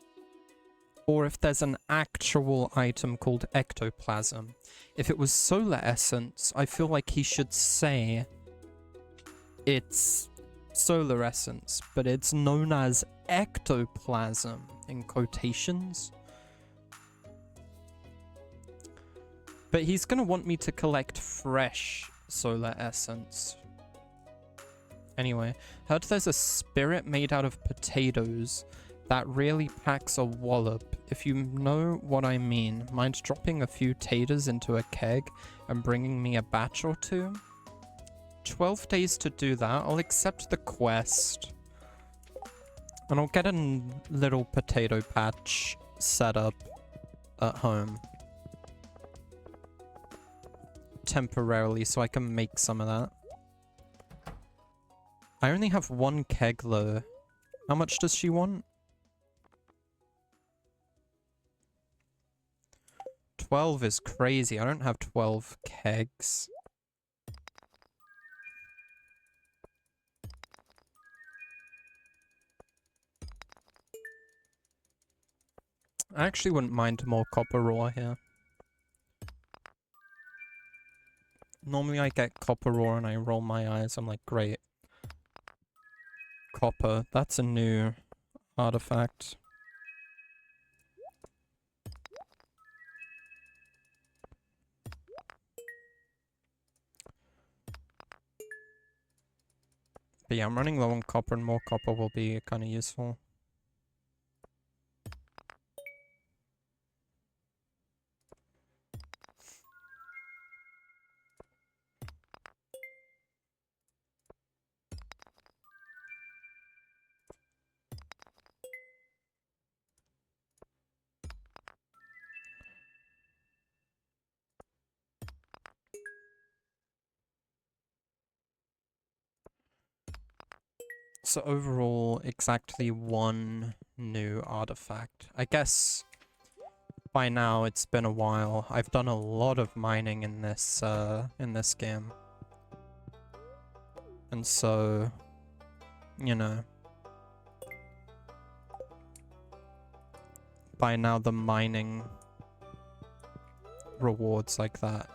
Or if there's an actual item called ectoplasm. If it was solar essence, I feel like he should say it's solar essence, but it's known as ectoplasm in quotations. But he's gonna want me to collect fresh solar essence. Anyway, heard there's a spirit made out of potatoes that really packs a wallop. If you know what I mean, mind dropping a few taters into a keg and bringing me a batch or two? 12 days to do that. I'll accept the quest. And I'll get a little potato patch set up at home. Temporarily, so I can make some of that. I only have one keg though. How much does she want? 12 is crazy. I don't have 12 kegs. I actually wouldn't mind more copper ore here. Normally I get copper ore and I roll my eyes. I'm like, great. Copper. That's a new artifact. But yeah, I'm running low on copper and more copper will be kind of useful. So overall, exactly one new artifact. I guess by now it's been a while. I've done a lot of mining in this game. And so, you know, by now the mining rewards like that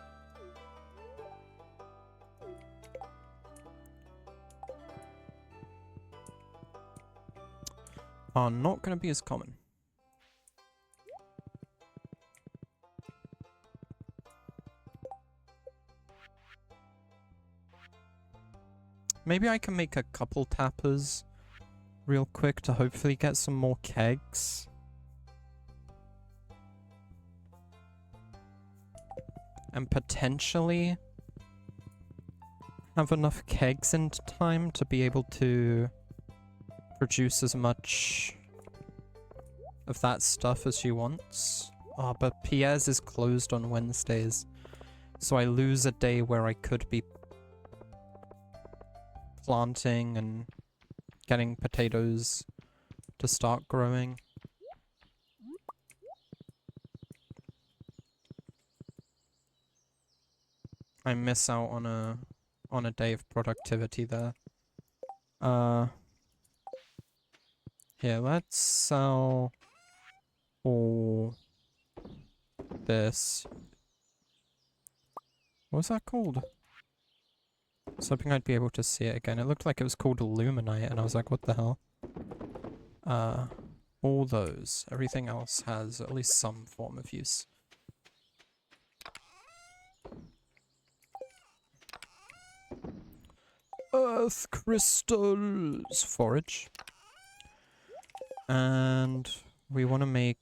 are not going to be as common. Maybe I can make a couple tappers real quick to hopefully get some more kegs. And potentially have enough kegs in time to be able to produce as much of that stuff as she wants. Oh, but Pierre's is closed on Wednesdays, so I lose a day where I could be planting and getting potatoes to start growing. I miss out on a day of productivity there. Here, let's sell all this. What was that called? I was hoping I'd be able to see it again. It looked like it was called Illuminite, and I was like, what the hell? All those. Everything else has at least some form of use. Earth crystals! Forage. And we want to make...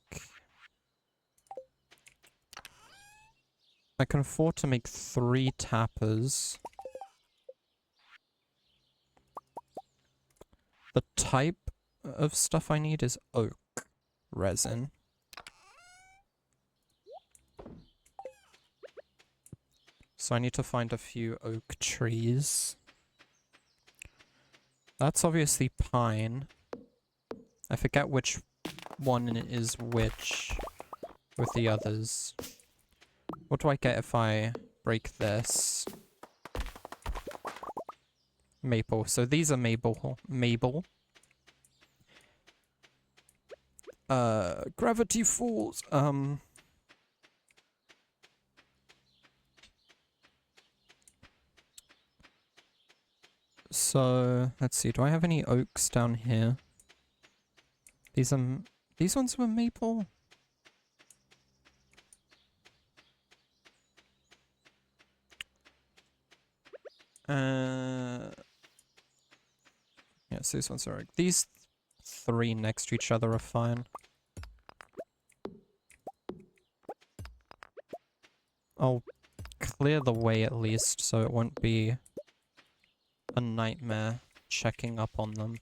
I can afford to make 3 tappers. The type of stuff I need is oak resin. So I need to find a few oak trees. That's obviously pine. I forget which one is which with the others. What do I get if I break this? Maple. So these are maple. Gravity falls. So let's see. Do I have any oaks down here? These ones were maple. Yes, these ones are. These 3 next to each other are fine. I'll clear the way at least, so it won't be a nightmare checking up on them.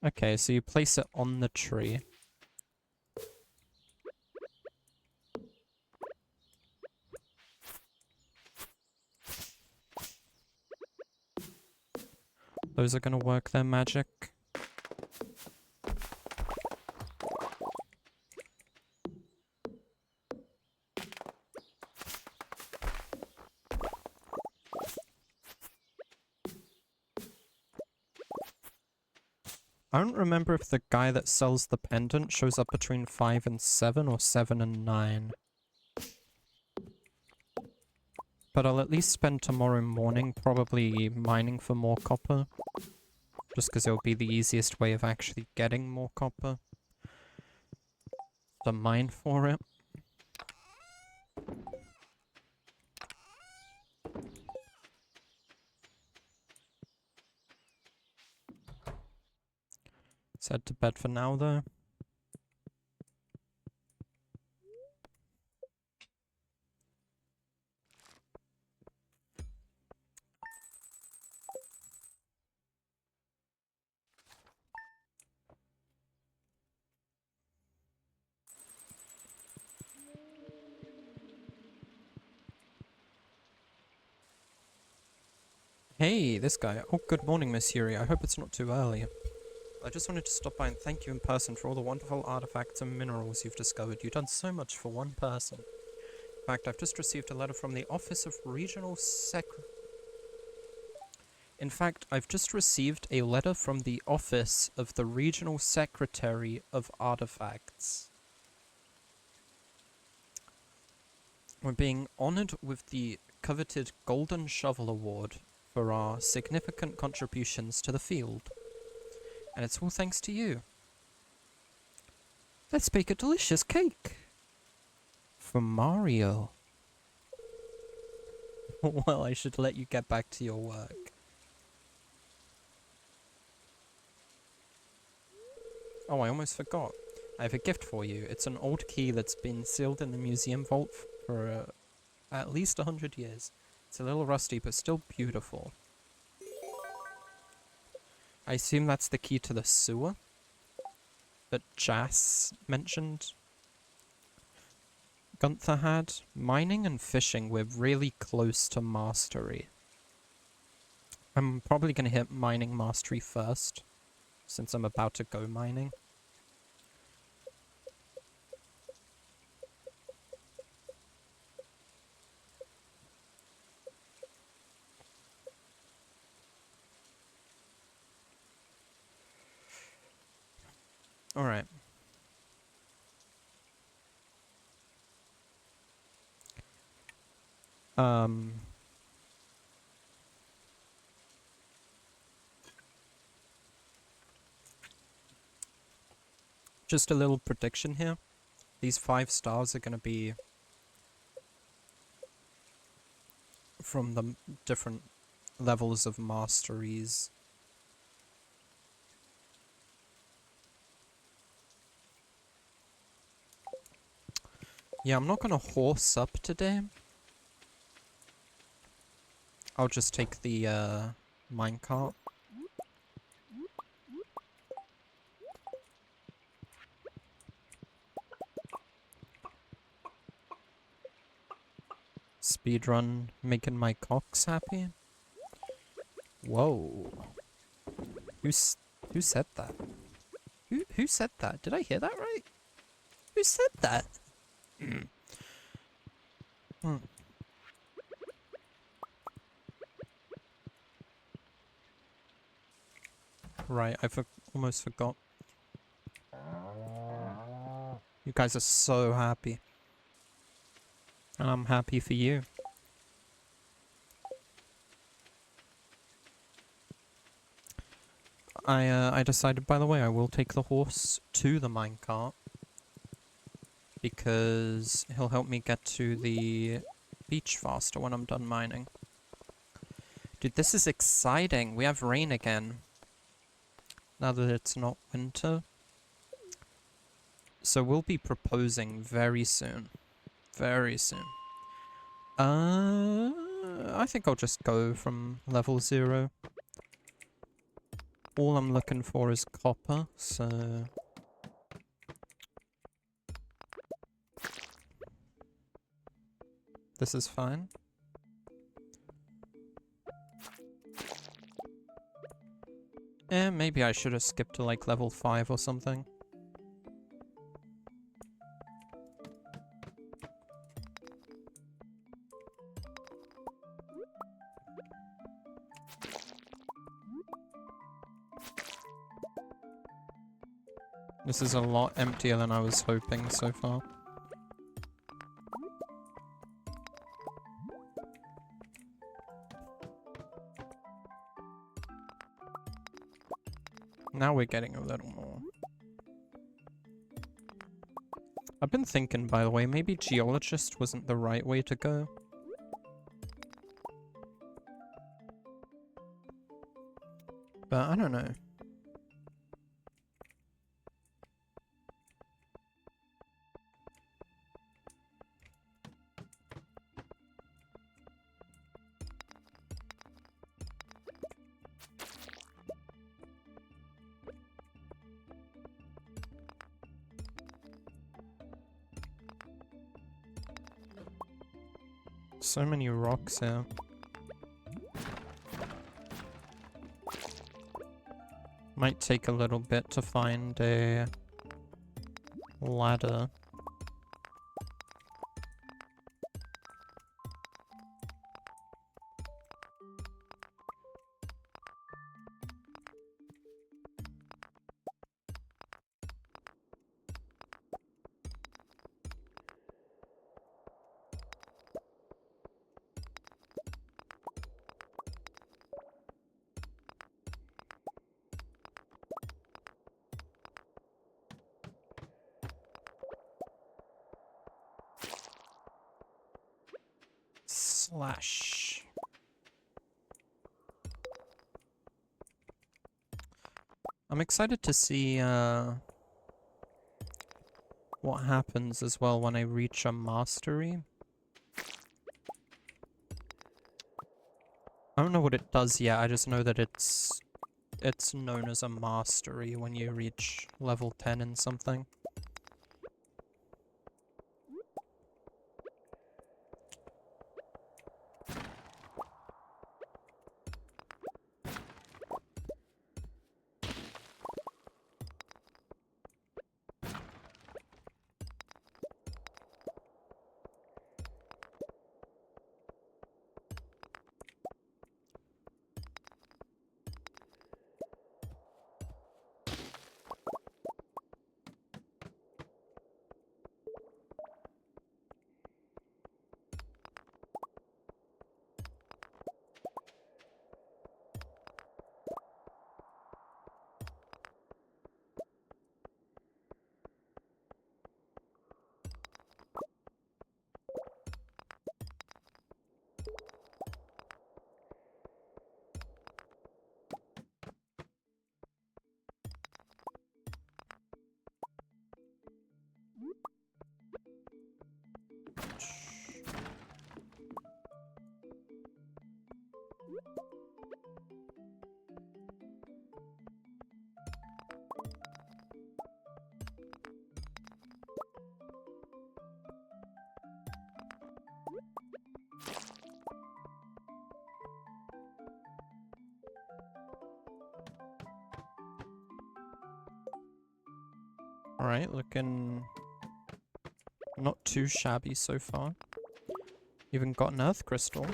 Okay, so you place it on the tree. Those are gonna work their magic. I don't remember if the guy that sells the pendant shows up between 5 and 7 or 7 and 9. But I'll at least spend tomorrow morning probably mining for more copper. Just because it'll be the easiest way of actually getting more copper. To mine for it. Let's head to bed for now though. Hey, this guy. Oh, good morning, Miss Yuri. I hope it's not too early. I just wanted to stop by and thank you in person for all the wonderful artifacts and minerals you've discovered. You've done so much for one person. In fact, I've just received a letter from the Office of Regional In fact, I've just received a letter from the Office of the Regional Secretary of Artifacts. We're being honored with the coveted Golden Shovel Award for our significant contributions to the field. And it's all thanks to you. Let's bake a delicious cake. For Mario. Well, I should let you get back to your work. Oh, I almost forgot. I have a gift for you. It's an old key that's been sealed in the museum vault for at least 100 years. It's a little rusty, but still beautiful. I assume that's the key to the sewer? that Jas mentioned. Gunther had. Mining and fishing, we're really close to mastery. I'm probably going to hit mining mastery first, since I'm about to go mining. Alright. Just a little prediction here. These 5 stars are going to be from the different levels of masteries. Yeah, I'm not going to horse up today. I'll just take the minecart. Speedrun making my cocks happy. Whoa. Who said that? Who said that? Did I hear that right? Who said that? Right, I almost forgot. You guys are so happy. And I'm happy for you. I decided, by the way, I will take the horse to the minecart. Because he'll help me get to the beach faster when I'm done mining. Dude, this is exciting. We have rain again. Now that it's not winter. So we'll be proposing very soon. Very soon. I think I'll just go from level 0. All I'm looking for is copper, so... This is fine. Maybe I should have skipped to like level 5 or something. This is a lot emptier than I was hoping so far. Now we're getting a little more. I've been thinking, by the way, maybe geologist wasn't the right way to go. But I don't know. So many rocks here. Might take a little bit to find a ladder. Slash. I'm excited to see what happens as well when I reach a mastery. I don't know what it does yet, I just know that it's It's known as a mastery when you reach level 10 in something. Alright, looking not too shabby so far. Even got an earth crystal.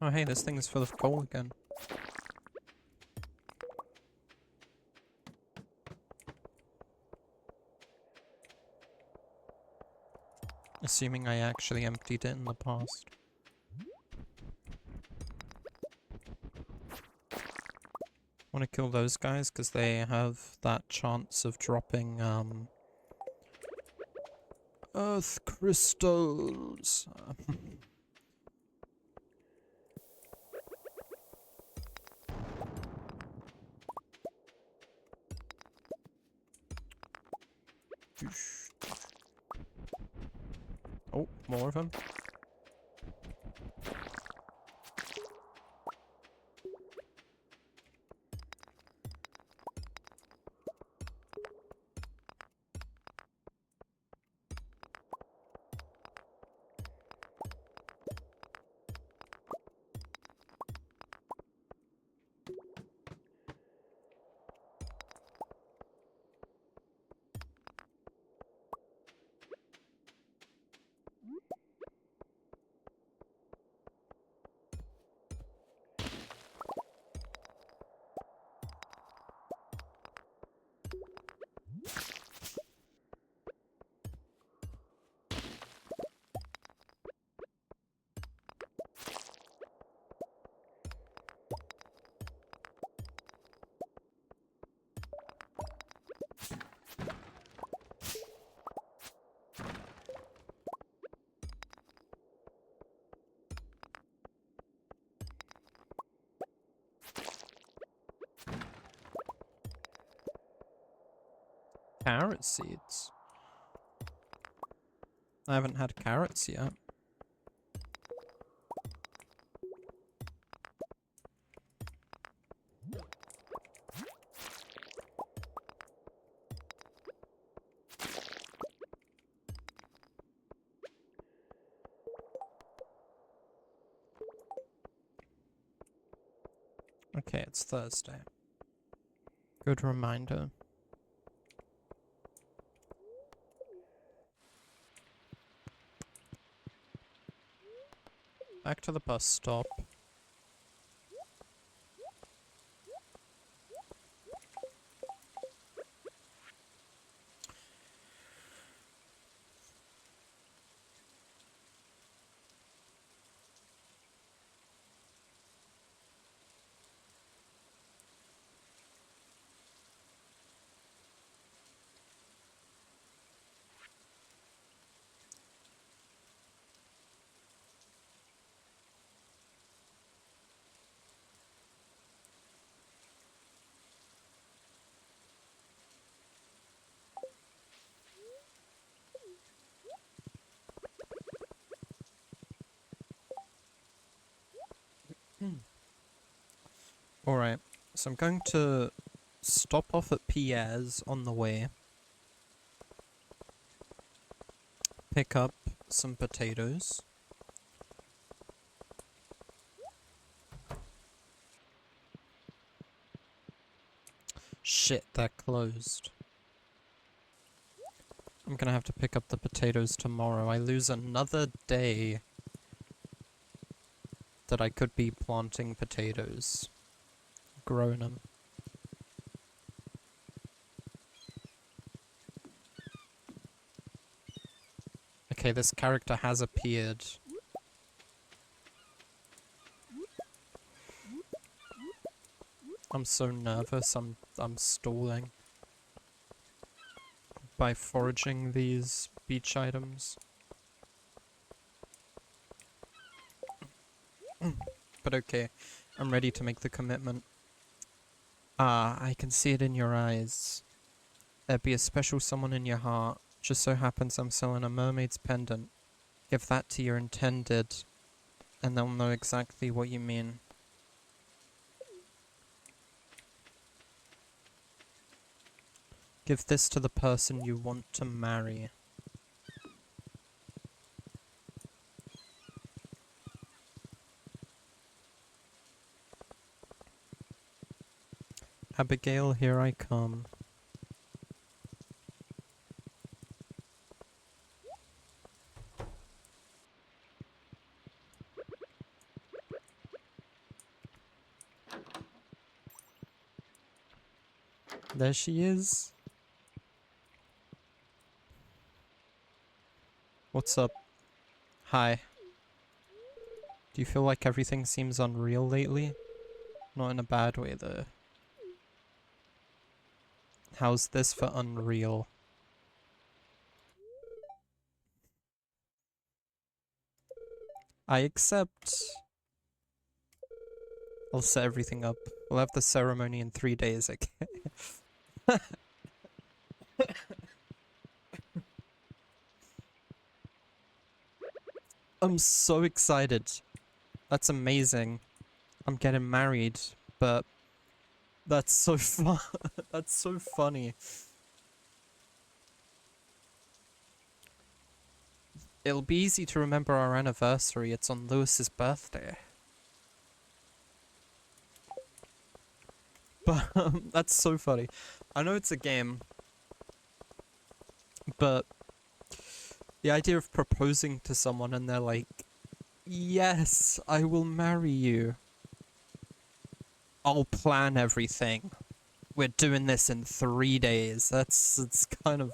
Oh hey, this thing is full of coal again. Assuming I actually emptied it in the past. Want to kill those guys because they have that chance of dropping earth crystals. Oh, more of them. Carrot seeds. I haven't had carrots yet. Okay, it's Thursday. Good reminder. Back to the bus stop. Alright, so I'm going to stop off at Pierre's on the way, pick up some potatoes. Shit, they're closed. I'm gonna have to pick up the potatoes tomorrow. I lose another day that I could be planting potatoes. Growing them. Okay, this character has appeared. I'm so nervous, I'm stalling by foraging these beach items. But okay, I'm ready to make the commitment. Ah, I can see it in your eyes. There'd be a special someone in your heart. Just so happens I'm selling a mermaid's pendant. Give that to your intended, and they'll know exactly what you mean. Give this to the person you want to marry. Abigail, here I come. There she is. What's up? Hi. Do you feel like everything seems unreal lately? Not in a bad way, though. How's this for unreal? I accept. I'll set everything up. We'll have the ceremony in 3 days, okay? I'm so excited. That's amazing. I'm getting married, but that's so fun. That's so funny. It'll be easy to remember our anniversary. It's on Lewis's birthday. But that's so funny. I know it's a game, but the idea of proposing to someone and they're like, yes, I will marry you. I'll plan everything. We're doing this in 3 days. It's kind of...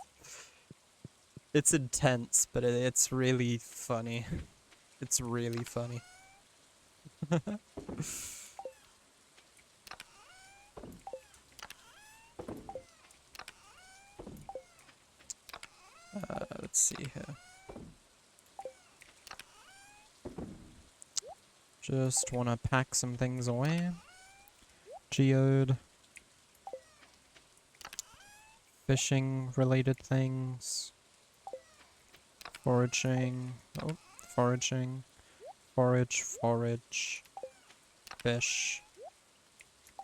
It's intense, but it's really funny. It's really funny. Let's see here. Just want to pack some things away. Geode. Fishing related things. Foraging. Oh, foraging. Forage, forage. Fish.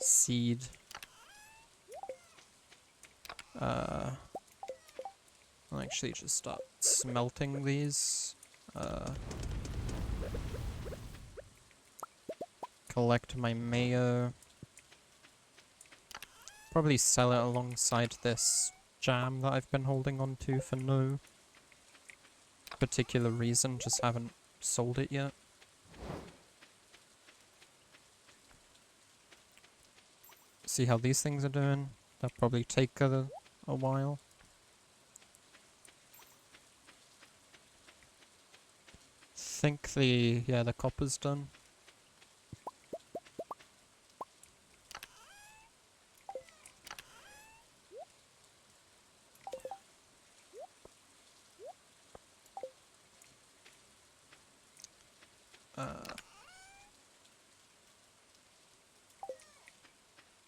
Seed. I'll actually just start smelting these. Collect my mayo. Probably sell it alongside this jam that I've been holding on to for no particular reason, just haven't sold it yet. See how these things are doing. They'll probably take a while. Think the copper's done.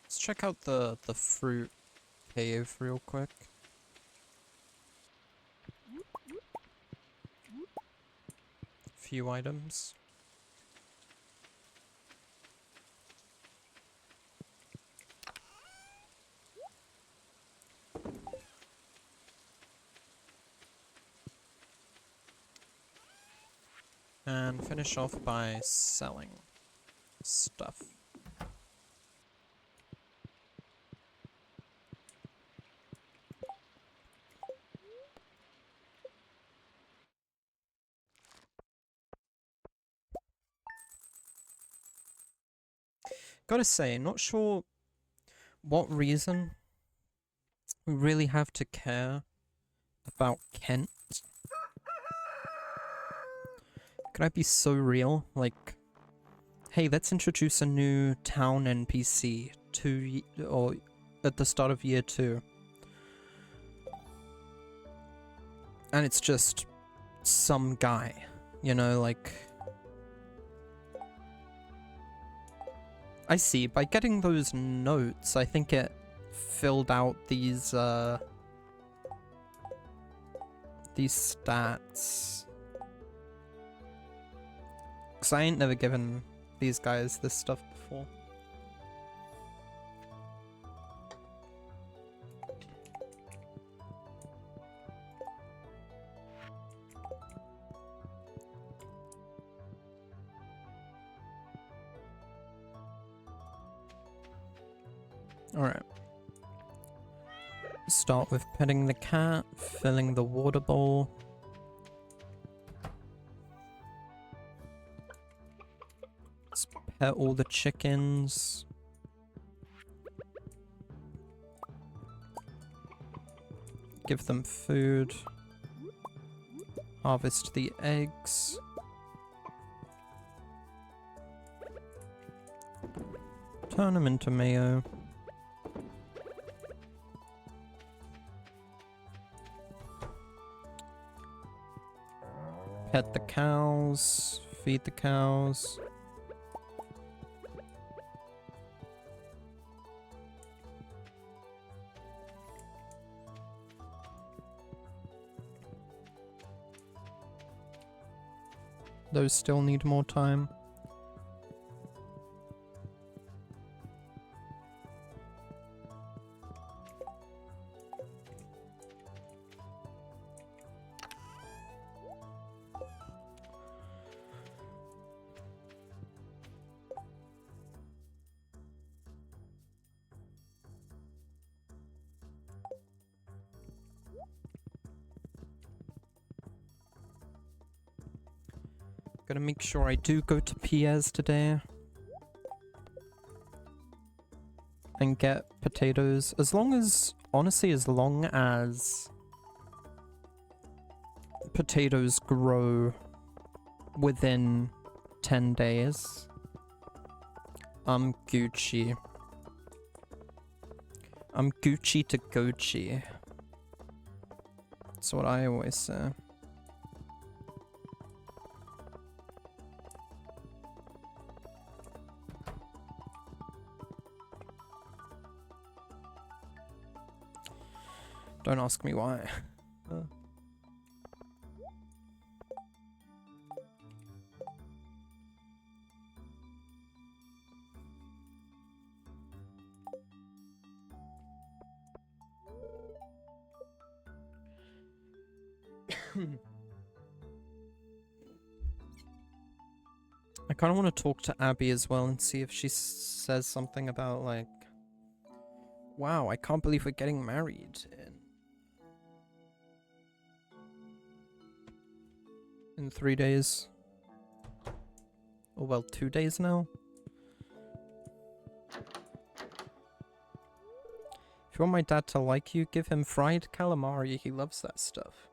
Let's check out the fruit cave real quick. Few items. And finish off by selling stuff. Gotta say, not sure what reason we really have to care about Kent. Could I be so real? Like, hey, let's introduce a new town NPC or at the start of year 2. And it's just some guy, you know, like... I see, by getting those notes, I think it filled out these stats. 'Cause I ain't never given these guys this stuff before. Alright. Start with petting the cat, filling the water bowl. Let's pet all the chickens. Give them food. Harvest the eggs. Turn them into mayo. Pet the cows. Feed the cows. Those still need more time. Gotta make sure I do go to Pierre's today. And get potatoes. Honestly, as long as potatoes grow within 10 days, I'm Gucci. I'm Gucci to Gucci. That's what I always say. Don't ask me why. I kind of want to talk to Abby as well and see if she says something about, like, wow, I can't believe we're getting married in 3 days. Or, well, 2 days now. If you want my dad to like you, give him fried calamari. He loves that stuff.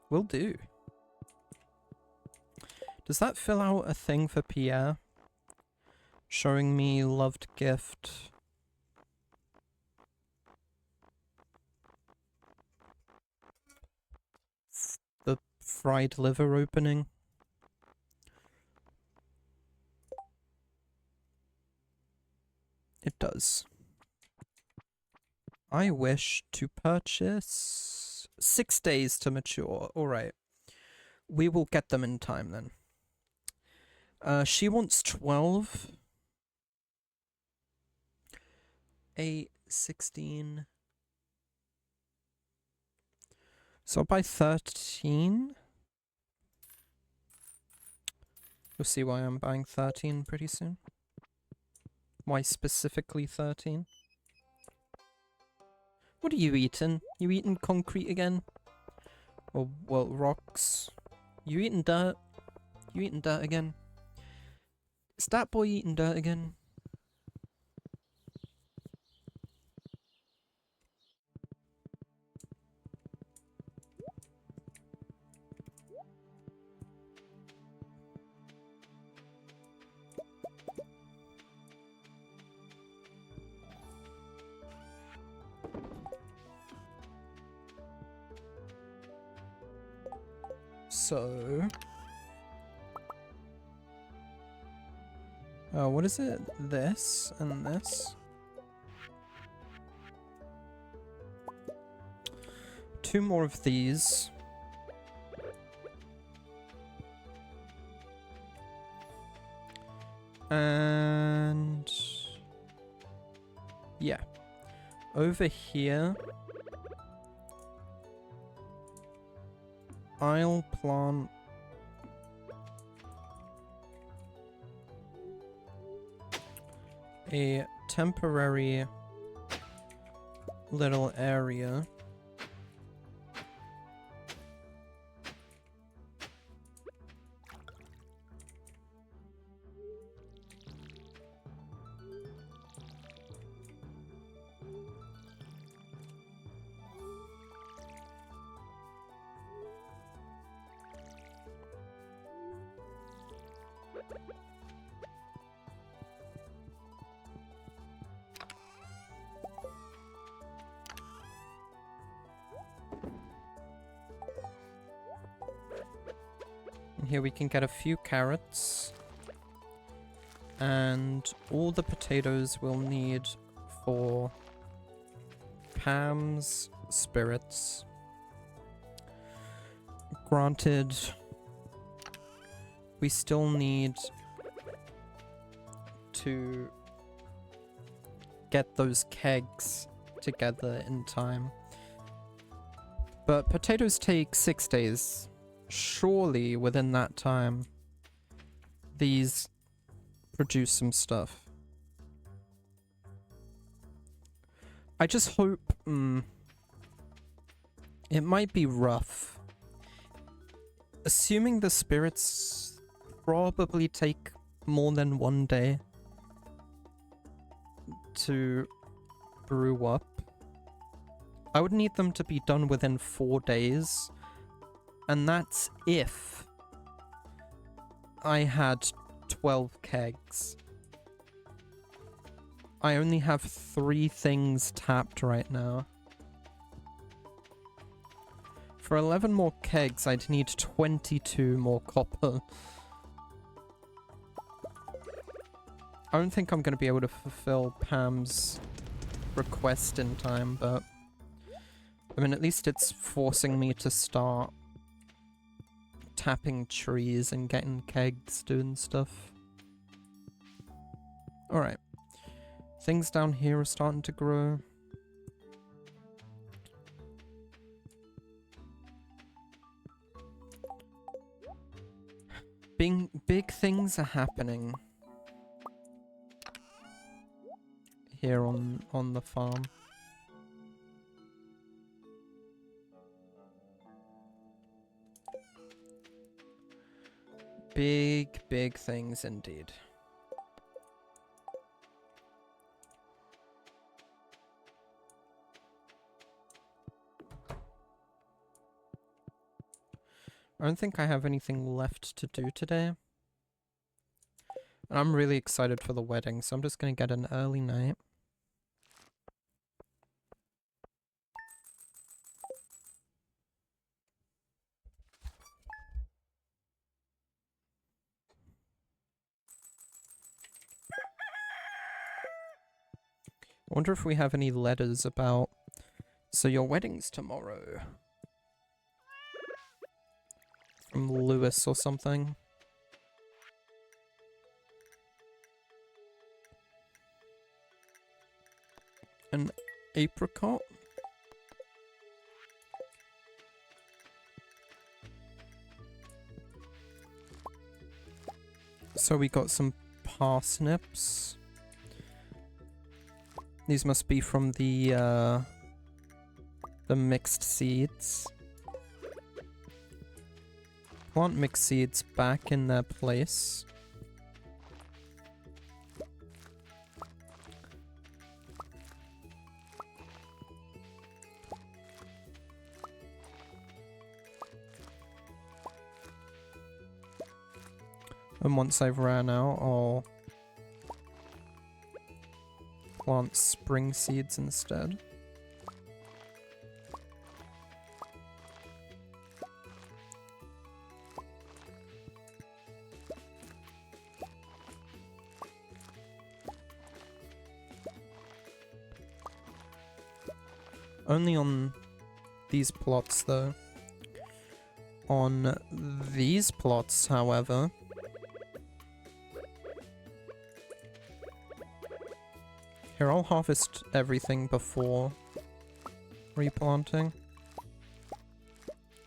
Will do. Does that fill out a thing for Pierre? Showing me loved gift. The fried liver opening. It does. I wish to purchase 6 days to mature. Alright. We will get them in time then. She wants 12. 8, 16. So by 13. You'll see why I'm buying 13 pretty soon. Why specifically 13? What are you eating? You eating concrete again? Or, well, rocks? You eating dirt? You eating dirt again? Is that boy eating dirt again? So... what is it? This and this? 2 more of these. And... yeah. Over here... I'll plant... a temporary little area. And here we can get a few carrots. And all the potatoes we'll need for Pam's spirits. Granted, we still need to get those kegs together in time. But potatoes take 6 days. Surely within that time, these produce some stuff. I just hope... it might be rough. Assuming the spirits probably take more than 1 day to brew up. I would need them to be done within 4 days. And that's if I had 12 kegs. I only have 3 things tapped right now. For 11 more kegs, I'd need 22 more copper. I don't think I'm going to be able to fulfill Pam's request in time, but... I mean, at least it's forcing me to start tapping trees and getting kegs, doing stuff. Alright. Things down here are starting to grow. Big things are happening here on the farm. Big things indeed. I don't think I have anything left to do today. And I'm really excited for the wedding, so I'm just gonna get an early night. I wonder if we have any letters about... So your wedding's tomorrow. From Lewis or something. An apricot? So we got some parsnips. These must be from the mixed seeds. Plant mixed seeds back in their place. And once I've ran out, I'll plant spring seeds instead. Only on these plots though. On these plots, however, here, I'll harvest everything before replanting,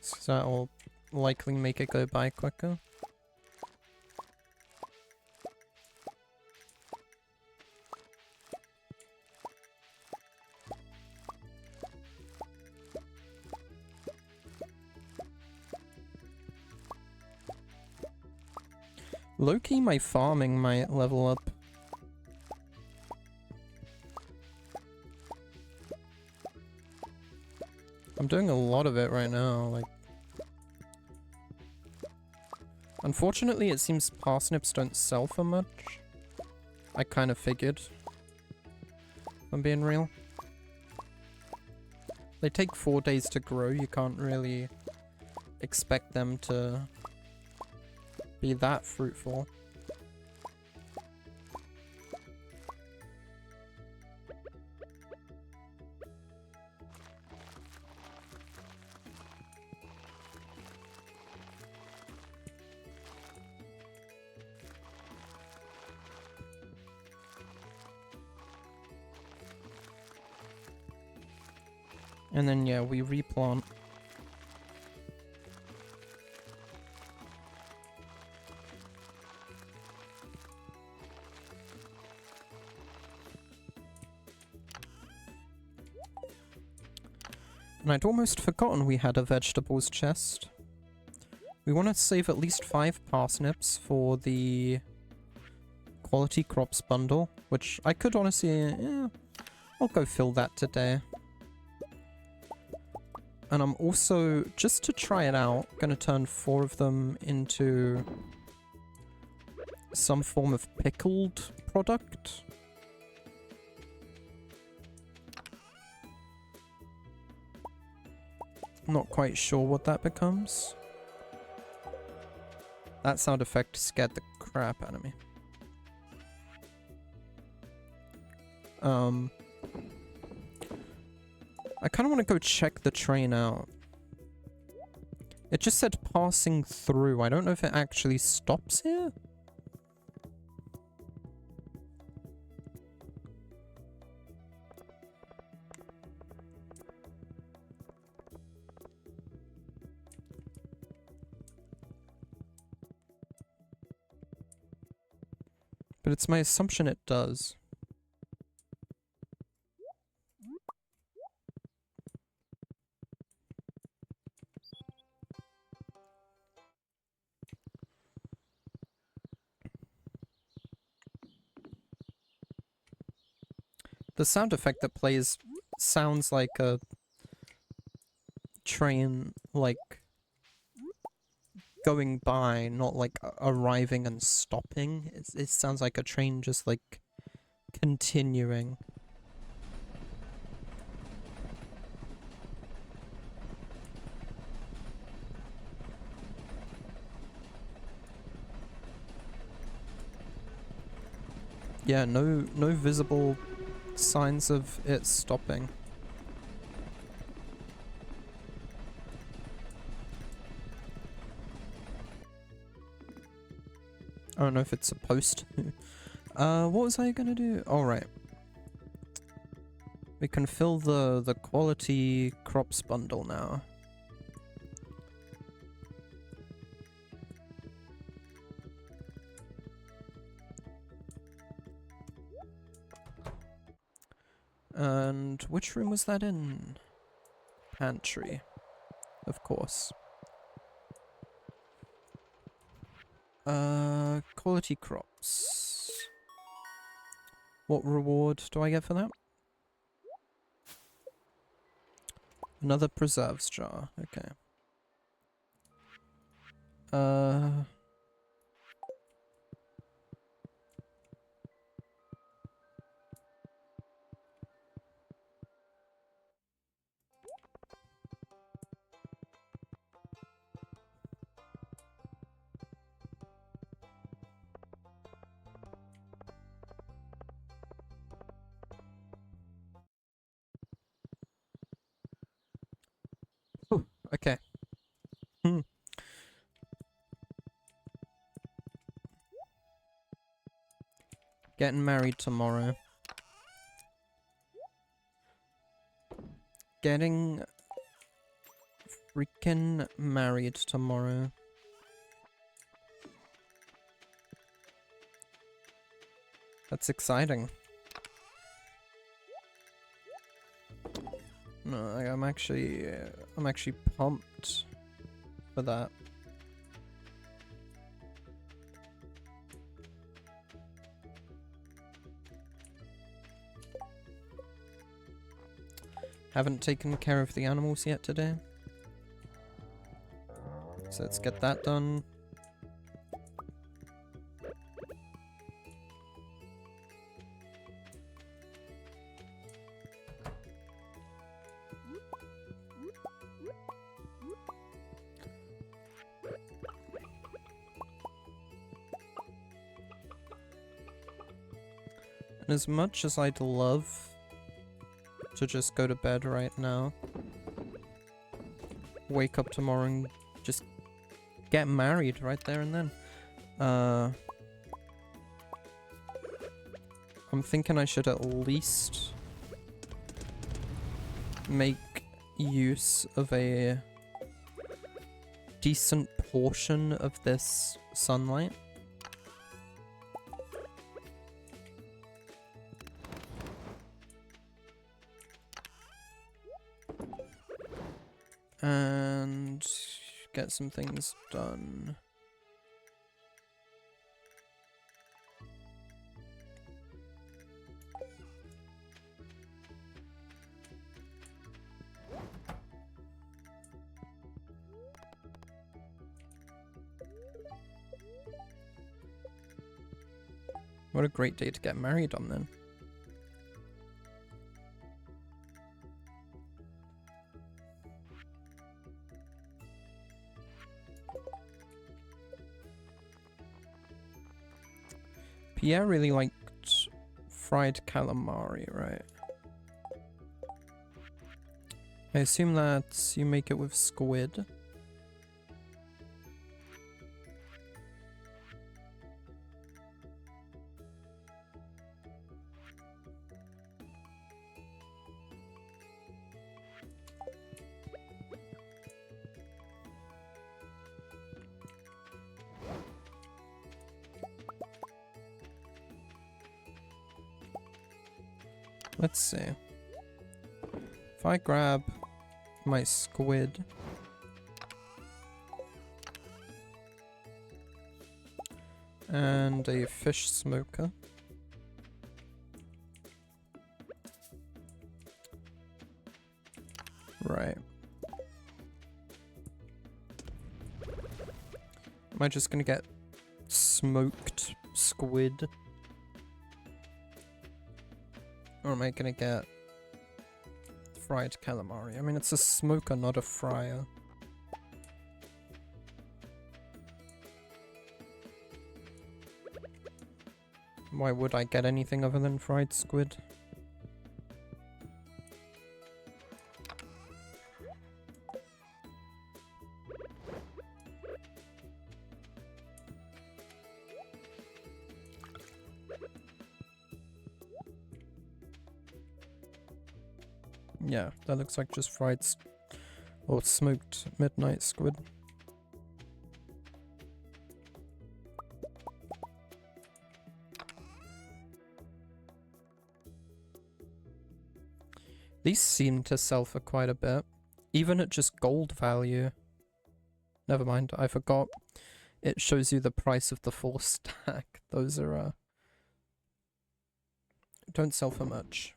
so that'll likely make it go by quicker. Low-key, my farming might level up. I'm doing a lot of it right now, like... Unfortunately, it seems parsnips don't sell for much. I kind of figured. If I'm being real. They take 4 days to grow, you can't really expect them to be that fruitful. And then, yeah, we replant. And I'd almost forgotten we had a vegetables chest. We want to save at least 5 parsnips for the quality crops bundle, which I could honestly, yeah, I'll go fill that today. And I'm also, just to try it out, going to turn 4 of them into some form of pickled product. Not quite sure what that becomes. That sound effect scared the crap out of me. I kind of want to go check the train out. It just said passing through. I don't know if it actually stops here. But it's my assumption it does. The sound effect that plays sounds like a train, like, going by, not like arriving and stopping. It sounds like a train just, like, continuing. Yeah, no visible signs of it stopping. I don't know if it's supposed to. What was I gonna do? All right. We can fill the quality crops bundle now. And which room was that in? Pantry. Of course. Quality crops. What reward do I get for that? Another preserves jar. Okay. Ooh, okay. Getting married tomorrow. Getting freaking married tomorrow. That's exciting. No, I'm actually pumped for that. Haven't taken care of the animals yet today. So let's get that done. And as much as I'd love to just go to bed right now, wake up tomorrow and just get married right there and then, I'm thinking I should at least make use of a decent portion of this sunlight. And get some things done. What a great day to get married on then. Pierre really liked fried calamari, right? I assume that you make it with squid. Let's see. If I grab my squid and a fish smoker, right. Am I just gonna get smoked squid? Or am I gonna get fried calamari? I mean, it's a smoker, not a fryer. Why would I get anything other than fried squid? Yeah, that looks like just fried or smoked midnight squid. These seem to sell for quite a bit. Even at just gold value. Never mind, I forgot. It shows you the price of the full stack. Those are, don't sell for much.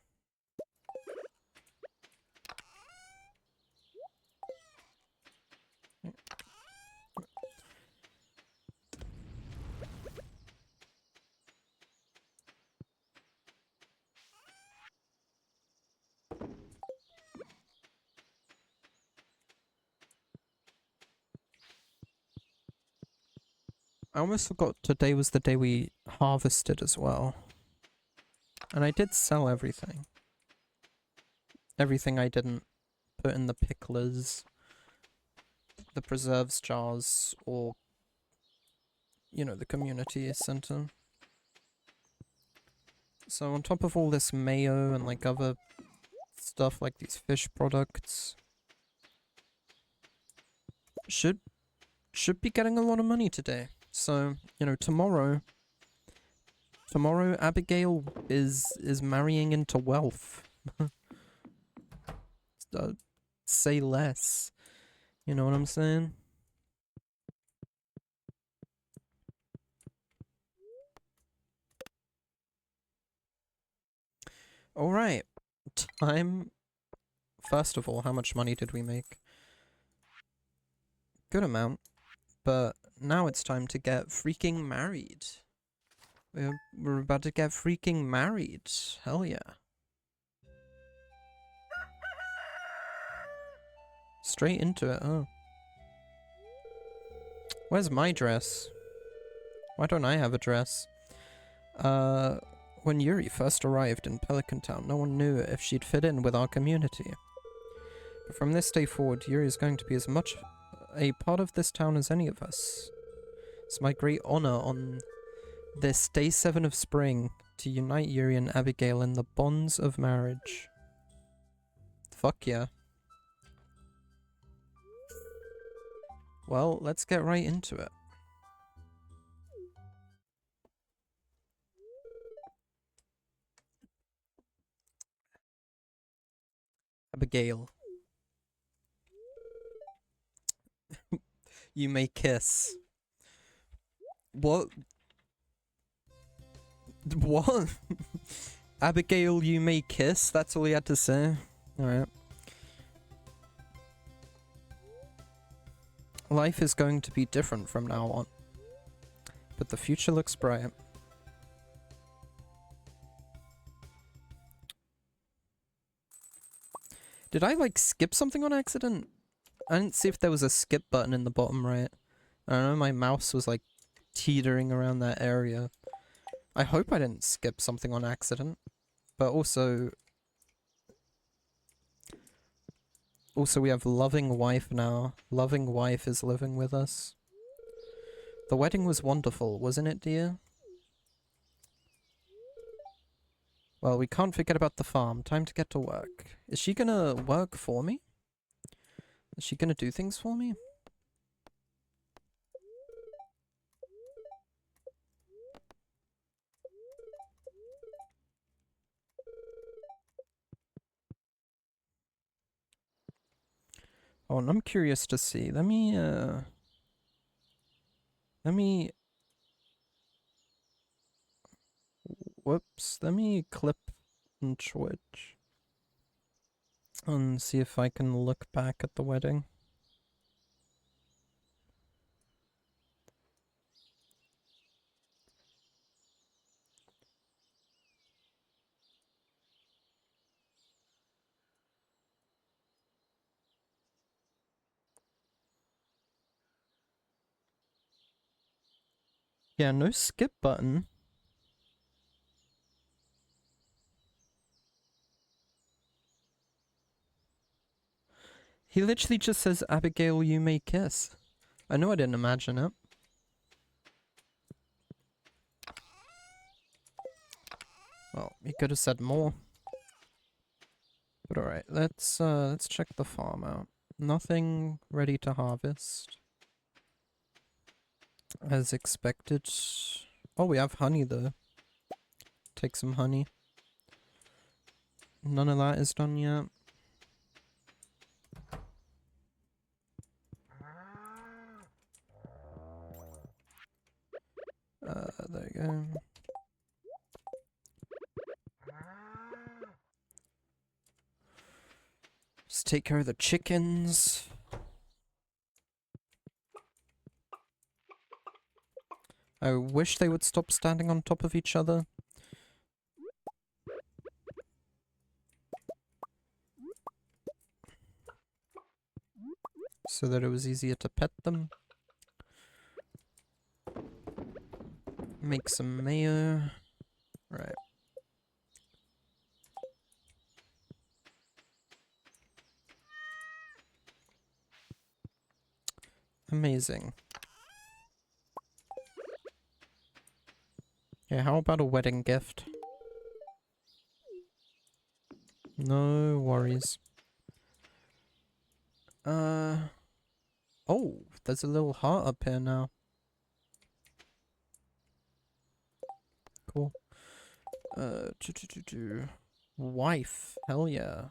I almost forgot today was the day we harvested as well. And I did sell everything. Everything I didn't put in the picklers, the preserves jars, or, you know, the community center. So on top of all this mayo and like other stuff like these fish products, should be getting a lot of money today. So, you know, tomorrow Abigail is marrying into wealth. Say less. You know what I'm saying? Alright. Time. First of all, how much money did we make? Good amount. But now it's time to get freaking married. We're about to get freaking married. Hell yeah. Straight into it, huh? Where's my dress? Why don't I have a dress? When Yuri first arrived in Pelican Town, no one knew if she'd fit in with our community. But from this day forward, Yuri is going to be as much a part of this town as any of us. It's my great honor on this day 7 of spring to unite Yuri and Abigail in the bonds of marriage. Fuck yeah. Well, let's get right into it. Abigail. You may kiss. What? What? Abigail, you may kiss? That's all he had to say? Alright. Life is going to be different from now on. But the future looks bright. Did I, like, skip something on accident? I didn't see if there was a skip button in the bottom right. I don't know, my mouse was, like, teetering around that area. I hope I didn't skip something on accident. But also... Also, we have loving wife now. Loving wife is living with us. The wedding was wonderful, wasn't it, dear? Well, we can't forget about the farm. Time to get to work. Is she gonna work for me? Is she gonna do things for me? Oh, and I'm curious to see. Let me whoops. Let me clip on Twitch. And see if I can look back at the wedding. Yeah, no skip button. He literally just says, Abigail, you may kiss. I know I didn't imagine it. Well, he could have said more. But alright, let's check the farm out. Nothing ready to harvest. As expected. Oh, we have honey though. Take some honey. None of that is done yet. Just take care of the chickens. I wish they would stop standing on top of each other. So that it was easier to pet them. Make some mayo. Right. Amazing. Yeah, how about a wedding gift? No worries. Oh, there's a little heart up here now. Cool. Wife. Hell yeah.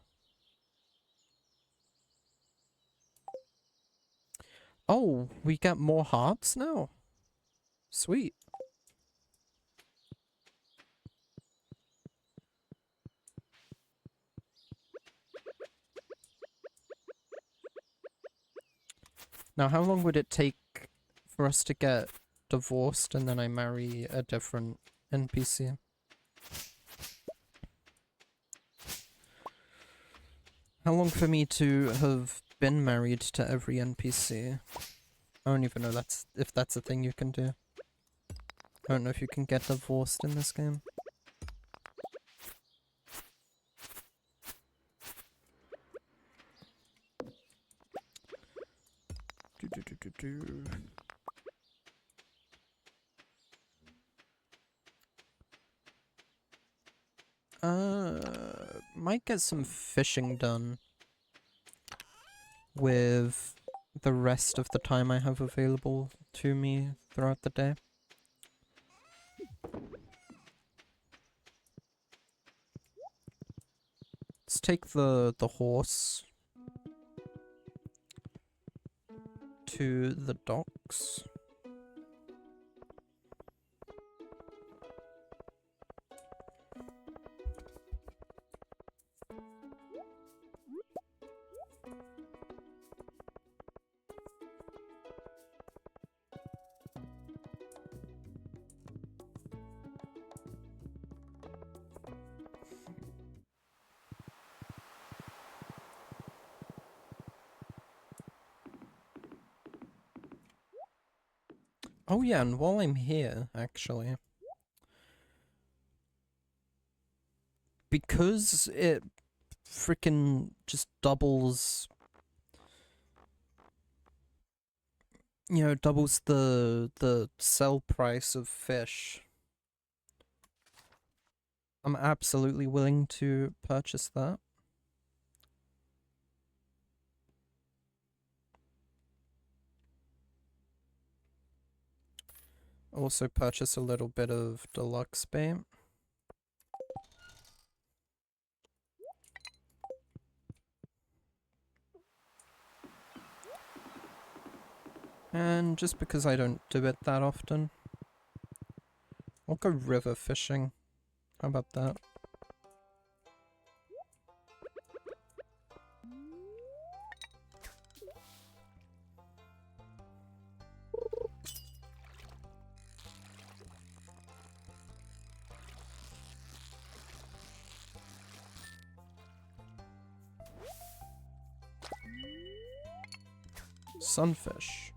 Oh, we get more hearts now? Sweet. Now, how long would it take for us to get divorced and then I marry a different NPC? How long for me to have been married to every NPC? I don't even know if that's a thing you can do. I don't know if you can get divorced in this game. Might get some fishing done with the rest of the time I have available to me throughout the day. Let's take the horse to the docks. Oh yeah, and while I'm here, actually, because it freaking just doubles, you know, doubles the sell price of fish. I'm absolutely willing to purchase that. Also purchase a little bit of deluxe bait. And just because I don't do it that often, I'll go river fishing. How about that? Sunfish.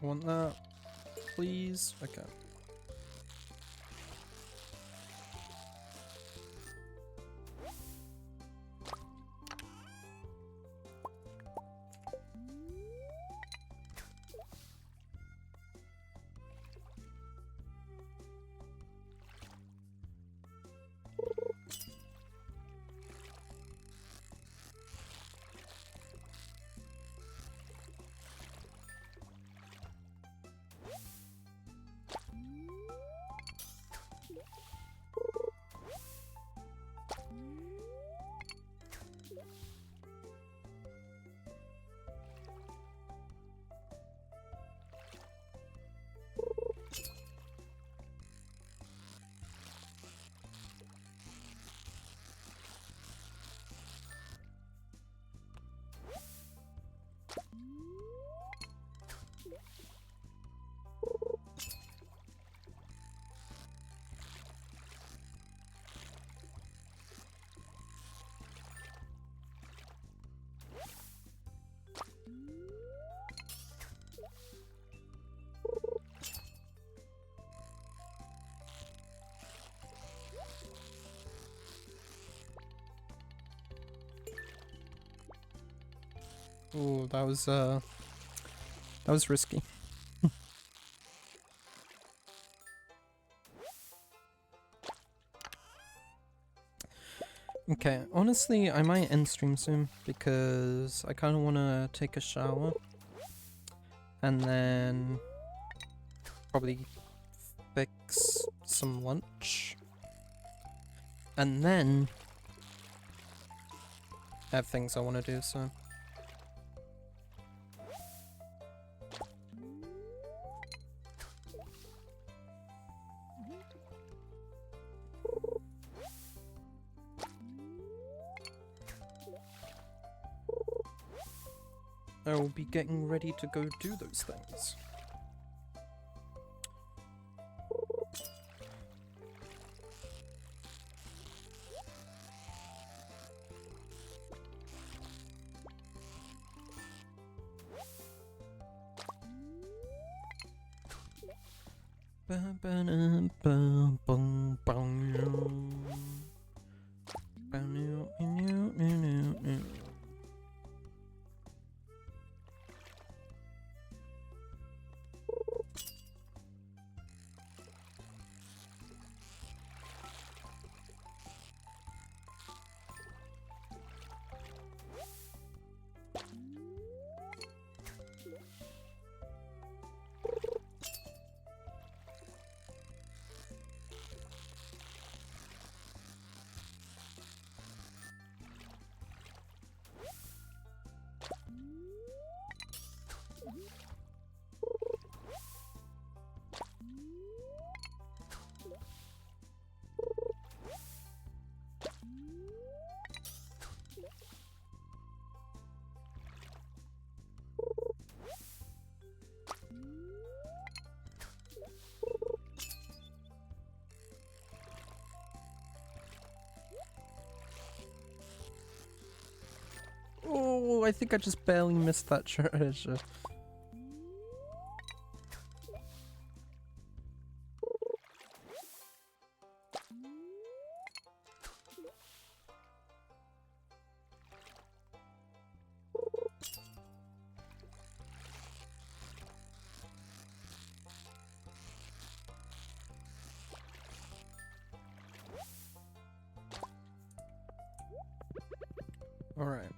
want that, please. Okay. Ooh, that was risky. Okay, honestly, I might end stream soon because I kind of want to take a shower and then probably fix some lunch and then I have things I want to do, so. I will be getting ready to go do those things. Oh, I think I just barely missed that treasure. Alright.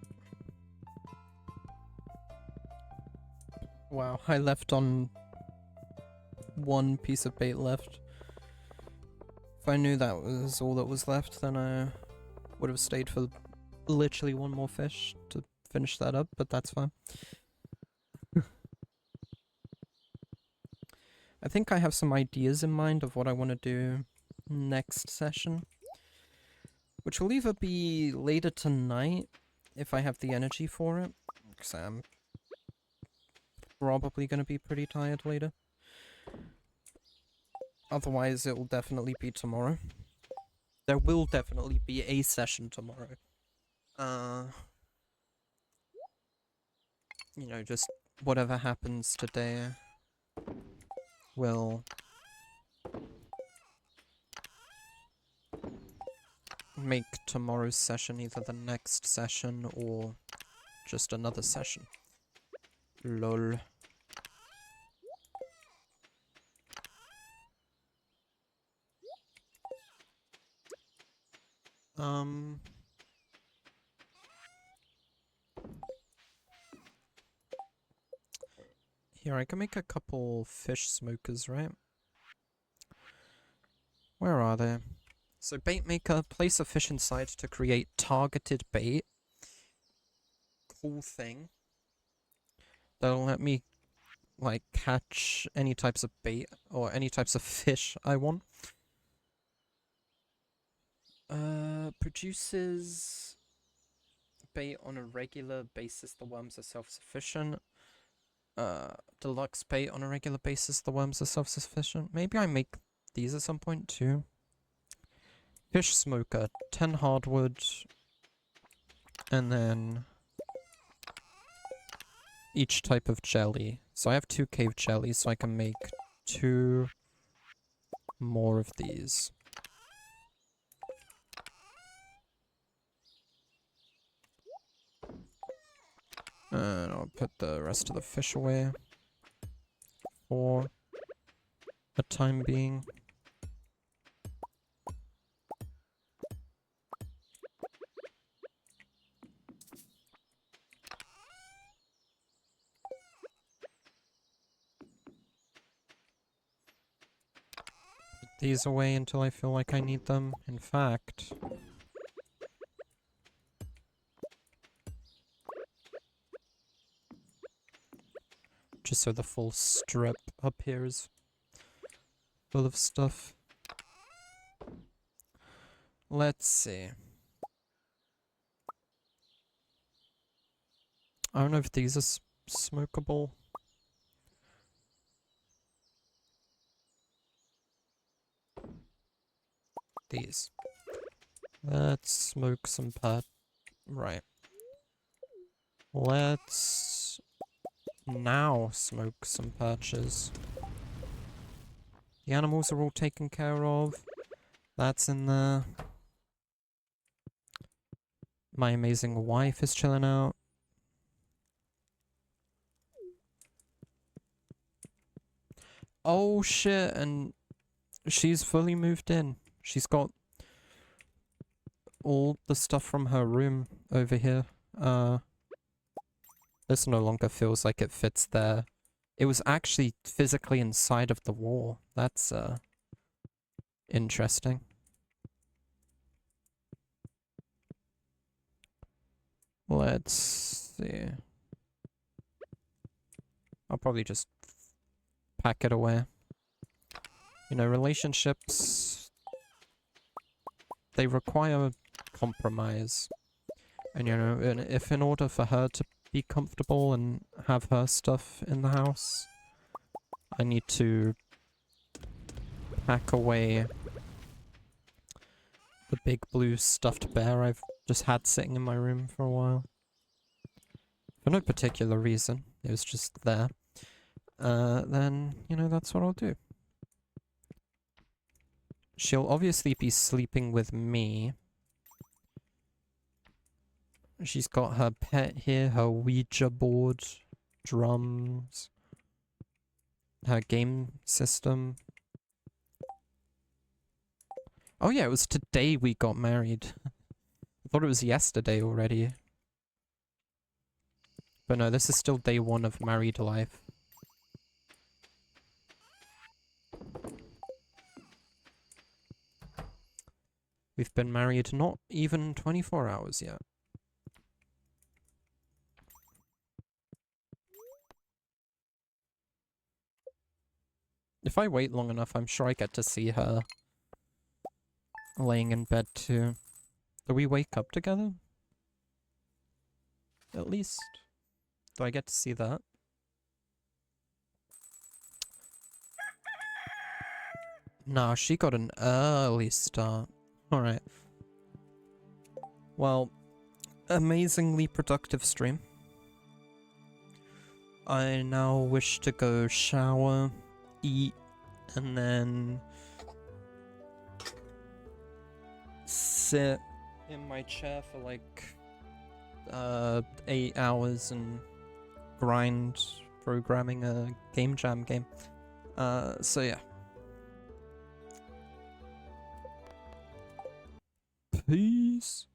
Wow, I left on one piece of bait left. If I knew that was all that was left, then I would have stayed for literally one more fish to finish that up, but that's fine. I think I have some ideas in mind of what I want to do next session, which will either be later tonight, if I have the energy for it, because I'm probably going to be pretty tired later. Otherwise, it will definitely be tomorrow. There will definitely be a session tomorrow. You know, just whatever happens today, will make tomorrow's session either the next session or just another session. Lol. Here, I can make a couple fish smokers, right? Where are they? So bait maker, place a fish inside to create targeted bait. Cool thing. That'll let me, like, catch any types of bait or any types of fish I want. Produces bait on a regular basis, the worms are self-sufficient. Deluxe bait on a regular basis, the worms are self-sufficient. Maybe I make these at some point too. Fish smoker, 10 hardwood, and then each type of jelly. So I have 2 cave jellies, so I can make 2 more of these. And I'll put the rest of the fish away for the time being. Put these away until I feel like I need them. In fact, just so the full strip appears full of stuff. Let's see. I don't know if these are smokable. These. Let's smoke some pot. Right. Let's now smoke some patches. The animals are all taken care of. That's in there. My amazing wife is chilling out. Oh shit, and she's fully moved in. She's got all the stuff from her room over here. This no longer feels like it fits there. It was actually physically inside of the wall. That's, interesting. Let's see. I'll probably just pack it away. You know, relationships, they require compromise. And you know, if in order for her to be comfortable and have her stuff in the house, I need to pack away the big blue stuffed bear I've just had sitting in my room for a while. For no particular reason, it was just there. Then, you know, that's what I'll do. She'll obviously be sleeping with me. She's got her pet here, her Ouija board, drums, her game system. Oh yeah, it was today we got married. I thought it was yesterday already. But no, this is still day 1 of married life. We've been married not even 24 hours yet. If I wait long enough, I'm sure I get to see her laying in bed too. Do we wake up together? At least. Do I get to see that? Nah, she got an early start. Alright. Well, amazingly productive stream. I now wish to go shower, eat, and then sit in my chair for like 8 hours and grind programming a game jam game. So yeah. Peace.